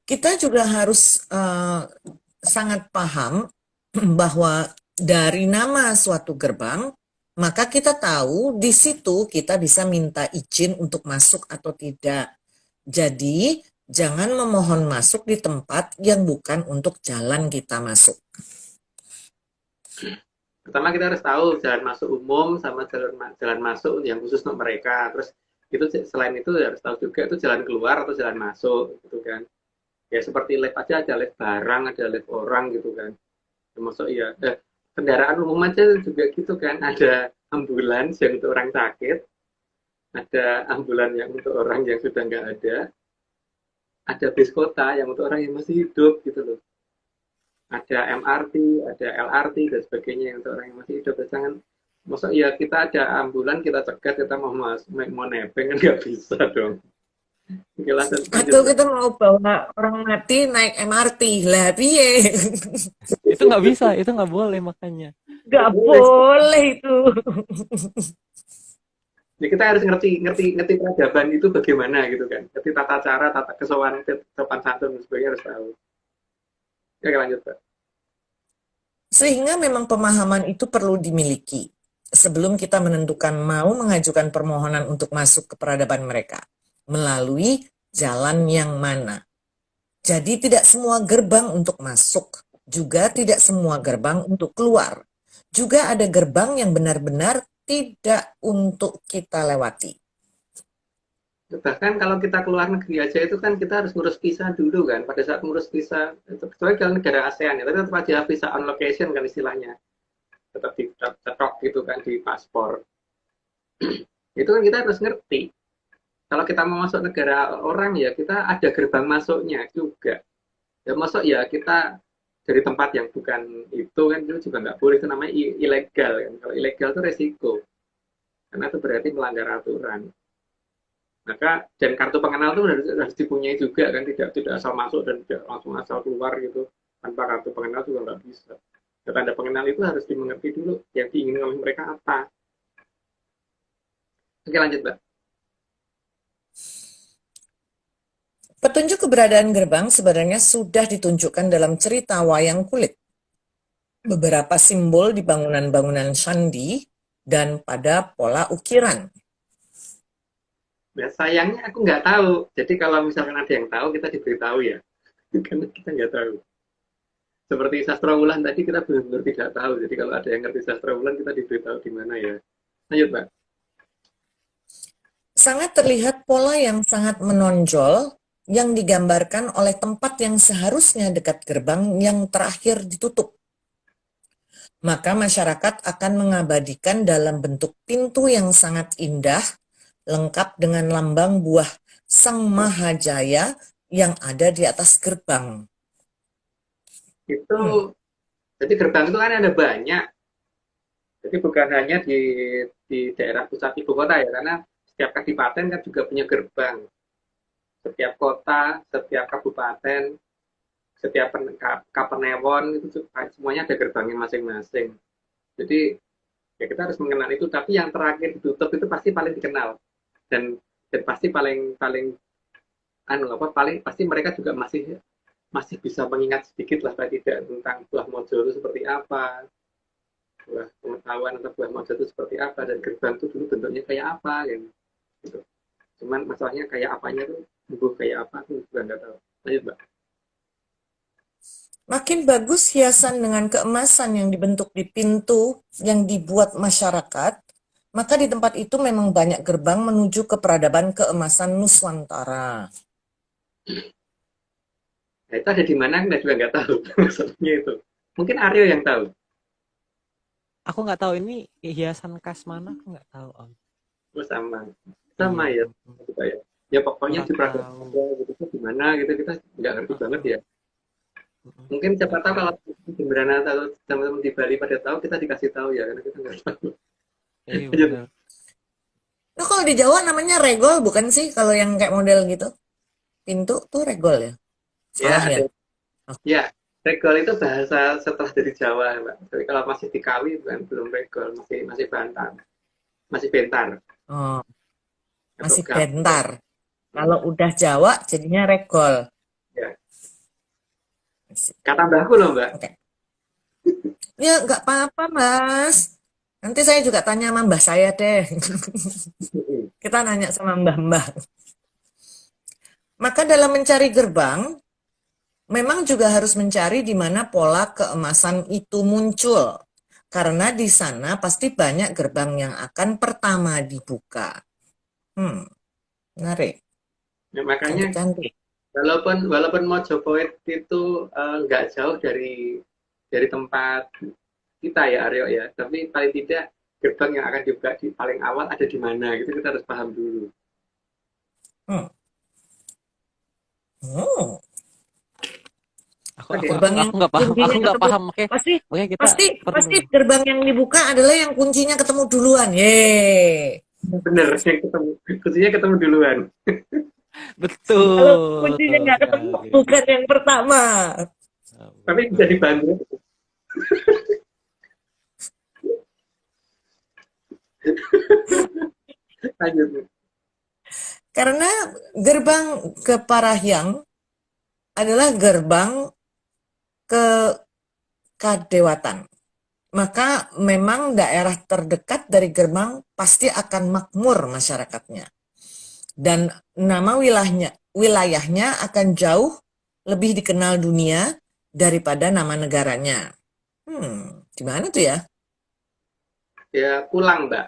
Kita juga harus sangat paham bahwa dari nama suatu gerbang, maka kita tahu di situ kita bisa minta izin untuk masuk atau tidak. Jadi, jangan memohon masuk di tempat yang bukan untuk jalan kita masuk. Pertama kita harus tahu jalan masuk umum sama jalan masuk yang khusus untuk mereka. Terus itu selain itu harus tahu juga itu jalan keluar atau jalan masuk gitu kan. Ya seperti lift aja ada lift barang, ada lift orang gitu kan. Termasuk ya kendaraan umum aja juga gitu kan. Ada ambulans yang untuk orang sakit, ada ambulans yang untuk orang yang sudah nggak ada bis kota yang untuk orang yang masih hidup gitu loh. Ada MRT, ada LRT dan sebagainya yang untuk orang yang masih hidup. Jangan maksud ya kita ada ambulan kita cegat kita mau nebeng kan nggak bisa dong. Oke, lanjut. Atau kita mau bawa orang mati naik MRT, lah piye? Itu nggak bisa, itu nggak boleh makanya. Nggak boleh itu. Ya, kita harus ngerti peradaban itu bagaimana gitu kan. Ngerti tata cara, tata kesopanan, sopan santun dan sebagainya harus tahu. Oke, lanjut Pak. Sehingga memang pemahaman itu perlu dimiliki sebelum kita menentukan mau mengajukan permohonan untuk masuk ke peradaban mereka melalui jalan yang mana. Jadi tidak semua gerbang untuk masuk, juga tidak semua gerbang untuk keluar. Juga ada gerbang yang benar-benar tidak untuk kita lewati. Bahkan kalau kita keluar negeri aja itu kan kita harus ngurus visa dulu kan. Pada saat ngurus visa, kecuali kalau negara ASEAN ya, tapi tetap aja visa on location kan istilahnya. Tetap dicetok gitu kan di paspor. Itu kan kita harus ngerti. Kalau kita mau masuk negara orang ya kita ada gerbang masuknya juga. Ya masuk ya kita dari tempat yang bukan itu kan itu juga nggak boleh, itu namanya ilegal kan. Kalau ilegal itu resiko. Karena itu berarti melanggar aturan. Maka dan kartu pengenal itu harus dipunyai juga kan, tidak asal masuk dan tidak langsung asal keluar gitu tanpa kartu pengenal juga nggak bisa. Dan tanda pengenal itu harus dimengerti dulu yang diinginkan oleh mereka apa. Oke, lanjut Mbak. Petunjuk keberadaan gerbang sebenarnya sudah ditunjukkan dalam cerita wayang kulit. Beberapa simbol di bangunan-bangunan candi dan pada pola ukiran. Nah, sayangnya aku nggak tahu. Jadi kalau misalkan ada yang tahu, kita diberitahu ya. Karena kita nggak tahu. Seperti sastra ulan tadi kita benar-benar tidak tahu. Jadi kalau ada yang ngerti sastra ulan, kita diberitahu di mana ya. Lanjut, Mbak. Sangat terlihat pola yang sangat menonjol yang digambarkan oleh tempat yang seharusnya dekat gerbang yang terakhir ditutup. Maka masyarakat akan mengabadikan dalam bentuk pintu yang sangat indah, lengkap dengan lambang buah Sang Mahajaya yang ada di atas gerbang. Itu jadi gerbang itu kan ada banyak. Jadi bukan hanya di daerah pusat ibu kota ya, karena setiap kadipaten kan juga punya gerbang. Setiap kota, setiap kabupaten, setiap kapanewon itu semuanya ada gerbangnya masing-masing. Jadi ya kita harus mengenal itu. Tapi yang terakhir ditutup itu pasti paling dikenal dan pasti paling paling paling pasti mereka juga masih masih bisa mengingat sedikit lah paling tidak tentang buah mojo itu seperti apa, buah pengetahuan atau buah mojo itu seperti apa, dan gerbang itu dulu bentuknya kayak apa gitu. Cuman masalahnya kayak apanya tuh kayak apa tuh juga nggak tahu. Lanjut Mbak. Makin bagus hiasan dengan keemasan yang dibentuk di pintu yang dibuat masyarakat, maka di tempat itu memang banyak gerbang menuju ke peradaban keemasan Nusantara. Nah, itu ada di mana kita juga nggak tahu maksudnya itu. Mungkin Aryo yang tahu. Aku nggak tahu ini hiasan khas mana, aku nggak tahu Om. Oh, sama Iya. ya. Gitu ya. Ya pokoknya di Kurang peradaban tahu. gitu di mana gitu kita nggak ngerti banget ya. Mungkin siapa tahu kalau di Brana atau teman-teman di Bali pada tahu kita dikasih tahu ya karena kita nggak tahu. Iya Lanjut. benar. Nah, kalau di Jawa namanya regol bukan sih? Kalau yang kayak model gitu, pintu tuh regol ya? Ya, Salah ya? ya, regol itu bahasa setelah dari Jawa, Mbak. Tapi kalau masih di Kawi bukan belum regol, masih bantar, masih bentar. Oh, Atau masih gap. bentar. Kalau udah Jawa jadinya regol. Ya. Kata mbahku loh, Mbak. Oke. Ya nggak apa-apa Mas. Nanti saya juga tanya sama mbah saya deh. Kita nanya sama mbah-mbah. Maka dalam mencari gerbang, memang juga harus mencari di mana pola keemasan itu muncul. Karena di sana pasti banyak gerbang yang akan pertama dibuka. Menarik. Ya, makanya Cantik-cantik. walaupun Mojopahit itu nggak jauh dari tempat kita ya Aryo ya, tapi paling tidak gerbang yang akan dibuka di paling awal ada di mana gitu kita harus paham dulu. Hmm. Oh, Aku gerbang yang nggak paham. kuncinya Aku nggak ketemu. paham. Oke, Pasti oke kita perlu. pasti gerbang yang dibuka adalah yang kuncinya ketemu duluan. Yeay. Bener, yang kuncinya ketemu duluan. Betul. Kalau kuncinya nggak ketemu, sekali. bukan yang pertama. Tapi bisa dibantu. Lanjut. Karena gerbang ke Parahyang adalah gerbang ke kadewatan. Maka memang daerah terdekat dari gerbang pasti akan makmur masyarakatnya. Dan nama wilayahnya akan jauh lebih dikenal dunia daripada nama negaranya. Gimana tuh ya? Ya pulang, Mbak.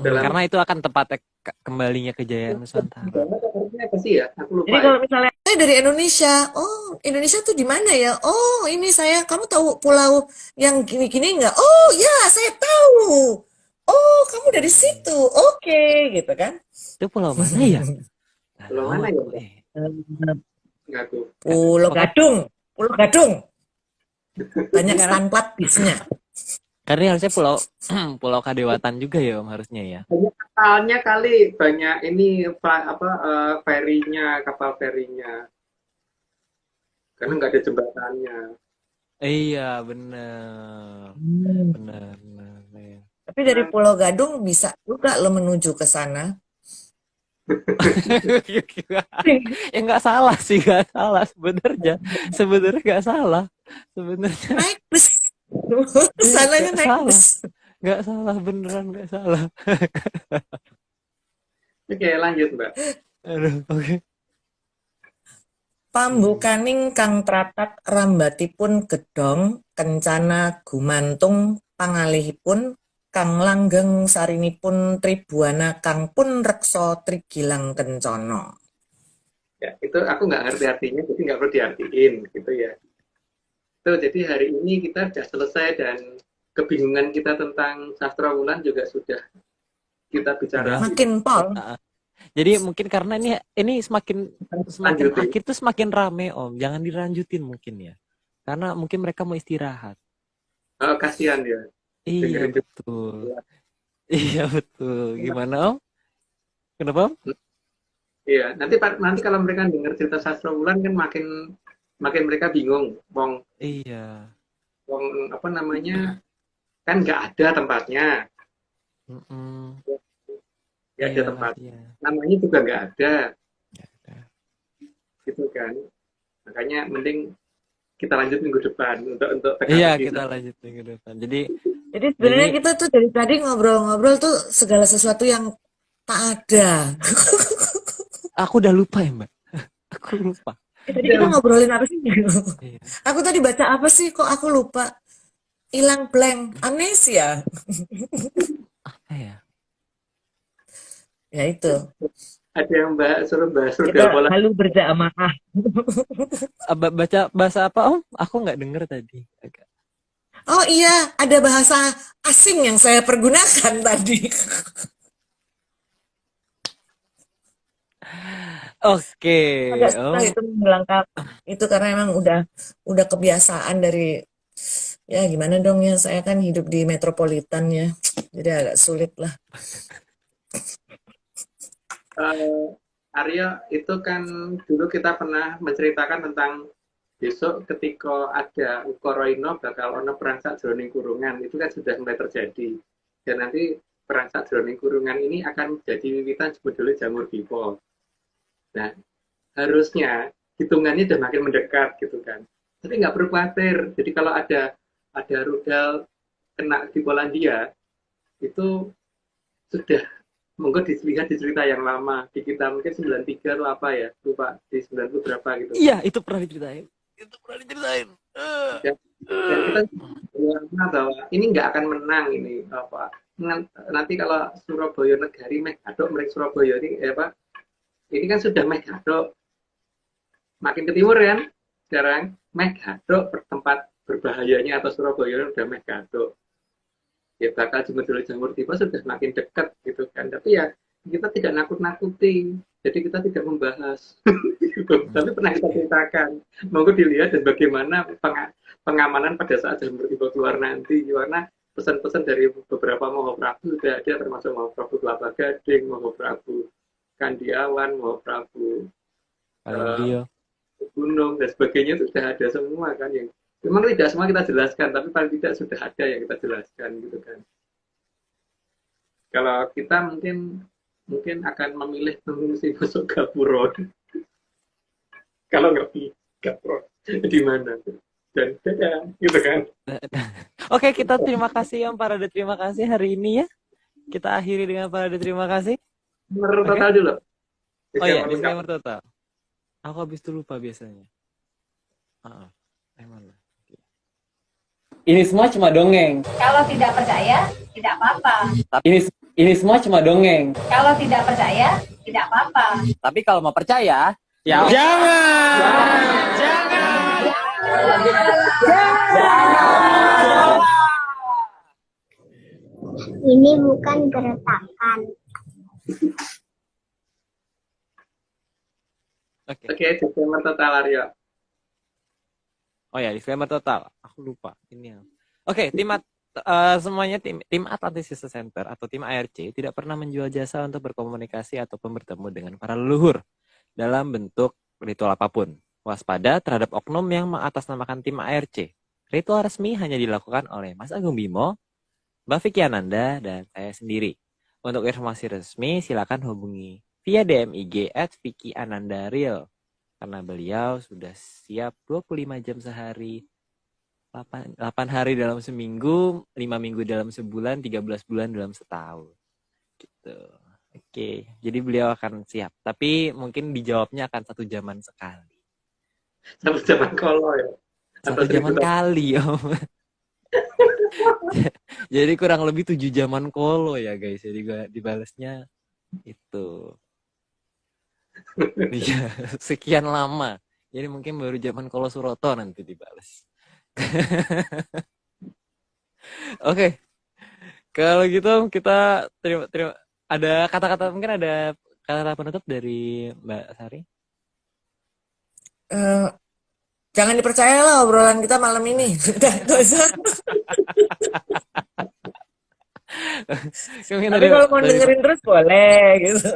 Karena itu akan tempatnya kembalinya kejayaan Nusantara. Artinya apa sih ya? Aku lupa. Jadi kalau misalnya saya dari Indonesia, oh Indonesia tuh di mana ya? Oh ini saya, kamu tahu pulau yang gini-gini nggak? Oh ya saya tahu. Oh kamu dari situ, oke gitu kan? Itu pulau mana ya? Pulau mana ya, Mbak? Nggak tuh. Pulau Gadung, Pulau Gadung. Banyak stand bisnya. Karena harusnya pulau Kadewatan juga ya Om harusnya ya. Kapalnya kali banyak ini ferinya, kapal ferinya. Karena nggak ada jembatannya. Iya benar. Benar. Ya. Tapi dari Pulau Gadung bisa juga lo menuju ke sana. Ya nggak salah sih, nggak salah sebenarnya nggak salah sebenarnya. Naik bus. Sananya naik bus. Nggak salah, beneran nggak salah. Oke, lanjut Mbak. Aduh, oke. Pambukaning kang tratak rambatipun gedhong kencana gumantung pangalihipun kang langgeng sarinipun tribuana kang pun reksa trigilang kencana. Ya, itu aku nggak ngerti artinya, jadi nggak perlu diartiin gitu ya. Tuh, jadi hari ini kita sudah selesai dan kebingungan kita tentang sastra wulan juga sudah kita bicara. Makin pol. Jadi mungkin karena ini semakin Lanjutin. akhir tuh semakin rame Om. Jangan dilanjutin mungkin ya. Karena mungkin mereka mau istirahat. Oh, kasihan ya. Iya Dengerin betul. Iya betul. Gimana Om? Kenapa Om? Iya, nanti kalau mereka dengar cerita sastra wulan kan makin mereka bingung, Iya. apa namanya, kan nggak ada tempatnya, Mm-mm. nggak ada Iya, tempat, iya. namanya juga nggak ada, Nggak ada. gitu kan. Makanya mending kita lanjut minggu depan untuk Iya, teka-teki. kita lanjut minggu depan. Jadi Jadi sebenarnya jadi kita tuh dari tadi ngobrol-ngobrol tuh segala sesuatu yang tak ada. aku udah lupa ya, Mbak. Aku lupa. Tadi kita ngobrolin apa sih? Iya. Aku tadi baca apa sih? Kok aku lupa? Hilang blank. Amnesia. Apa ya? Ya itu. Ada yang suruh bahas rudal Kita bola. lalu berjamaah. Baca bahasa apa, Om? Aku nggak denger tadi. Agak. Oh iya, ada bahasa asing yang saya pergunakan tadi. Oke, Agak susah Om. itu melengkap. Itu karena emang udah kebiasaan dari ya gimana dong ya, saya kan hidup di metropolitan ya. Jadi agak sulit lah. Arya, itu kan dulu kita pernah menceritakan tentang besok ketika ada ukara ino bakal ono perang sajroning kurungan, itu kan sudah mulai terjadi. Dan nanti perang sajroning kurungan ini akan jadi wiwitan sebetulnya jamur dipo. Nah, harusnya hitungannya udah makin mendekat gitu kan. Tapi nggak perlu khawatir. Jadi kalau ada rudal kena di Polandia, itu sudah monggo dilihat di cerita yang lama di kita mungkin 93 atau apa ya, lupa di 90 berapa gitu. Iya, itu pernah diceritain. Dan kita bilang bahwa ini nggak akan menang ini apa. Nanti kalau Surabaya Negari meh gadok mereka Surabaya ini apa? Ini kan sudah meh gadok. Makin ke timur kan sekarang meh gadok tempat berbahayanya atau Surabaya udah meh gadok. Ya bakal jamur tiba sudah makin dekat gitu kan, tapi ya kita tidak nakut-nakuti, jadi kita tidak membahas gitu. Tapi pernah kita ceritakan, monggo dilihat dan bagaimana pengamanan pada saat jamur tiba keluar nanti, karena pesan-pesan dari beberapa Mahaprabu sudah ada, termasuk Mahaprabu Kelapa Gading, Mahaprabu Kandiawan, Mahaprabu Gunung dan sebagainya sudah ada semua kan, yang memang tidak semua kita jelaskan, tapi paling tidak sudah ada yang kita jelaskan gitu kan. Kalau kita mungkin akan memilih mengungsi masuk Gapuro. Kalau ngerti Gapuro di mana dan dadah gitu kan. Oke, kita terima kasih Om Parade, terima kasih hari ini ya. Kita akhiri dengan Parade, terima kasih. Nomor total dulu. Oh iya, disclaimer total. Aku habis itu lupa biasanya. Mana? Ini semua cuma dongeng. Kalau tidak percaya, tidak apa-apa. Ini semua cuma dongeng. Kalau tidak percaya, tidak apa-apa. Tapi kalau mau percaya, ya jangan. Ini bukan gertakan. Oke, disclaimer total Aryo. Oh ya, disclaimer total. Aku lupa. Ini yang. Oke, semuanya tim Atlantis Research Center atau tim ARC tidak pernah menjual jasa untuk berkomunikasi ataupun bertemu dengan para leluhur dalam bentuk ritual apapun. Waspada terhadap oknum yang mengatasnamakan tim ARC. Ritual resmi hanya dilakukan oleh Mas Agung Bimo, Mbak Vicky Ananda, dan saya sendiri. Untuk informasi resmi silakan hubungi via DM IG @VickyAnandaReal karena beliau sudah siap 25 jam sehari, 8 hari dalam seminggu, 5 minggu dalam sebulan, 13 bulan dalam setahun. Gitu. Oke, jadi beliau akan siap. Tapi mungkin dijawabnya akan 1 jaman sekali. 1 jaman kolo ya. 1 jaman kali, Om. Jadi kurang lebih 7 jaman kolo ya guys. Jadi gue dibalasnya itu. Iya, sekian lama. Jadi mungkin baru zaman Kolo Suroto nanti dibalas. Oke. Kalau gitu kita terima ada kata-kata, mungkin ada kata-kata penutup dari Mbak Sari? Jangan dipercaya lah obrolan kita malam ini. Tapi kalau mau dengerin terus boleh gitu.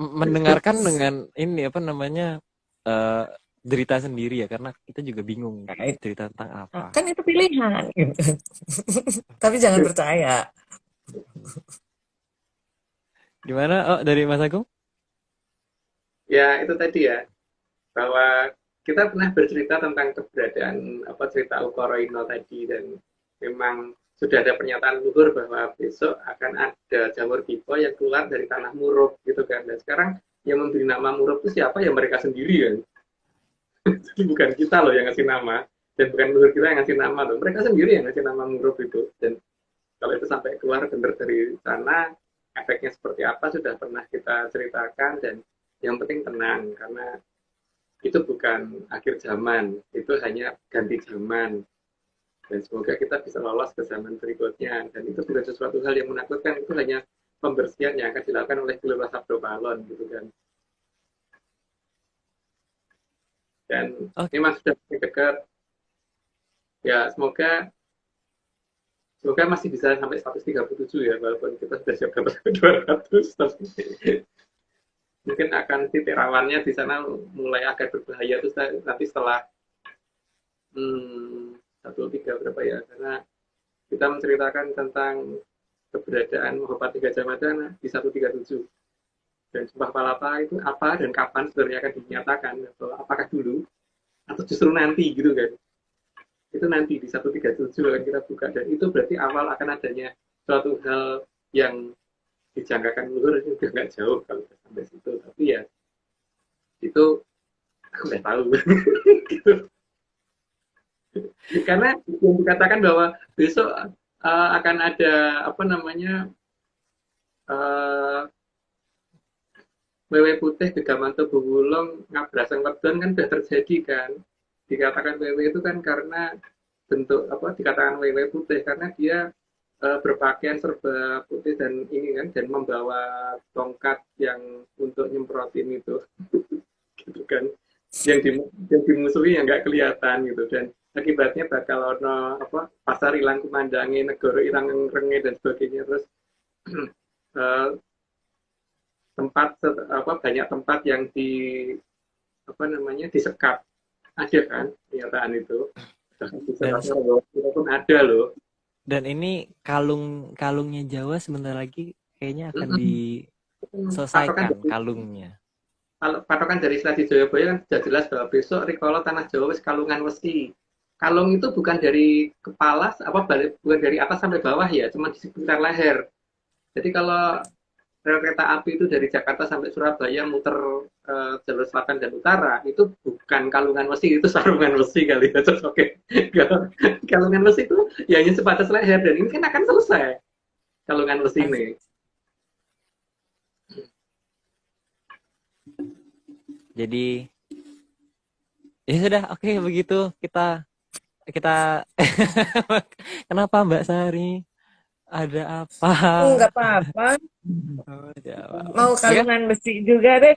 Mendengarkan dengan ini apa namanya derita sendiri ya, karena kita juga bingung Nah, cerita tentang apa. kan itu pilihan. Tapi jangan percaya. Gimana? Oh, dari Mas Agung? Ya, itu tadi ya, bahwa kita pernah bercerita tentang keberadaan cerita Ukoroino tadi, dan memang sudah ada pernyataan luhur bahwa besok akan ada jamur tipe yang keluar dari tanah Murub gitu kan. Dan sekarang yang memberi nama Murub itu siapa? Ya mereka sendiri kan. Jadi bukan kita loh yang ngasih nama, dan bukan luhur kita yang ngasih nama loh. Mereka sendiri yang ngasih nama Murub itu. Dan kalau itu sampai keluar benar dari sana, efeknya seperti apa sudah pernah kita ceritakan. Dan yang penting tenang, karena itu bukan akhir zaman, itu hanya ganti zaman. Dan semoga kita bisa lolos ke zaman berikutnya. Dan itu bukan sesuatu hal yang menakutkan, itu hanya pembersihan yang akan dilakukan oleh Gelora Sabdo Palon gitu kan. Dan memang sudah dekat. Ya, semoga masih bisa sampai 137 ya, walaupun kita sudah siap dapat 200. Mungkin akan titik rawannya di sana mulai agak berbahaya, terus nanti setelah 103 berapa ya, karena kita menceritakan tentang keberadaan Mahapati Gajah Mada di 137, dan Sumpah Palapa itu apa dan kapan sebenarnya akan dinyatakan, atau apakah dulu atau justru nanti gitu kan. Itu nanti di 137 akan kita buka, dan itu berarti awal akan adanya suatu hal yang dijangkakan luhur. Itu juga nggak jauh kalau sampai situ, tapi ya itu aku nggak tahu. Gitu. Karena yang dikatakan bahwa besok akan ada wewe putih Gegamanto Bowulung ngabrasang wedon kan sudah terjadi kan. Dikatakan wewe itu kan karena bentuk dikatakan wewe putih karena dia berpakaian serba putih dan ini kan, dan membawa tongkat yang untuk nyemprotin itu. Gitu kan, yang dimusuhi yang nggak kelihatan gitu, dan akibatnya bakal ono pasar ilang kumandangi, negara ilang renge dan sebagainya. Terus banyak tempat yang disekat, ada kan pernyataan itu. Pun ada loh. Dan ini kalungnya Jawa sebentar lagi kayaknya akan diselesaikan kalungnya. Kalau patokan dari Selat Jayabaya kan sudah jelas bahwa besok rikala tanah Jawa wis kalungan wesi. Kalung itu bukan dari kepala bukan dari atas sampai bawah ya, cuma di sekitar leher. Jadi kalau rel kereta api itu dari Jakarta sampai Surabaya muter jalur selatan dan utara, itu bukan kalungan wesi, itu sarungan wesi kali ya. Oke. Kalungan wesi itu ya hanya sebatas leher, dan ini kan akan selesai kalungan wesi ini. Jadi ya sudah, oke, begitu kita kenapa Mbak Sari? Ada apa? Nggak apa-apa. Oh, Mau kalungan besi juga deh.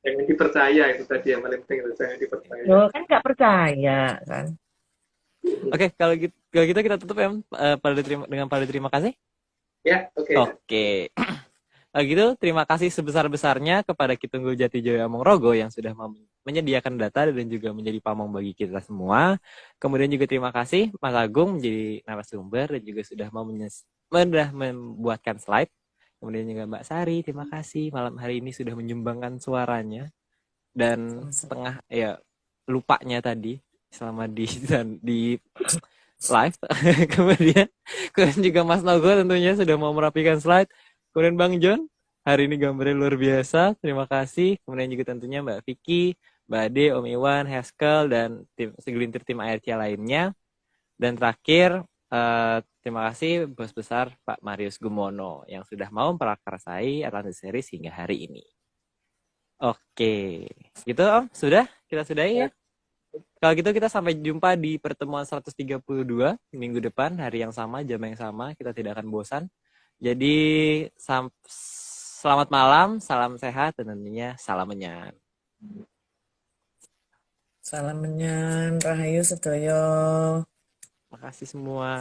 Jangan dipercaya, itu tadi yang paling penting, itu jangan dipercaya. Kan nggak percaya kan. Oke, kalau gitu kita tutup ya, dengan terima kasih. Ya, oke. Oke. Gitu, terima kasih sebesar-besarnya kepada Kitunggul Jati Jaya Mongrogo yang sudah menyediakan data dan juga menjadi pamong bagi kita semua. Kemudian juga terima kasih Mas Agung menjadi narasumber dan juga sudah membuatkan slide. Kemudian juga Mbak Sari, terima kasih malam hari ini sudah menyumbangkan suaranya. Dan setengah lupanya tadi selama di live. Kemudian juga Mas Nogo tentunya sudah mau merapikan slide. Kemudian Bang John, hari ini gambarnya luar biasa, terima kasih. Kemudian juga tentunya Mbak Vicky, Mbak Ade, Om Iwan, Haskell, dan segelintir tim ARC lainnya. Dan terakhir, terima kasih Bos Besar Pak Marius Gumono yang sudah mau memprakarsai Atlantis Series hingga hari ini. Oke, gitu Om, sudah? Kita sudahi ya? Kalau gitu kita sampai jumpa di pertemuan 132 minggu depan, hari yang sama, jam yang sama, kita tidak akan bosan. Jadi selamat malam, salam sehat, dan tentunya salam menyan. Salam menyan, rahayu sedoyo. Makasih semua.